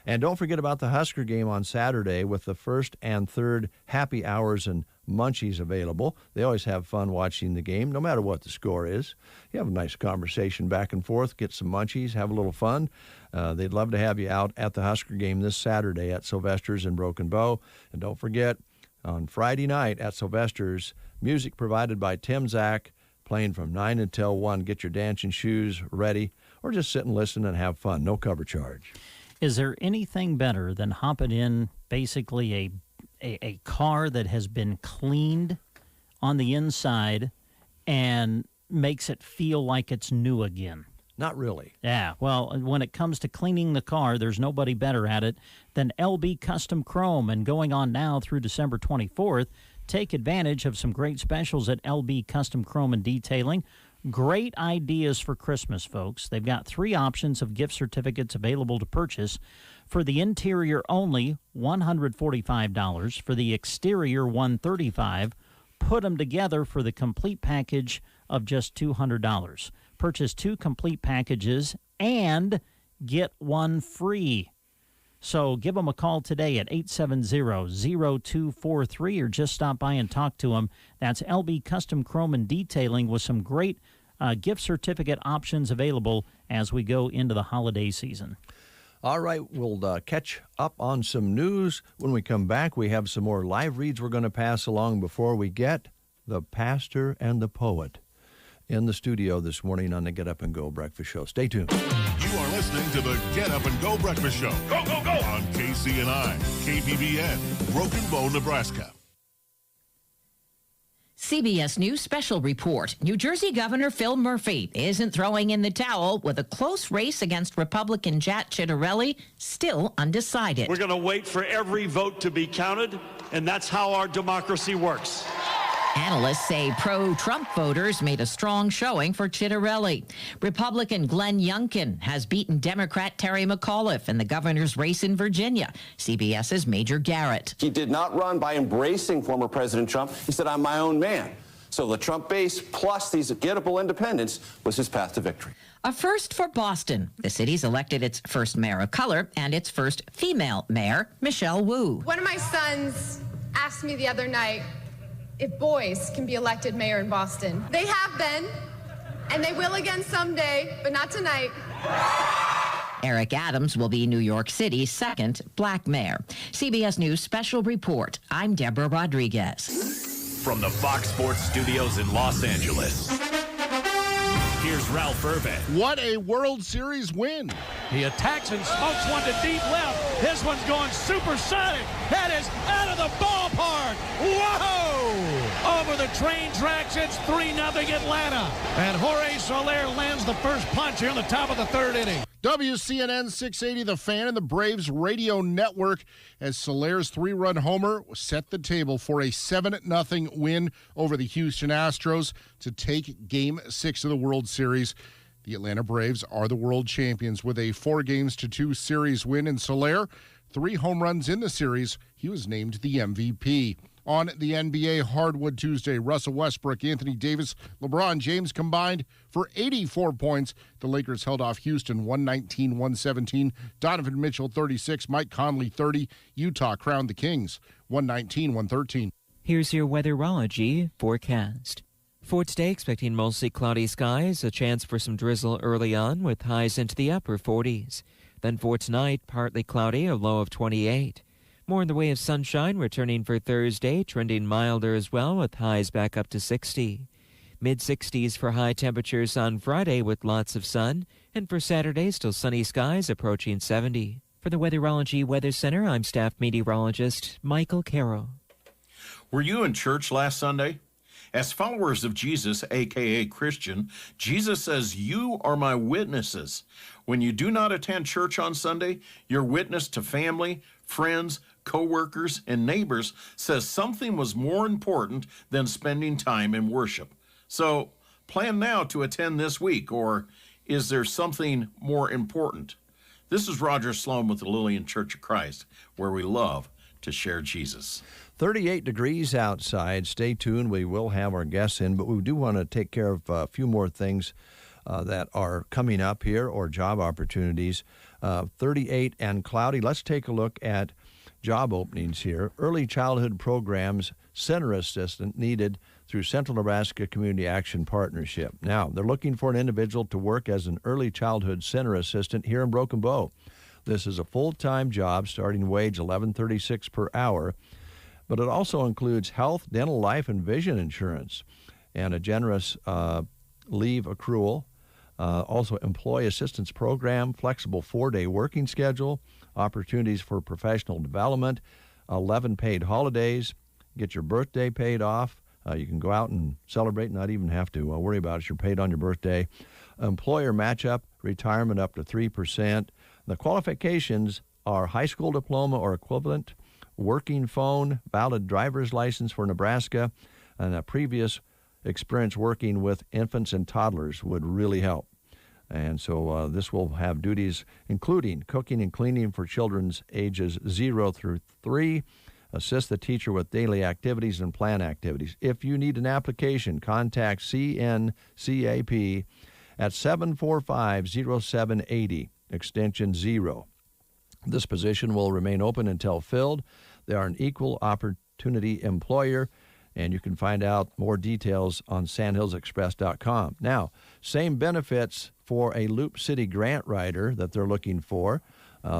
And don't forget about the Husker game on Saturday with the first and third happy hours and munchies available. They always have fun watching the game, no matter what the score is. You have a nice conversation back and forth, get some munchies, have a little fun. They'd love to have you out at the Husker game this Saturday at Sylvester's in Broken Bow. And don't forget, on Friday night at Sylvester's, music provided by Tim Zach, playing from 9 until 1. Get your dancing shoes ready, or just sit and listen and have fun. No cover charge. Is there anything better than hopping in basically a car that has been cleaned on the inside and makes it feel like it's new again? Not really. Yeah, well, when it comes to cleaning the car, there's nobody better at it than LB Custom Chrome. And going on now through December 24th, take advantage of some great specials at LB Custom Chrome and Detailing. Great ideas for Christmas, folks. They've got 3 options of gift certificates available to purchase. For the interior only, $145. For the exterior, $135. Put them together for the complete package of just $200. Purchase 2 complete packages and get 1 free. So give them a call today at 870-0243 or just stop by and talk to them. That's LB Custom Chrome and Detailing with some great gift certificate options available as we go into the holiday season. All right, we'll catch up on some news. When we come back, we have some more live reads we're going to pass along before we get the pastor and the poet in the studio this morning on the Get Up and Go Breakfast Show. Stay tuned. You are listening to the Get Up and Go Breakfast Show. Go, go, go! On KCNI, KPVN, Broken Bow, Nebraska. CBS News Special Report. New Jersey Governor Phil Murphy isn't throwing in the towel with a close race against Republican Jack Ciattarelli still undecided. We're going to wait for every vote to be counted, and that's how our democracy works. Analysts say pro-Trump voters made a strong showing for Ciattarelli. Republican Glenn Youngkin has beaten Democrat Terry McAuliffe in the governor's race in Virginia. CBS's Major Garrett. He did not run by embracing former President Trump. He said, I'm my own man. So the Trump base plus these gettable independents was his path to victory. A first for Boston. The city's elected its first mayor of color and its first female mayor, Michelle Wu. One of my sons asked me the other night if boys can be elected mayor in Boston. They have been, and they will again someday, but not tonight. Eric Adams will be New York City's second black mayor. CBS News Special Report. I'm Deborah Rodriguez. From the Fox Sports Studios in Los Angeles, here's Ralph Irvin. What a World Series win. He attacks and smokes one to deep left. This one's going supersonic. That is out of the ballpark. Whoa! Over the train tracks, it's 3-0 Atlanta. And Jorge Soler lands the first punch here in the top of the 3rd inning. WCNN 680, The Fan, and the Braves radio network as Soler's 3-run homer set the table for a 7-0 win over the Houston Astros to take Game 6 of the World Series. The Atlanta Braves are the world champions with a 4-2 series win, and Soler, 3 home runs in the series. He was named the MVP. On the NBA Hardwood Tuesday, Russell Westbrook, Anthony Davis, LeBron James combined for 84 points. The Lakers held off Houston 119-117. Donovan Mitchell 36, Mike Conley 30. Utah crowned the Kings 119-113. Here's your weatherology forecast. For today, expecting mostly cloudy skies, a chance for some drizzle early on with highs into the upper 40s. Then for tonight, partly cloudy, a low of 28. More in the way of sunshine returning for Thursday, trending milder as well with highs back up to 60. Mid-60s for high temperatures on Friday with lots of sun, and for Saturday, still sunny skies approaching 70. For the Weatherology Weather Center, I'm staff meteorologist Michael Carroll. Were you in church last Sunday? As followers of Jesus, a.k.a. Christian, Jesus says, "You are my witnesses." When you do not attend church on Sunday, your witness to family, friends, co-workers, and neighbors says something was more important than spending time in worship. So plan now to attend this week, or is there something more important? This is Roger Sloan with the Lillian Church of Christ, where we love to share Jesus. 38 degrees outside. Stay tuned. We will have our guests in, but we do want to take care of a few more things that are coming up here, or job opportunities. 38 and cloudy. Let's take a look at job openings here. Early childhood programs center assistant needed through Central Nebraska Community Action Partnership. Now, they're looking for an individual to work as an early childhood center assistant here in Broken Bow. This is a full-time job, starting wage $11.36 per hour, but it also includes health, dental, life, and vision insurance, and a generous leave accrual. Also, employee assistance program, flexible 4-day working schedule, opportunities for professional development, 11 paid holidays, get your birthday paid off. You can go out and celebrate, not even have to worry about it. You're paid on your birthday. Employer match-up, retirement up to 3%. The qualifications are high school diploma or equivalent, working phone, valid driver's license for Nebraska, and a previous experience working with infants and toddlers would really help. And so this will have duties including cooking and cleaning for children's ages 0 through 3, assist the teacher with daily activities and plan activities. If you need an application, contact CNCAP at 745-0780, extension 0. This position will remain open until filled. They are an equal opportunity employer, and you can find out more details on sandhillsexpress.com. Now, same benefits for a Loop City grant writer that they're looking for.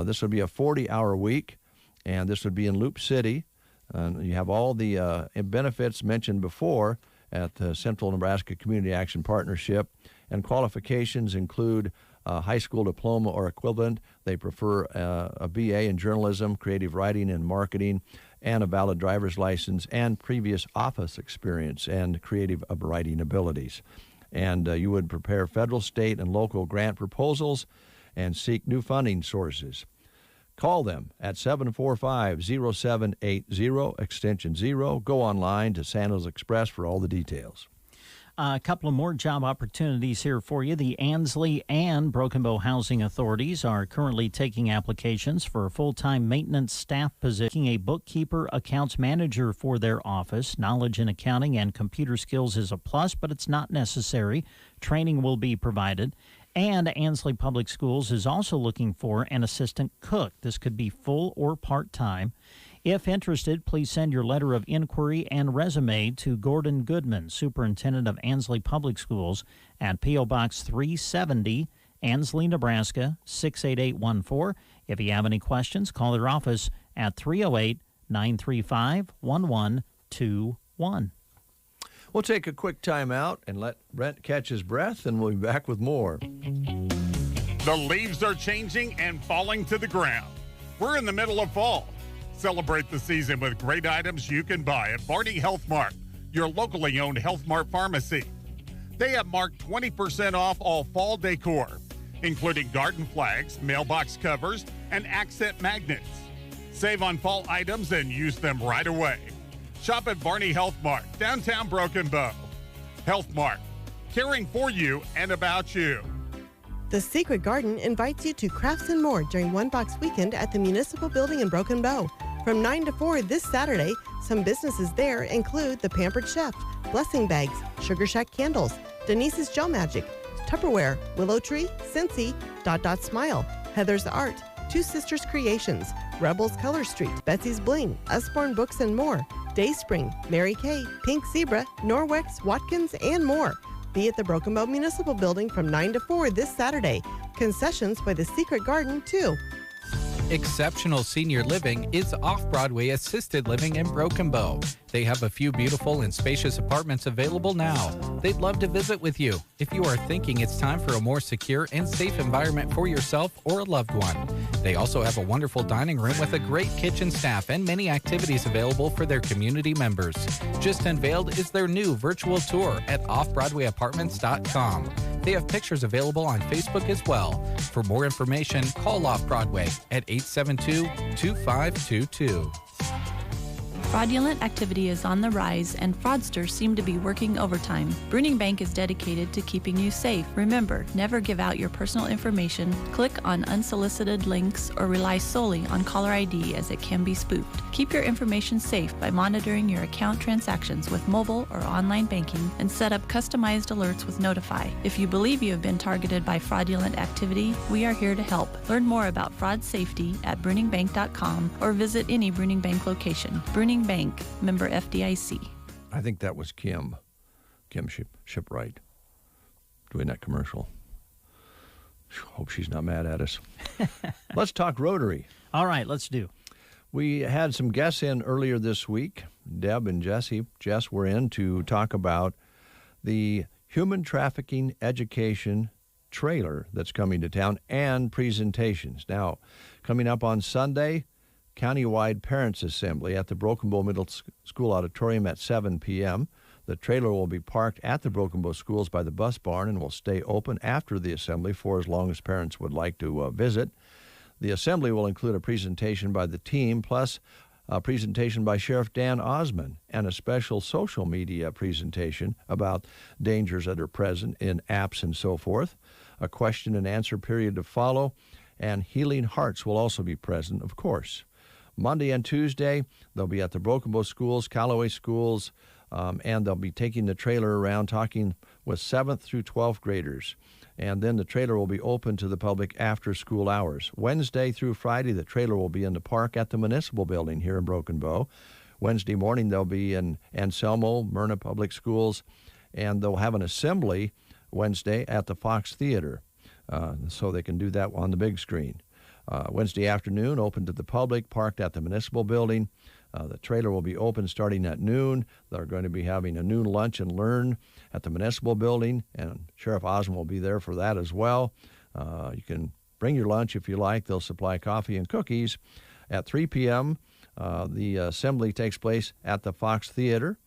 This would be a 40-hour week, and this would be in Loop City. You have all the benefits mentioned before at the Central Nebraska Community Action Partnership, and qualifications include high school diploma or equivalent. They prefer a BA in journalism, creative writing, and marketing, and a valid driver's license, and previous office experience and creative writing abilities. And you would prepare federal, state, and local grant proposals and seek new funding sources. Call them at 745-0780, extension 0. Go online to Sandals Express for all the details. A couple of more job opportunities here for you. The Ansley and Broken Bow Housing Authorities are currently taking applications for a full-time maintenance staff position. A bookkeeper, accounts manager for their office. Knowledge in accounting and computer skills is a plus, but it's not necessary. Training will be provided. And Ansley Public Schools is also looking for an assistant cook. This could be full or part-time. If interested, please send your letter of inquiry and resume to Gordon Goodman, Superintendent of Ansley Public Schools, at P.O. Box 370, Ansley, Nebraska, 68814. If you have any questions, call their office at 308-935-1121. We'll take a quick time out and let Brent catch his breath, and we'll be back with more. The leaves are changing and falling to the ground. We're in the middle of fall. Celebrate the season with great items you can buy at Barney Health Mart, your locally owned Health Mart pharmacy. They have marked 20% off all fall decor, including garden flags, mailbox covers, and accent magnets. Save on fall items and use them right away. Shop at Barney Health Mart, downtown Broken Bow. Health Mart, caring for you and about you. The Secret Garden invites you to Crafts and More during One Box Weekend at the Municipal Building in Broken Bow. From 9 to 4 this Saturday, some businesses there include The Pampered Chef, Blessing Bags, Sugar Shack Candles, Denise's Gel Magic, Tupperware, Willow Tree, Cincy, Dot Smile, Heather's Art, Two Sisters Creations, Rebels Color Street, Betsy's Bling, Usborne Books and more. Dayspring, Mary Kay, Pink Zebra, Norwex, Watkins, and more. Be at the Broken Bow Municipal Building from 9 to 4 this Saturday. Concessions by the Secret Garden, too. Exceptional senior living is Off-Broadway Assisted Living in Broken Bow. They have a few beautiful and spacious apartments available now. They'd love to visit with you if you are thinking it's time for a more secure and safe environment for yourself or a loved one. They also have a wonderful dining room with a great kitchen staff and many activities available for their community members. Just unveiled is their new virtual tour at off-Broadwayapartments.com. They have pictures available on Facebook as well. For more information, call Off-Broadway at 872-2522. Fraudulent activity is on the rise, and fraudsters seem to be working overtime. Bruning Bank is dedicated to keeping you safe. Remember, never give out your personal information, click on unsolicited links, or rely solely on caller ID as it can be spoofed. Keep your information safe by monitoring your account transactions with mobile or online banking and set up customized alerts with Notify. If you believe you have been targeted by fraudulent activity, we are here to help. Learn more about fraud safety at bruningbank.com or visit any Bruning Bank location. Bruning Bank, member FDIC. I think that was Kim Shipwright doing that commercial. Hope she's not mad at us. Let's talk Rotary. All right, let's do. We had some guests in earlier this week. Deb and Jess were in to talk about the human trafficking education trailer that's coming to town and presentations. Now, coming up on Sunday, countywide parents' assembly at the Broken Bow Middle School auditorium at 7 p.m. The trailer will be parked at the Broken Bow schools by the bus barn and will stay open after the assembly for as long as parents would like to visit. The assembly will include a presentation by the team, plus a presentation by Sheriff Dan Osman and a special social media presentation about dangers that are present in apps and so forth. A question and answer period to follow, and Healing Hearts will also be present, of course. Monday and Tuesday, they'll be at the Broken Bow schools, Callaway schools, and they'll be taking the trailer around talking with 7th through 12th graders. And then the trailer will be open to the public after school hours. Wednesday through Friday, the trailer will be in the park at the Municipal Building here in Broken Bow. Wednesday morning, they'll be in Anselmo, Myrna Public Schools, and they'll have an assembly Wednesday at the Fox Theater, so they can do that on the big screen. Wednesday afternoon, open to the public, parked at the Municipal Building. The trailer will be open starting at noon. They're going to be having a noon lunch and learn at the Municipal Building, and Sheriff Osmond will be there for that as well. You can bring your lunch if you like. They'll supply coffee and cookies. At 3 p.m., the assembly takes place at the Fox Theater,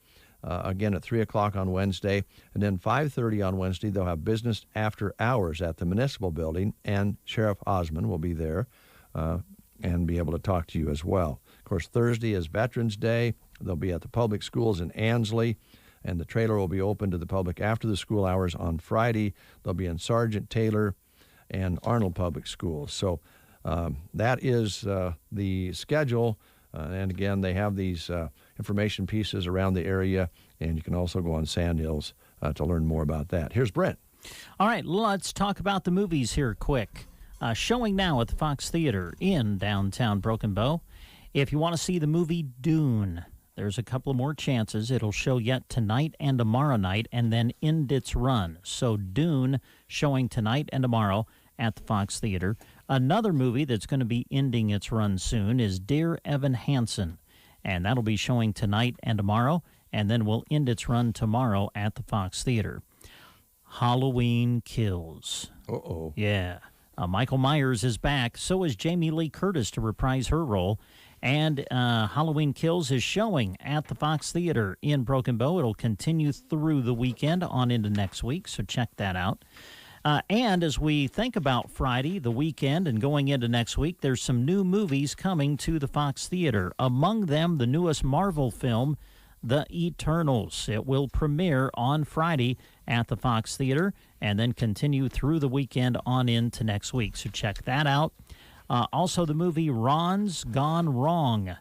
again at 3 o'clock on Wednesday. And then 5:30 on Wednesday, they'll have business after hours at the Municipal Building, and Sheriff Osmond will be there and be able to talk to you as well. Of course, Thursday is Veterans Day. They'll be at the public schools in Ansley, and the trailer will be open to the public after the school hours on Friday. They'll be in Sergeant Taylor and Arnold Public Schools. So that is the schedule. And again, they have these information pieces around the area, and you can also go on Sand Hills to learn more about that. Here's Brent. All right, let's talk about the movies here quick. Showing now at the Fox Theater in downtown Broken Bow. If you want to see the movie Dune, there's a couple more chances. It'll show yet tonight and tomorrow night and then end its run. So Dune showing tonight and tomorrow at the Fox Theater. Another movie that's going to be ending its run soon is Dear Evan Hansen, and that'll be showing tonight and tomorrow, and then will end its run tomorrow at the Fox Theater. Halloween Kills. Uh-oh. Yeah. Michael Myers is back. So is Jamie Lee Curtis to reprise her role. And Halloween Kills is showing at the Fox Theater in Broken Bow. It'll continue through the weekend on into next week, so check that out. And as we think about Friday, the weekend, and going into next week, there's some new movies coming to the Fox Theater. Among them, the newest Marvel film, The Eternals. It will premiere on Friday at the Fox Theater and then continue through the weekend on into next week. So check that out. Also, the movie Ron's Gone Wrong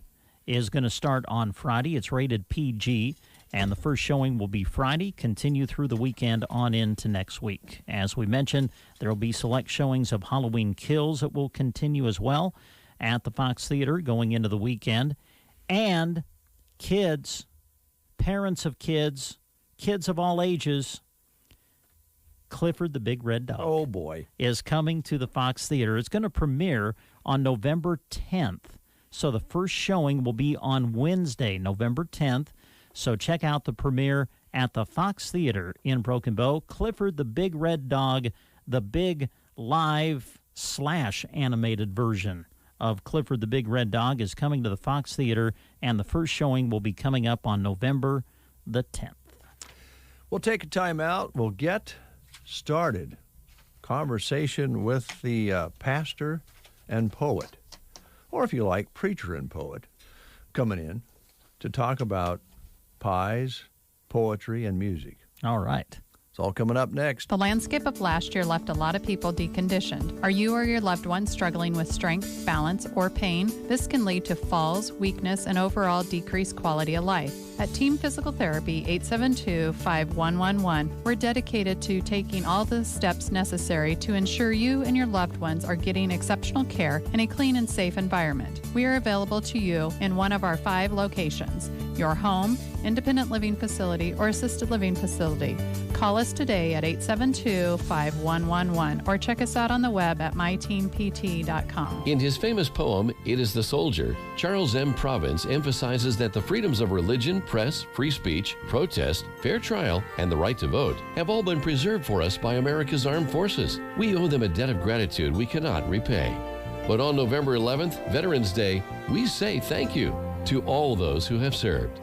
is going to start on Friday. It's rated PG, and the first showing will be Friday, continue through the weekend on into next week. As we mentioned, there will be select showings of Halloween Kills that will continue as well at the Fox Theater going into the weekend. And kids, parents of kids, kids of all ages, Clifford the Big Red Dog. Oh, boy. Is coming to the Fox Theater. It's going to premiere on November 10th. So the first showing will be on Wednesday, November 10th. So check out the premiere at the Fox Theater in Broken Bow. Clifford the Big Red Dog, the big live/animated version of Clifford the Big Red Dog is coming to the Fox Theater, and the first showing will be coming up on November the 10th. We'll take a time out. We'll get started. Conversation with the pastor and poet, or if you like, preacher and poet, coming in to talk about pies, poetry, and music. All right. It's all coming up next. The landscape of last year left a lot of people deconditioned. Are you or your loved one struggling with strength, balance, or pain? This can lead to falls, weakness, and overall decreased quality of life. At Team Physical Therapy 872-5111, we're dedicated to taking all the steps necessary to ensure you and your loved ones are getting exceptional care in a clean and safe environment. We are available to you in one of our 5 locations: your home, independent living facility, or assisted living facility. Call us today at 872-5111 or check us out on the web at myteampt.com. In his famous poem, It is the Soldier, Charles M. Province emphasizes that the freedoms of religion, press, free speech, protest, fair trial, and the right to vote have all been preserved for us by America's armed forces. We owe them a debt of gratitude we cannot repay. But on November 11th, Veterans Day, we say thank you to all those who have served.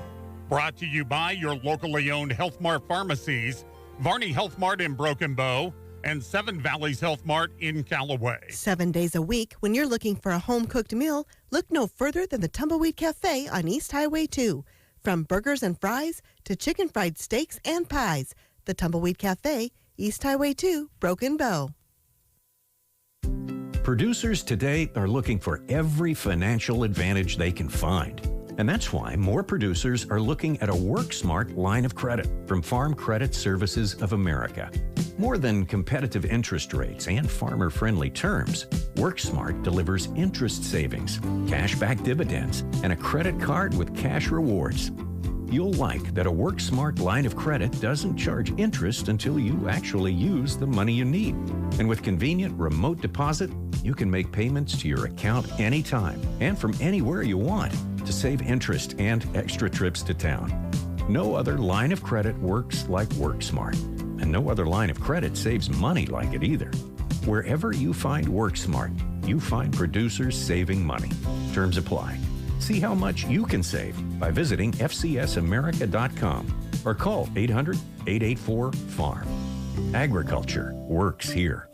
Brought to you by your locally owned Health Mart pharmacies, Varney Health Mart in Broken Bow, and Seven Valleys Health Mart in Callaway. 7 days a week, when you're looking for a home-cooked meal, look no further than the Tumbleweed Cafe on East Highway 2. From burgers and fries to chicken fried steaks and pies, the Tumbleweed Cafe, East Highway 2, Broken Bow. Producers today are looking for every financial advantage they can find. And that's why more producers are looking at a WorkSmart line of credit from Farm Credit Services of America. More than competitive interest rates and farmer-friendly terms, WorkSmart delivers interest savings, cash-back dividends, and a credit card with cash rewards. You'll like that a WorkSmart line of credit doesn't charge interest until you actually use the money you need. And with convenient remote deposit, you can make payments to your account anytime and from anywhere you want to save interest and extra trips to town. No other line of credit works like WorkSmart, and no other line of credit saves money like it either. Wherever you find WorkSmart, you find producers saving money. Terms apply. See how much you can save by visiting fcsamerica.com or call 800-884-FARM. Agriculture works here.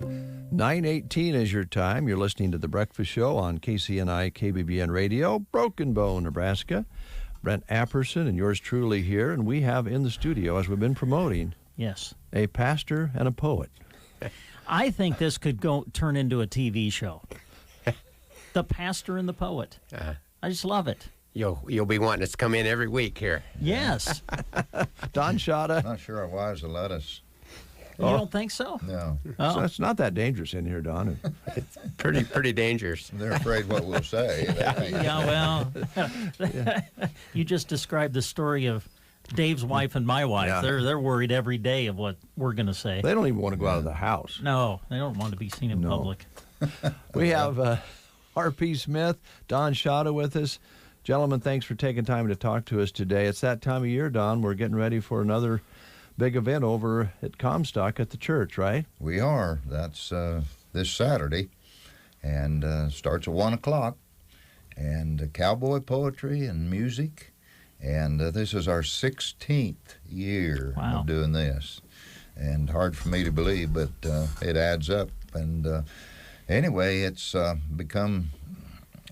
9:18 is your time. You're listening to The Breakfast Show on KCNI KBBN Radio, Broken Bow, Nebraska. Brent Apperson and yours truly here, and we have in the studio, as we've been promoting, yes, a pastor and a poet. I think this could turn into a TV show. The Pastor and the Poet. I just love it. You'll be wanting us to come in every week here. Yes. Don Shada. Not sure our wives will let us. You don't think so? No. Oh. So it's not that dangerous in here, Don. It's pretty dangerous. They're afraid what we'll say. Yeah, well, you just described the story of Dave's wife and my wife. Yeah. They're worried every day of what we're going to say. They don't even want to go out of the house. No, they don't want to be seen in public. We have R.P. Smith, Don Shada with us. Gentlemen, thanks for taking time to talk to us today. It's that time of year, Don. We're getting ready for another big event over at Comstock at the church, right? We are. That's this Saturday, and starts at 1 o'clock. And cowboy poetry and music. And this is our 16th year of doing this. And hard for me to believe, but it adds up. And anyway, it's become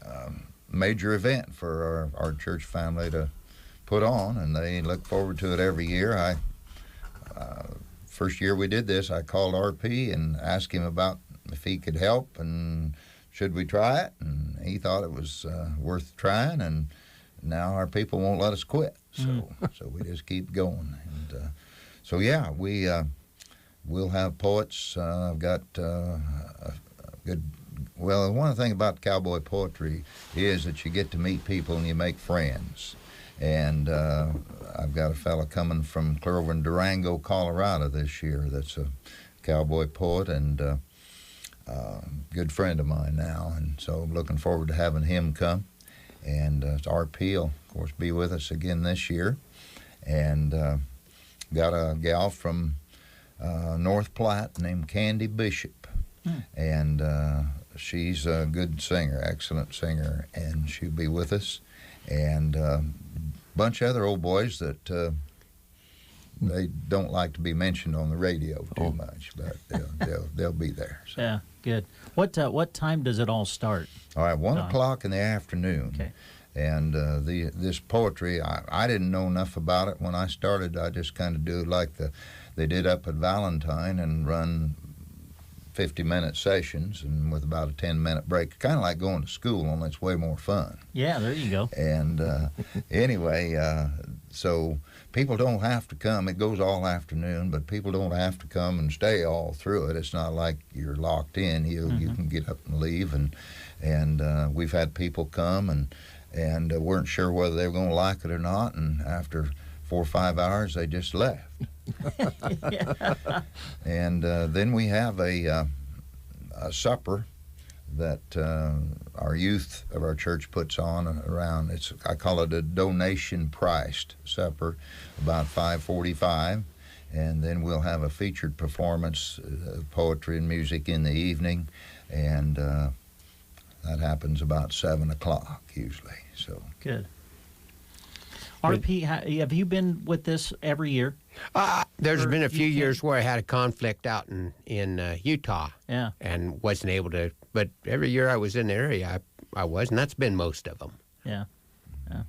a major event for our church family to put on, and they look forward to it every year. First year we did this, I called RP and asked him about if he could help and should we try it, and he thought it was worth trying, and now our people won't let us quit, so we just keep going. And so yeah, we'll have poets. I've got a good. Well, one thing about cowboy poetry is that you get to meet people and you make friends. And I've got a fella coming from clear over in Durango, Colorado this year that's a cowboy poet and good friend of mine now. And so I'm looking forward to having him come. And RP will, of course, be with us again this year. And got a gal from North Platte named Candy Bishop. And she's a good singer, excellent singer, and she'll be with us. And a bunch of other old boys that they don't like to be mentioned on the radio too much, but they'll be there. So. Yeah, good. What time does it all start? All right, 1 o'clock in the afternoon. Okay. And this poetry, I didn't know enough about it when I started. I just kind of do it like they did up at Valentine and run 50-minute sessions and with about a 10-minute break. Kind of like going to school, only it's way more fun. Yeah, there you go. And anyway, so people don't have to come. It goes all afternoon, but people don't have to come and stay all through it. It's not like you're locked in. You can get up and leave. And we've had people come and weren't sure whether they were going to like it or not. And after 4 or 5 hours, they just left. And then we have a supper that our youth of our church puts on around. I call it a donation-priced supper, about 5:45, and then we'll have a featured performance of poetry and music in the evening, and that happens about 7 o'clock usually. So good. RP, have you been with this every year? There's been a few years where I had a conflict out in Utah. Yeah. And wasn't able to, but every year I was in the area, I was, and that's been most of them. Yeah. Yeah.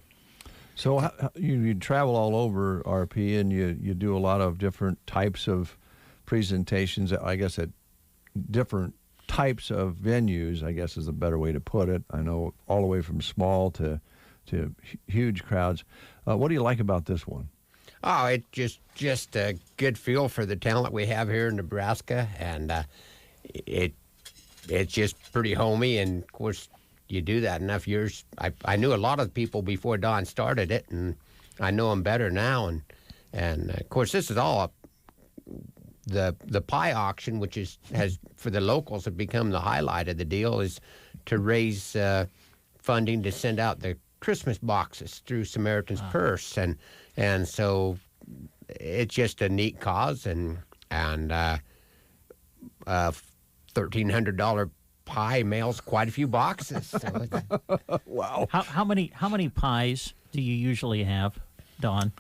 So you travel all over, RP, and you do a lot of different types of presentations, I guess at different types of venues, I guess is a better way to put it. I know all the way from small to huge crowds. What do you like about this one? Oh, it's just a good feel for the talent we have here in Nebraska, and it's just pretty homey. And of course, you do that enough years. I knew a lot of people before Don started it, and I know them better now. And of course, this is all the pie auction, which has for the locals have become the highlight of the deal, is to raise funding to send out the Christmas boxes through Samaritan's Purse, and so it's just a neat cause, and $1,300 pie mails quite a few boxes. So wow! How many pies do you usually have, Don?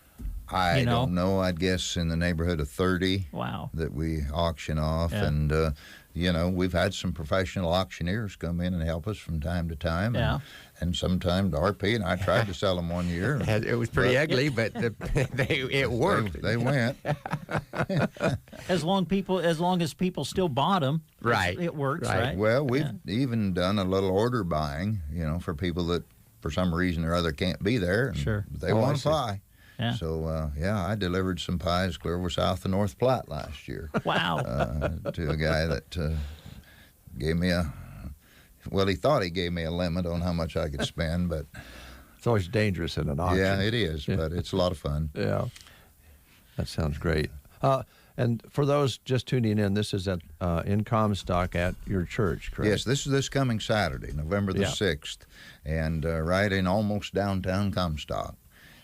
I don't know. I'd guess in the neighborhood of 30. Wow! That we auction off, and we've had some professional auctioneers come in and help us from time to time. Yeah. And sometimes RP and I tried to sell them one year. It was pretty ugly, but it worked. They went. As long as people still bought them, right? It works, right? Well, we've even done a little order buying, for people that for some reason or other can't be there. Sure. They want a pie. Yeah. So, I delivered some pies clear over south of North Platte last year. Wow. To a guy that gave me he thought he gave me a limit on how much I could spend, but... It's always dangerous in an auction. Yeah, it is, but it's a lot of fun. Yeah. That sounds great. And for those just tuning in, this is in Comstock at your church, correct? Yes, this is this coming Saturday, November the 6th, and right in almost downtown Comstock.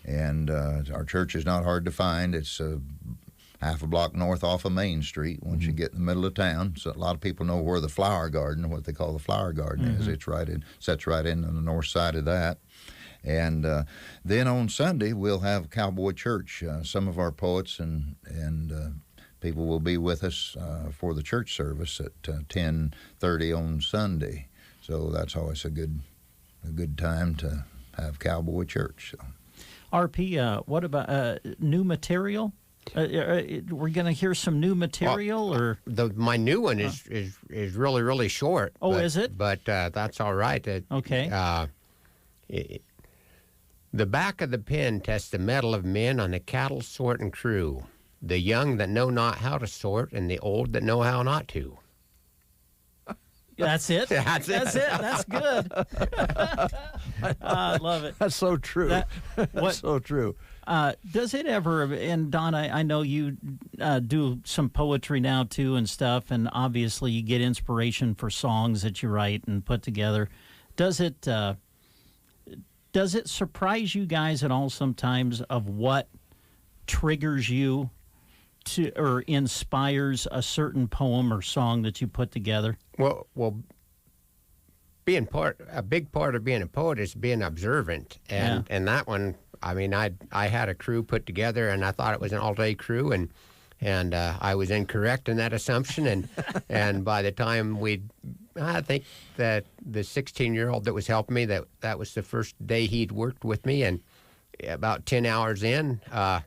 And our church is not hard to find. It's half a block north off of Main Street once you get in the middle of town. So a lot of people know where the flower garden, what they call the flower garden is. It's sets right in on the north side of that. And then on Sunday, we'll have Cowboy Church. Some of our poets and people will be with us for the church service at 10:30 on Sunday. So that's always a good time to have Cowboy Church. So. RP, what about new material? We're going to hear some new material, or my new one is really, really short. Oh, is it? But that's all right. Okay. The back of the pen tests the mettle of men on a cattle sorting crew, the young that know not how to sort, and the old that know how not to. That's it? That's it. That's good. I love it. That's so true. That's so true. Does it ever, and Don, I know you do some poetry now too and stuff, and obviously you get inspiration for songs that you write and put together. Does it surprise you guys at all sometimes of what triggers you to or inspires a certain poem or song that you put together? Well, a big part of being a poet is being observant, and that one, I mean, I had a crew put together, and I thought it was an all-day crew, and I was incorrect in that assumption, and by the time I think that the 16-year-old that was helping me, that was the first day he'd worked with me, and about 10 hours in, I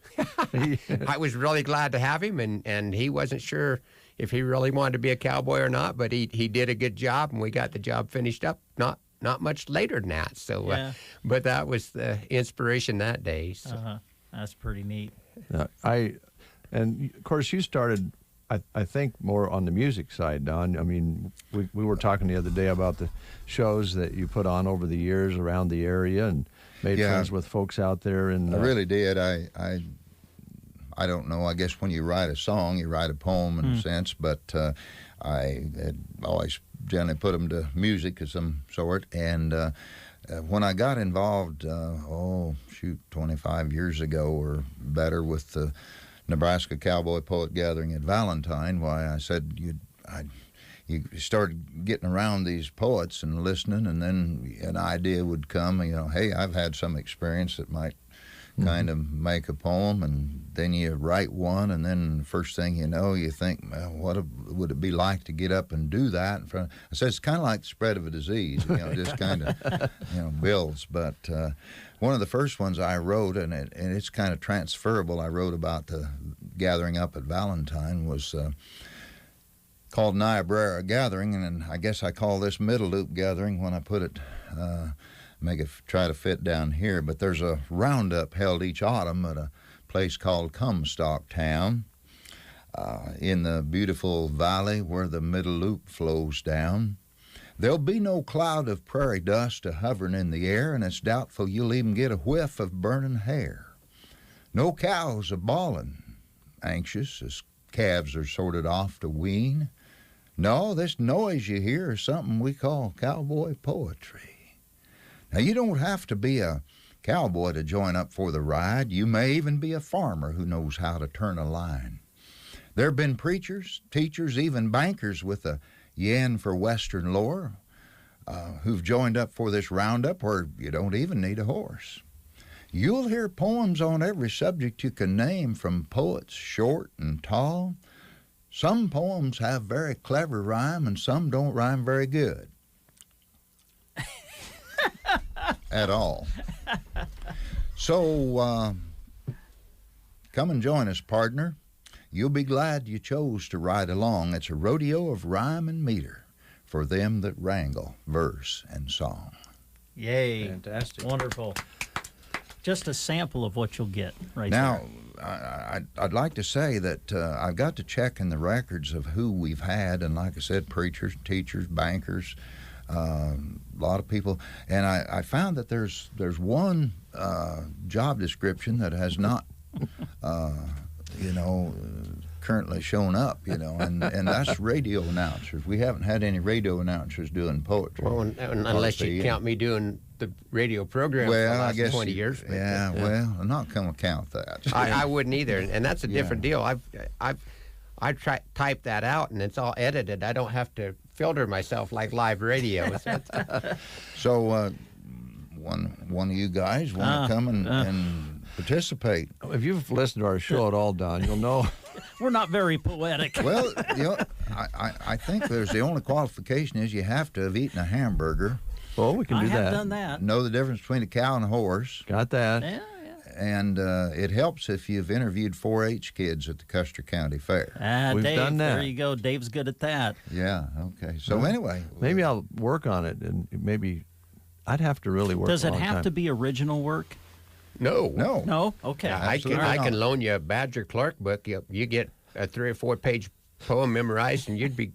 was really glad to have him, and he wasn't sure if he really wanted to be a cowboy or not, but he did a good job, and we got the job finished up not much later than that. So, but that was the inspiration that day. So. That's pretty neat. And of course you started, I think, more on the music side, Don. I mean, we were talking the other day about the shows that you put on over the years around the area and made friends with folks out there. And I really did. I don't know. I guess when you write a song, you write a poem in a sense, but I had always generally put them to music of some sort. And when I got involved, 25 years ago or better with the Nebraska Cowboy Poet Gathering at Valentine, why I said you started getting around these poets and listening, and then an idea would come, hey, I've had some experience that might kind of make a poem, and then you write one, and then the first thing you know, you think, well, what would it be like to get up and do that in front I said, it's kind of like the spread of a disease, just kind of builds. But one of the first ones I wrote, and it's kind of transferable, I wrote about the gathering up at Valentine, was called Niobrara Gathering, and I guess I call this Middle Loop Gathering when I put it, try to fit down here. But there's a roundup held each autumn at a place called Comstock Town in the beautiful valley where the Middle Loop flows down. There'll be no cloud of prairie dust a-hovering in the air, and it's doubtful you'll even get a whiff of burning hair. No cows a-bawling, anxious as calves are sorted off to wean. No, this noise you hear is something we call cowboy poetry. Now, you don't have to be a cowboy to join up for the ride. You may even be a farmer who knows how to turn a line. There have been preachers, teachers, even bankers with a yen for Western lore who've joined up for this roundup where you don't even need a horse. You'll hear poems on every subject you can name, from poets short and tall. Some poems have very clever rhyme, and some don't rhyme very good at all. So come and join us, partner. You'll be glad you chose to ride along. It's a rodeo of rhyme and meter for them that wrangle verse and song. Yay. Fantastic. Wonderful. Just a sample of what you'll get right now, there. I'd like to say that I've got to check in the records of who we've had, and like I said, preachers, teachers, bankers, a lot of people, and I found that there's one job description that has not, currently shown up, and that's radio announcers. We haven't had any radio announcers doing poetry. Well, unless you count me doing the radio program for the last 20 years. Yeah, well, I'm not going to count that. I wouldn't either, and that's a different deal. I type that out, and it's all edited. I don't have to filter myself like live radio. So one of you guys want to come and participate? If you've listened to our show at all, Don, you'll know. We're not very poetic. Well, I think there's the only qualification is you have to have eaten a hamburger. Well, we can do that. I have done that. Know the difference between a cow and a horse. Got that. Yeah. And it helps if you've interviewed 4-H kids at the Custer County Fair. We've Dave, done that. There you go. Dave's good at that. Yeah, okay. So anyway. Maybe I'll work on it, and maybe I'd have to really work. Does it have to be original work? No. No? Okay. I can loan you a Badger Clark book. You get a 3 or 4 page poem memorized, and you'd be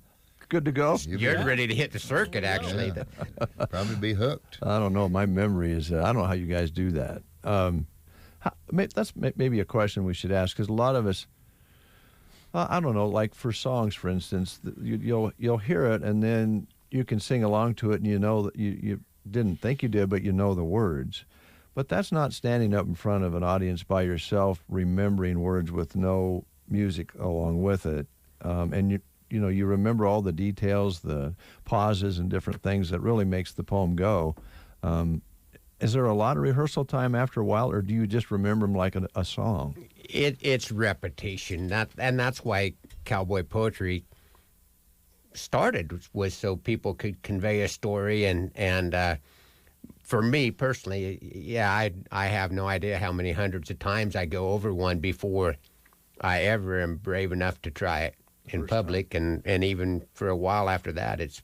good to go? You're ready to hit the circuit, actually. Yeah. Probably be hooked. I don't know. My memory is, I don't know how you guys do that. That's maybe a question we should ask, because a lot of us, I don't know, like for songs, for instance, you'll hear it and then you can sing along to it and you know that you didn't think you did, but you know the words. But that's not standing up in front of an audience by yourself, remembering words with no music along with it. And you remember all the details, the pauses and different things that really makes the poem go. Is there a lot of rehearsal time after a while, or do you just remember them like a song? It's repetition, and that's why cowboy poetry started, was so people could convey a story. And for me personally, yeah, I have no idea how many hundreds of times I go over one before I ever am brave enough to try it in public, and even for a while after that, it's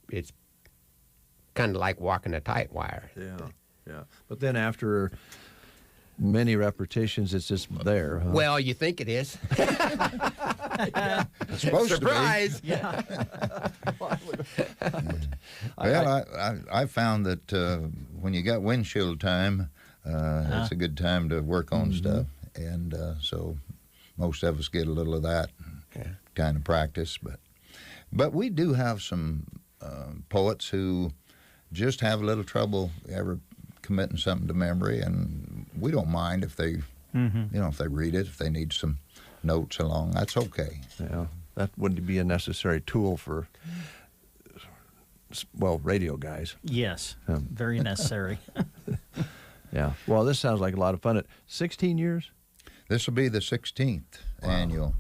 kind of like walking a tight wire. Yeah. But then after many repetitions, it's just there, huh? Well, you think it is. It's supposed Surprise! to be. Yeah. Well, I found that when you got windshield time, it's a good time to work on stuff. And so most of us get a little of that kind of practice. But we do have some poets who just have a little trouble ever committing something to memory, and we don't mind if they, if they read it, if they need some notes along, that's okay. Yeah, that wouldn't be a necessary tool for, radio guys. Yes, very necessary. Yeah. Well, this sounds like a lot of fun. 16 years? This will be the 16th annual.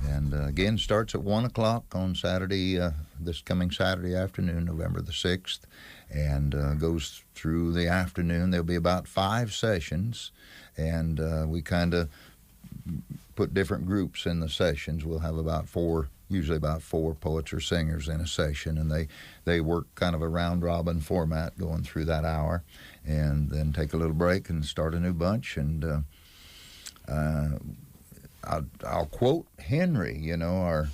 And again, starts at 1 o'clock on Saturday, this coming Saturday afternoon, November the 6th, and goes through the afternoon. There'll be about 5 sessions, and we kind of put different groups in the sessions. We'll have usually about four poets or singers in a session, and they work kind of a round-robin format going through that hour, and then take a little break and start a new bunch. And I'll quote Henry, our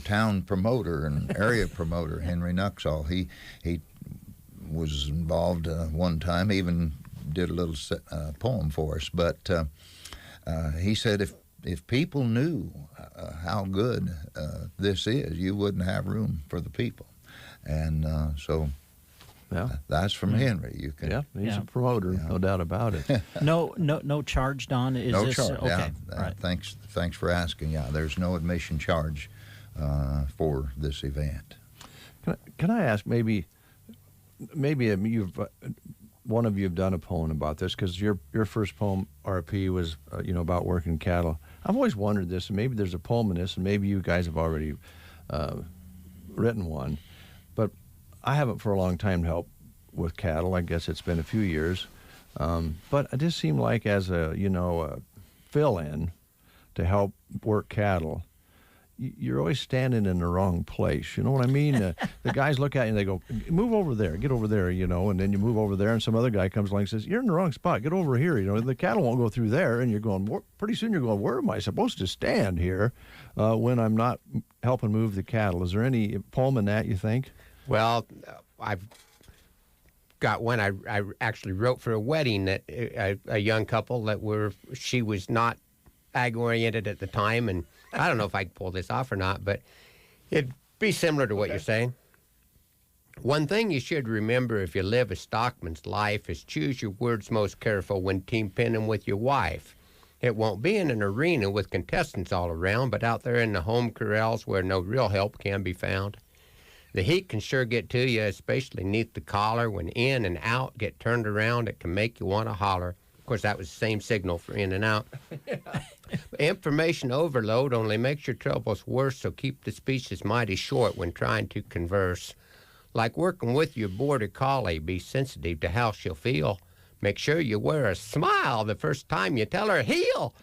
town promoter and area promoter, Henry Nuxall. He was involved one time, even did a little poem for us. But he said if people knew how good this is, you wouldn't have room for the people. And so that's from Henry. You can. He's a promoter, no doubt about it. No charge, Don. Is no this charge? okay? Right. Thanks for asking. Yeah, there's no admission charge for this event. Can I ask, maybe you've one of you have done a poem about this, because your first poem, RP, was about working cattle. I've always wondered this, and maybe there's a poem in this, and maybe you guys have already written one, but I haven't for a long time helped with cattle. I guess it's been a few years, but it just seemed like as a fill-in to help work cattle, you're always standing in the wrong place. You know what I mean? The guys look at you and they go, move over there, get over there, and then you move over there and some other guy comes along and says, you're in the wrong spot, get over here. The cattle won't go through there, and you're going, pretty soon you're going, where am I supposed to stand here when I'm not helping move the cattle? Is there any poem in that, you think? Well, I've got one I actually wrote for a wedding that a young couple she was not ag-oriented at the time, and I don't know if I can pull this off or not, but it'd be similar to what you're saying. One thing you should remember if you live a stockman's life is choose your words most careful when team pinning with your wife. It won't be in an arena with contestants all around, but out there in the home corrals where no real help can be found. The heat can sure get to you, especially neath the collar. When in and out get turned around, it can make you want to holler. Of course, that was the same signal for in and out. Information overload only makes your troubles worse, so keep the speeches mighty short when trying to converse. Like working with your border collie, be sensitive to how she'll feel. Make sure you wear a smile the first time you tell her heel,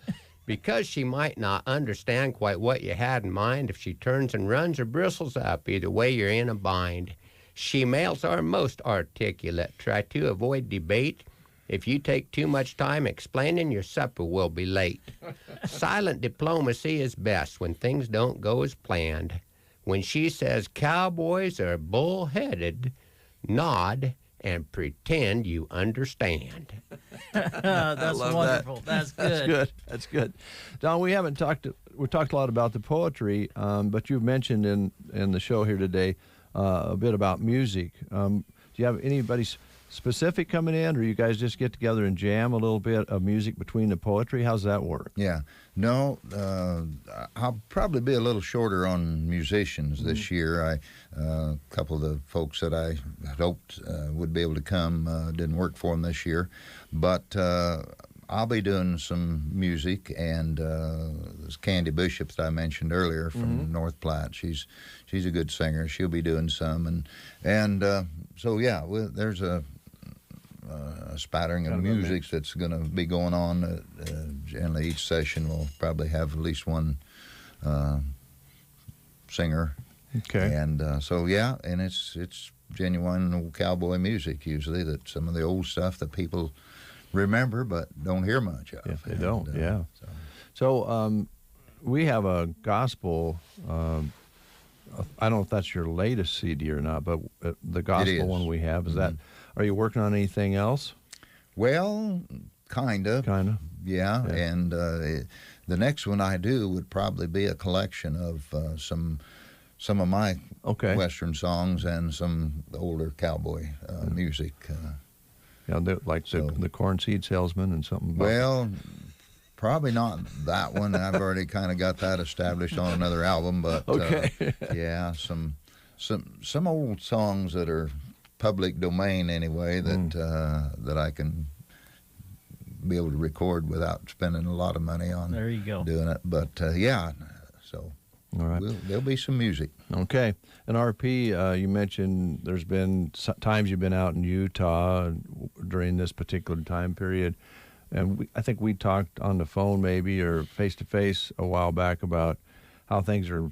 because she might not understand quite what you had in mind if she turns and runs or bristles up. Either way, you're in a bind. She-males are most articulate. Try to avoid debate. If you take too much time explaining, your supper will be late. Silent diplomacy is best when things don't go as planned. when she says cowboys are bull-headed, nod and pretend you understand. That's wonderful. That's good. That's good. Don, we talked a lot about the poetry, but you've mentioned in the show here today a bit about music. Do you have anybody specific coming in, or you guys just get together and jam a little bit of music between the poetry? How's that work? Yeah. No, I'll probably be a little shorter on musicians this year. A couple of the folks that I had hoped would be able to come didn't work for them this year. But I'll be doing some music, and this Candy Bishop that I mentioned earlier from North Platte, she's a good singer. She'll be doing some, and so yeah, there's a spattering of music that's going to be going on. Generally, each session will probably have at least one singer. Okay. And so yeah, and it's genuine old cowboy music usually. That some of the old stuff that people remember but don't hear much of. If they don't, yeah. So we have a gospel. I don't know if that's your latest CD or not, but the gospel one we have is that. Are you working on anything else? Well, kind of. Yeah. And the next one I do would probably be a collection of some of my Western songs and some older cowboy music. Yeah, like the corn seed salesman and something. Well, probably not that one. I've already kind of got that established on another album, but yeah, some old songs that are public domain anyway that I can be able to record without spending a lot of money on doing it. But yeah, so all right. There'll be some music. Okay. And RP, you mentioned there's been times you've been out in Utah during this particular time period. And I think we talked on the phone maybe or face-to-face a while back about how things are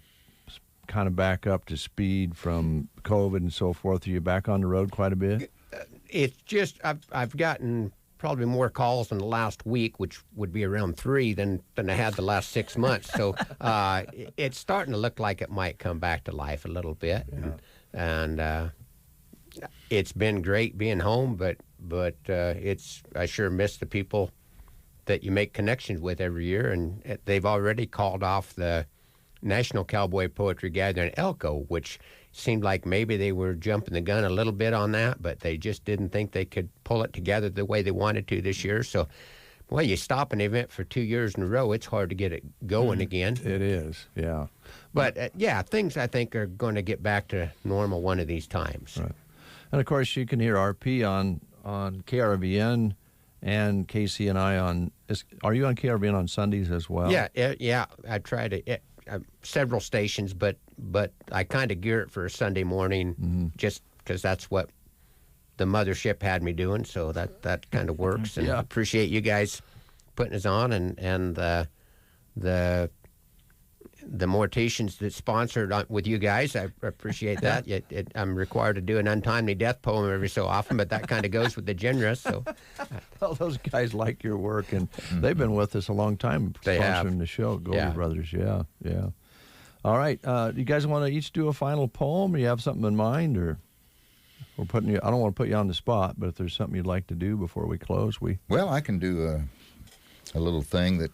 kind of back up to speed from COVID and so forth. Are you back on the road quite a bit? It's just I've gotten probably more calls in the last week, which would be around 3 than I had the last 6 months. So it's starting to look like it might come back to life a little bit. Yeah. And it's been great being home, but I sure miss the people that you make connections with every year, and they've already called off the National Cowboy Poetry Gathering in Elko, which seemed like maybe they were jumping the gun a little bit on that, but they just didn't think they could pull it together the way they wanted to this year. So, well, you stop an event for 2 years in a row, it's hard to get it going again. It is, yeah. But, yeah, things I think are going to get back to normal one of these times. Right. And, of course, you can hear RP on KRVN and Casey and I on... Are you on KRVN on Sundays as well? Yeah. I try to... several stations, but I kind of gear it for a Sunday morning just because that's what the mothership had me doing, so that kind of works. And I appreciate you guys putting us on, and the Morticians that sponsored with you guys. I appreciate that. I'm required to do an untimely death poem every so often, but that kind of goes with the genre. So, well, those guys like your work, and they've been with us a long time sponsoring the show. Goldie Brothers, yeah. All right, you guys want to each do a final poem? Or you have something in mind, or we're putting you? I don't want to put you on the spot, but if there's something you'd like to do before we close, Well, I can do a little thing that.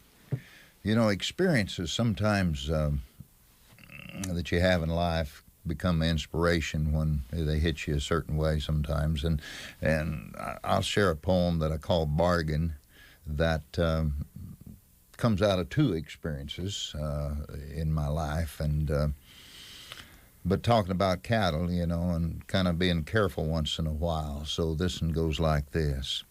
You know, experiences sometimes that you have in life become inspiration when they hit you a certain way sometimes. And I'll share a poem that I call Bargain that comes out of 2 experiences in my life. But talking about cattle, you know, and kind of being careful once in a while. So this one goes like this.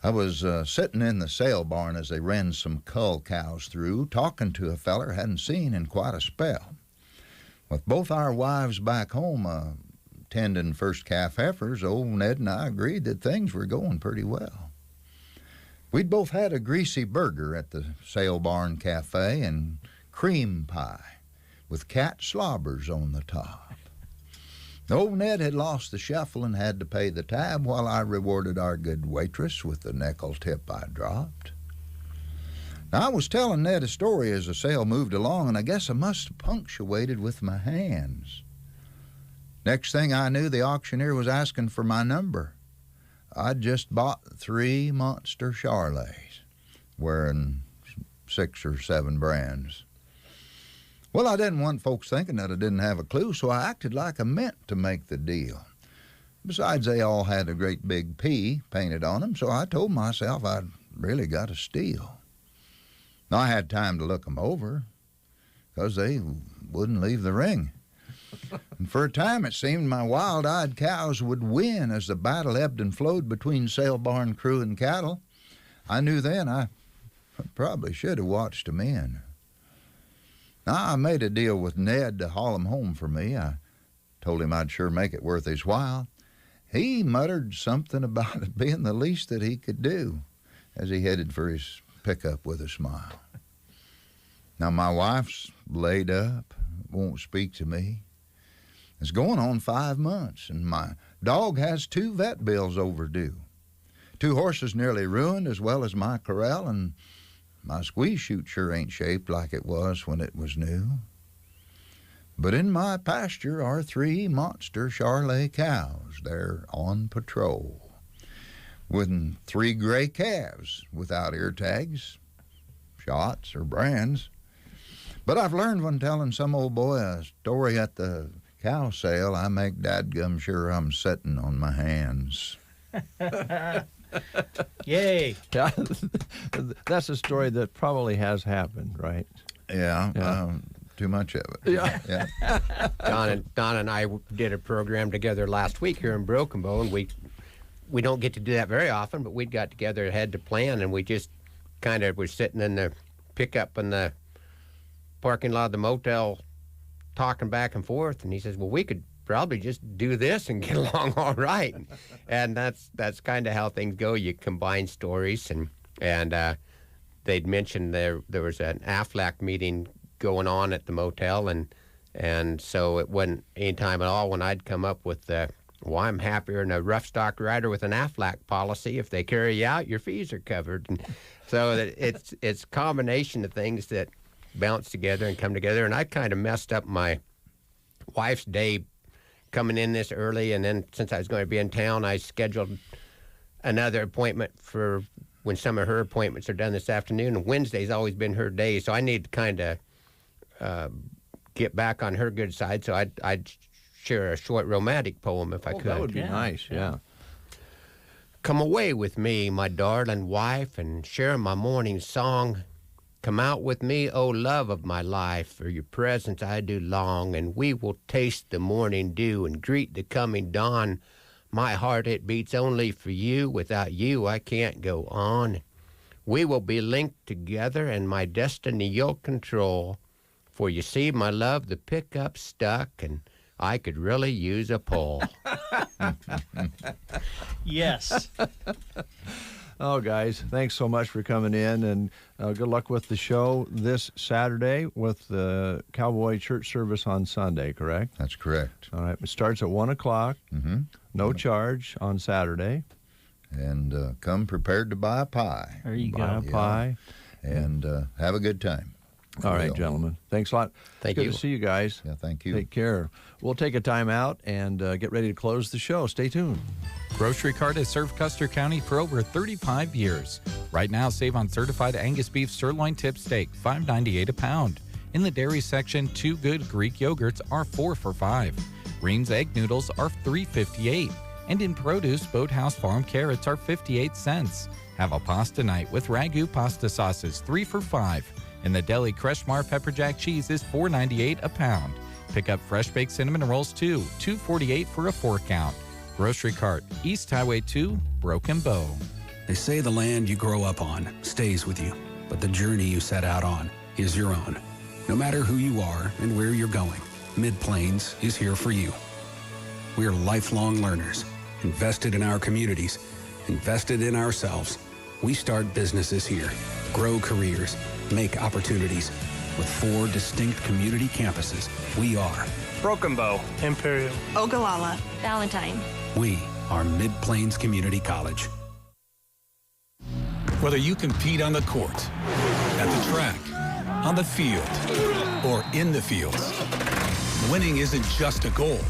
I was sitting in the sale barn as they ran some cull cows through, talking to a feller hadn't seen in quite a spell. With both our wives back home tending first calf heifers, old Ned and I agreed that things were going pretty well. We'd both had a greasy burger at the sale barn cafe and cream pie with cat slobbers on the top. Old Ned had lost the shuffle and had to pay the tab while I rewarded our good waitress with the nickel tip I dropped. I was telling Ned a story as the sale moved along, and I guess I must have punctuated with my hands. Next thing I knew, the auctioneer was asking for my number. I'd just bought 3 monster Charolais, wearing 6 or 7 brands. Well, I didn't want folks thinking that I didn't have a clue, so I acted like I meant to make the deal. Besides, they all had a great big P painted on them, so I told myself I'd really got a steal. Now, I had time to look them over, because they wouldn't leave the ring. And for a time, it seemed my wild-eyed cows would win as the battle ebbed and flowed between sale barn crew and cattle. I knew then I probably should have watched them in. Now, I made a deal with Ned to haul him home for me. I told him I'd sure make it worth his while. He muttered something about it being the least that he could do as he headed for his pickup with a smile. Now, my wife's laid up, won't speak to me. It's going on 5 months, and my dog has 2 vet bills overdue. 2 horses nearly ruined, as well as my corral, and my squeeze chute sure ain't shaped like it was when it was new. But in my pasture are 3 monster Charolais cows. They're on patrol. With 3 gray calves without ear tags, shots, or brands. But I've learned when telling some old boy a story at the cow sale, I make dadgum sure I'm sitting on my hands. Yay. Yeah, that's a story that probably has happened, right? Yeah. Too much of it. Yeah. Don and I did a program together last week here in Broken Bow, and we don't get to do that very often, but we got together, had to plan, and we just kind of were sitting in the pickup in the parking lot of the motel talking back and forth, and he says, well, we could probably just do this and get along all right. And that's kind of how things go. You combine stories, and they'd mentioned there was an AFLAC meeting going on at the motel, and so it wasn't any time at all when I'd come up with well, I'm happier than a rough stock rider with an AFLAC policy. If they carry you out, your fees are covered. And so it's a combination of things that bounce together and come together. And I kind of messed up my wife's day coming in this early, and then since I was going to be in town, I scheduled another appointment for when some of her appointments are done this afternoon. And Wednesday's always been her day, so I need to kind of get back on her good side. So I'd share a short romantic poem if I could. That would be nice, yeah. Come away with me, my darling wife, and share my morning song. Come out with me, O love of my life, for your presence I do long, and we will taste the morning dew and greet the coming dawn. My heart, it beats only for you. Without you, I can't go on. We will be linked together, and my destiny you'll control. For you see, my love, the pickup's stuck, and I could really use a pull. Yes. Oh, guys, thanks so much for coming in, and good luck with the show this Saturday with the Cowboy Church service on Sunday, correct? That's correct. All right. It starts at 1 o'clock. Mm-hmm. No charge on Saturday. And come prepared to buy a pie. There you go. Buy a pie. And have a good time. All right, gentlemen. Thanks a lot. Thank you. Good to see you guys. Yeah, thank you. Take care. We'll take a time out and get ready to close the show. Stay tuned. Grocery Cart has served Custer County for over 35 years. Right now, save on certified Angus beef sirloin tip steak, $5.98 a pound. In the dairy section, 2 good Greek yogurts are 4 for $5. Green's egg noodles are $3.58. And in produce, Boathouse Farm carrots are 58 cents. Have a pasta night with Ragu pasta sauces, 3 for $5. And the deli Creshmar pepper jack cheese is $4.98 a pound. Pick up fresh baked cinnamon rolls too, $2.48 for a 4-count. Grocery Cart, East Highway 2, Broken Bow. They say the land you grow up on stays with you, but the journey you set out on is your own. No matter who you are and where you're going, Mid-Plains is here for you. We are lifelong learners, invested in our communities, invested in ourselves. We start businesses here, grow careers, make opportunities. With 4 distinct community campuses, we are Broken Bow, Imperial, Ogallala, Valentine. We are Mid-Plains Community College. Whether you compete on the court, at the track, on the field, or in the fields, winning isn't just a goal.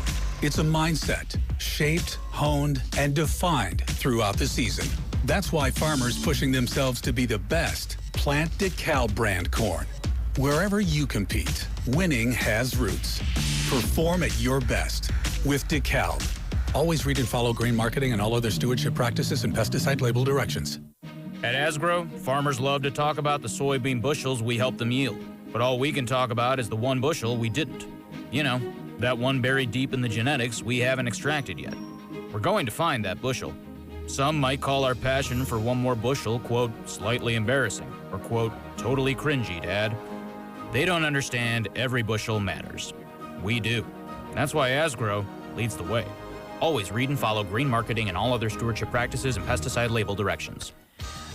It's a mindset, shaped, honed, and defined throughout the season. That's why farmers pushing themselves to be the best plant DeKalb brand corn. Wherever you compete, winning has roots. Perform at your best with DeKalb. Always read and follow grain marketing and all other stewardship practices and pesticide label directions. At Asgrow, farmers love to talk about the soybean bushels we helped them yield. But all we can talk about is the one bushel we didn't. You know, that one buried deep in the genetics we haven't extracted yet. We're going to find that bushel. Some might call our passion for one more bushel, quote, slightly embarrassing, or, quote, totally cringy, Dad. They don't understand every bushel matters. We do. That's why Asgrow leads the way. Always read and follow green marketing and all other stewardship practices and pesticide label directions.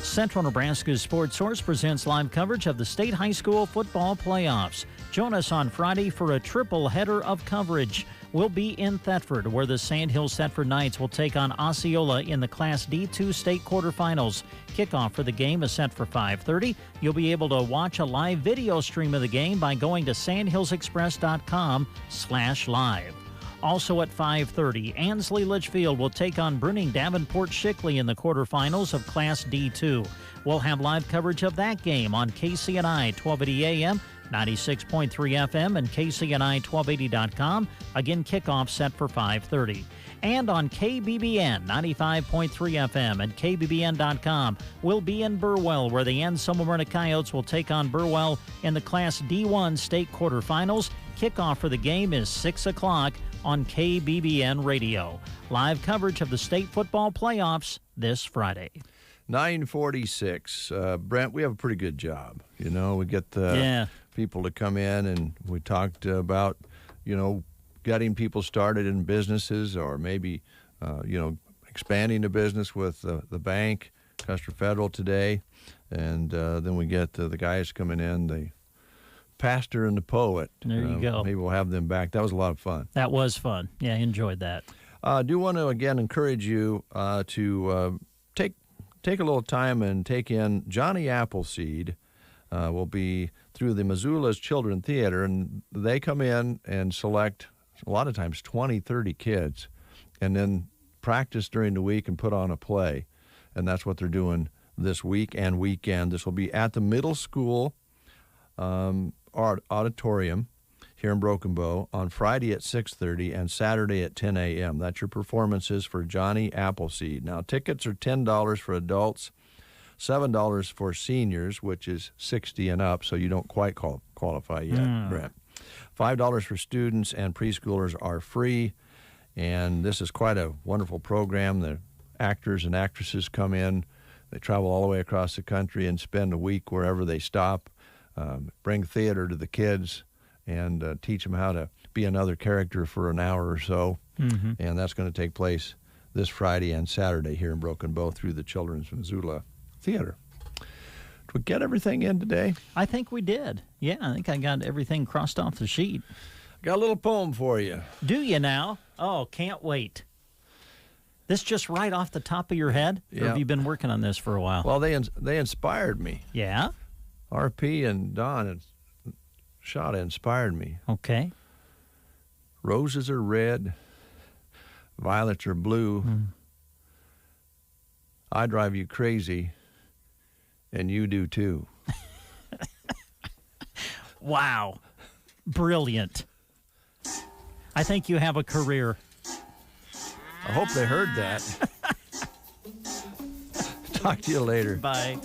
Central Nebraska's Sports Source presents live coverage of the state high school football playoffs. Join us on Friday for a triple header of coverage. We'll be in Thetford, where the Sandhills Thetford Knights will take on Osceola in the Class D2 state quarterfinals. Kickoff for the game is set for 5:30. You'll be able to watch a live video stream of the game by going to sandhillsexpress.com/live. Also at 5:30, Ansley Litchfield will take on Bruning Davenport Shickley in the quarterfinals of Class D2. We'll have live coverage of that game on KCNI 1280 AM, 96.3 FM, and KCNI1280.com. Again, kickoff set for 5:30. And on KBBN 95.3 FM and KBBN.com, we'll be in Burwell, where the Anselmo Coyotes will take on Burwell in the Class D1 state quarterfinals. Kickoff for the game is 6 o'clock on KBBN Radio. Live coverage of the state football playoffs this Friday. 9:46. Brent, we have a pretty good job. You know, we get the people to come in, and we talked about, you know, getting people started in businesses, or maybe, you know, expanding the business with the bank, Custer Federal today. And then we get the guys coming in, the pastor and the poet. There you go. Maybe we'll have them back. That was a lot of fun. That was fun. Yeah, I enjoyed that. I do want to, again, encourage you to take a little time and take in Johnny Appleseed. Will be through the Missoula's Children Theater, and they come in and select, a lot of times, 20, 30 kids, and then practice during the week and put on a play. And that's what they're doing this week and weekend. This will be at the middle school auditorium here in Broken Bow on Friday at 6:30 and Saturday at 10 a.m. That's your performances for Johnny Appleseed. Now, tickets are $10 for adults, $7 for seniors, which is 60 and up, so you don't quite qualify yet, Brent. $5 for students, and preschoolers are free. And this is quite a wonderful program. The actors and actresses come in. They travel all the way across the country and spend a week wherever they stop. Bring theater to the kids and teach them how to be another character for an hour or so. Mm-hmm. And that's going to take place this Friday and Saturday here in Broken Bow through the Children's Missoula Theater. Did we get everything in today? I think we did. Yeah, I think I got everything crossed off the sheet. Got a little poem for you. Do you now? Oh, can't wait. This just right off the top of your head? Yeah. Or have you been working on this for a while? Well, they inspired me. Yeah? RP and Don and Shada inspired me. Okay. Roses are red, violets are blue. I drive you crazy, and you do too. Wow. Brilliant. I think you have a career. I hope they heard that. Talk to you later. Bye.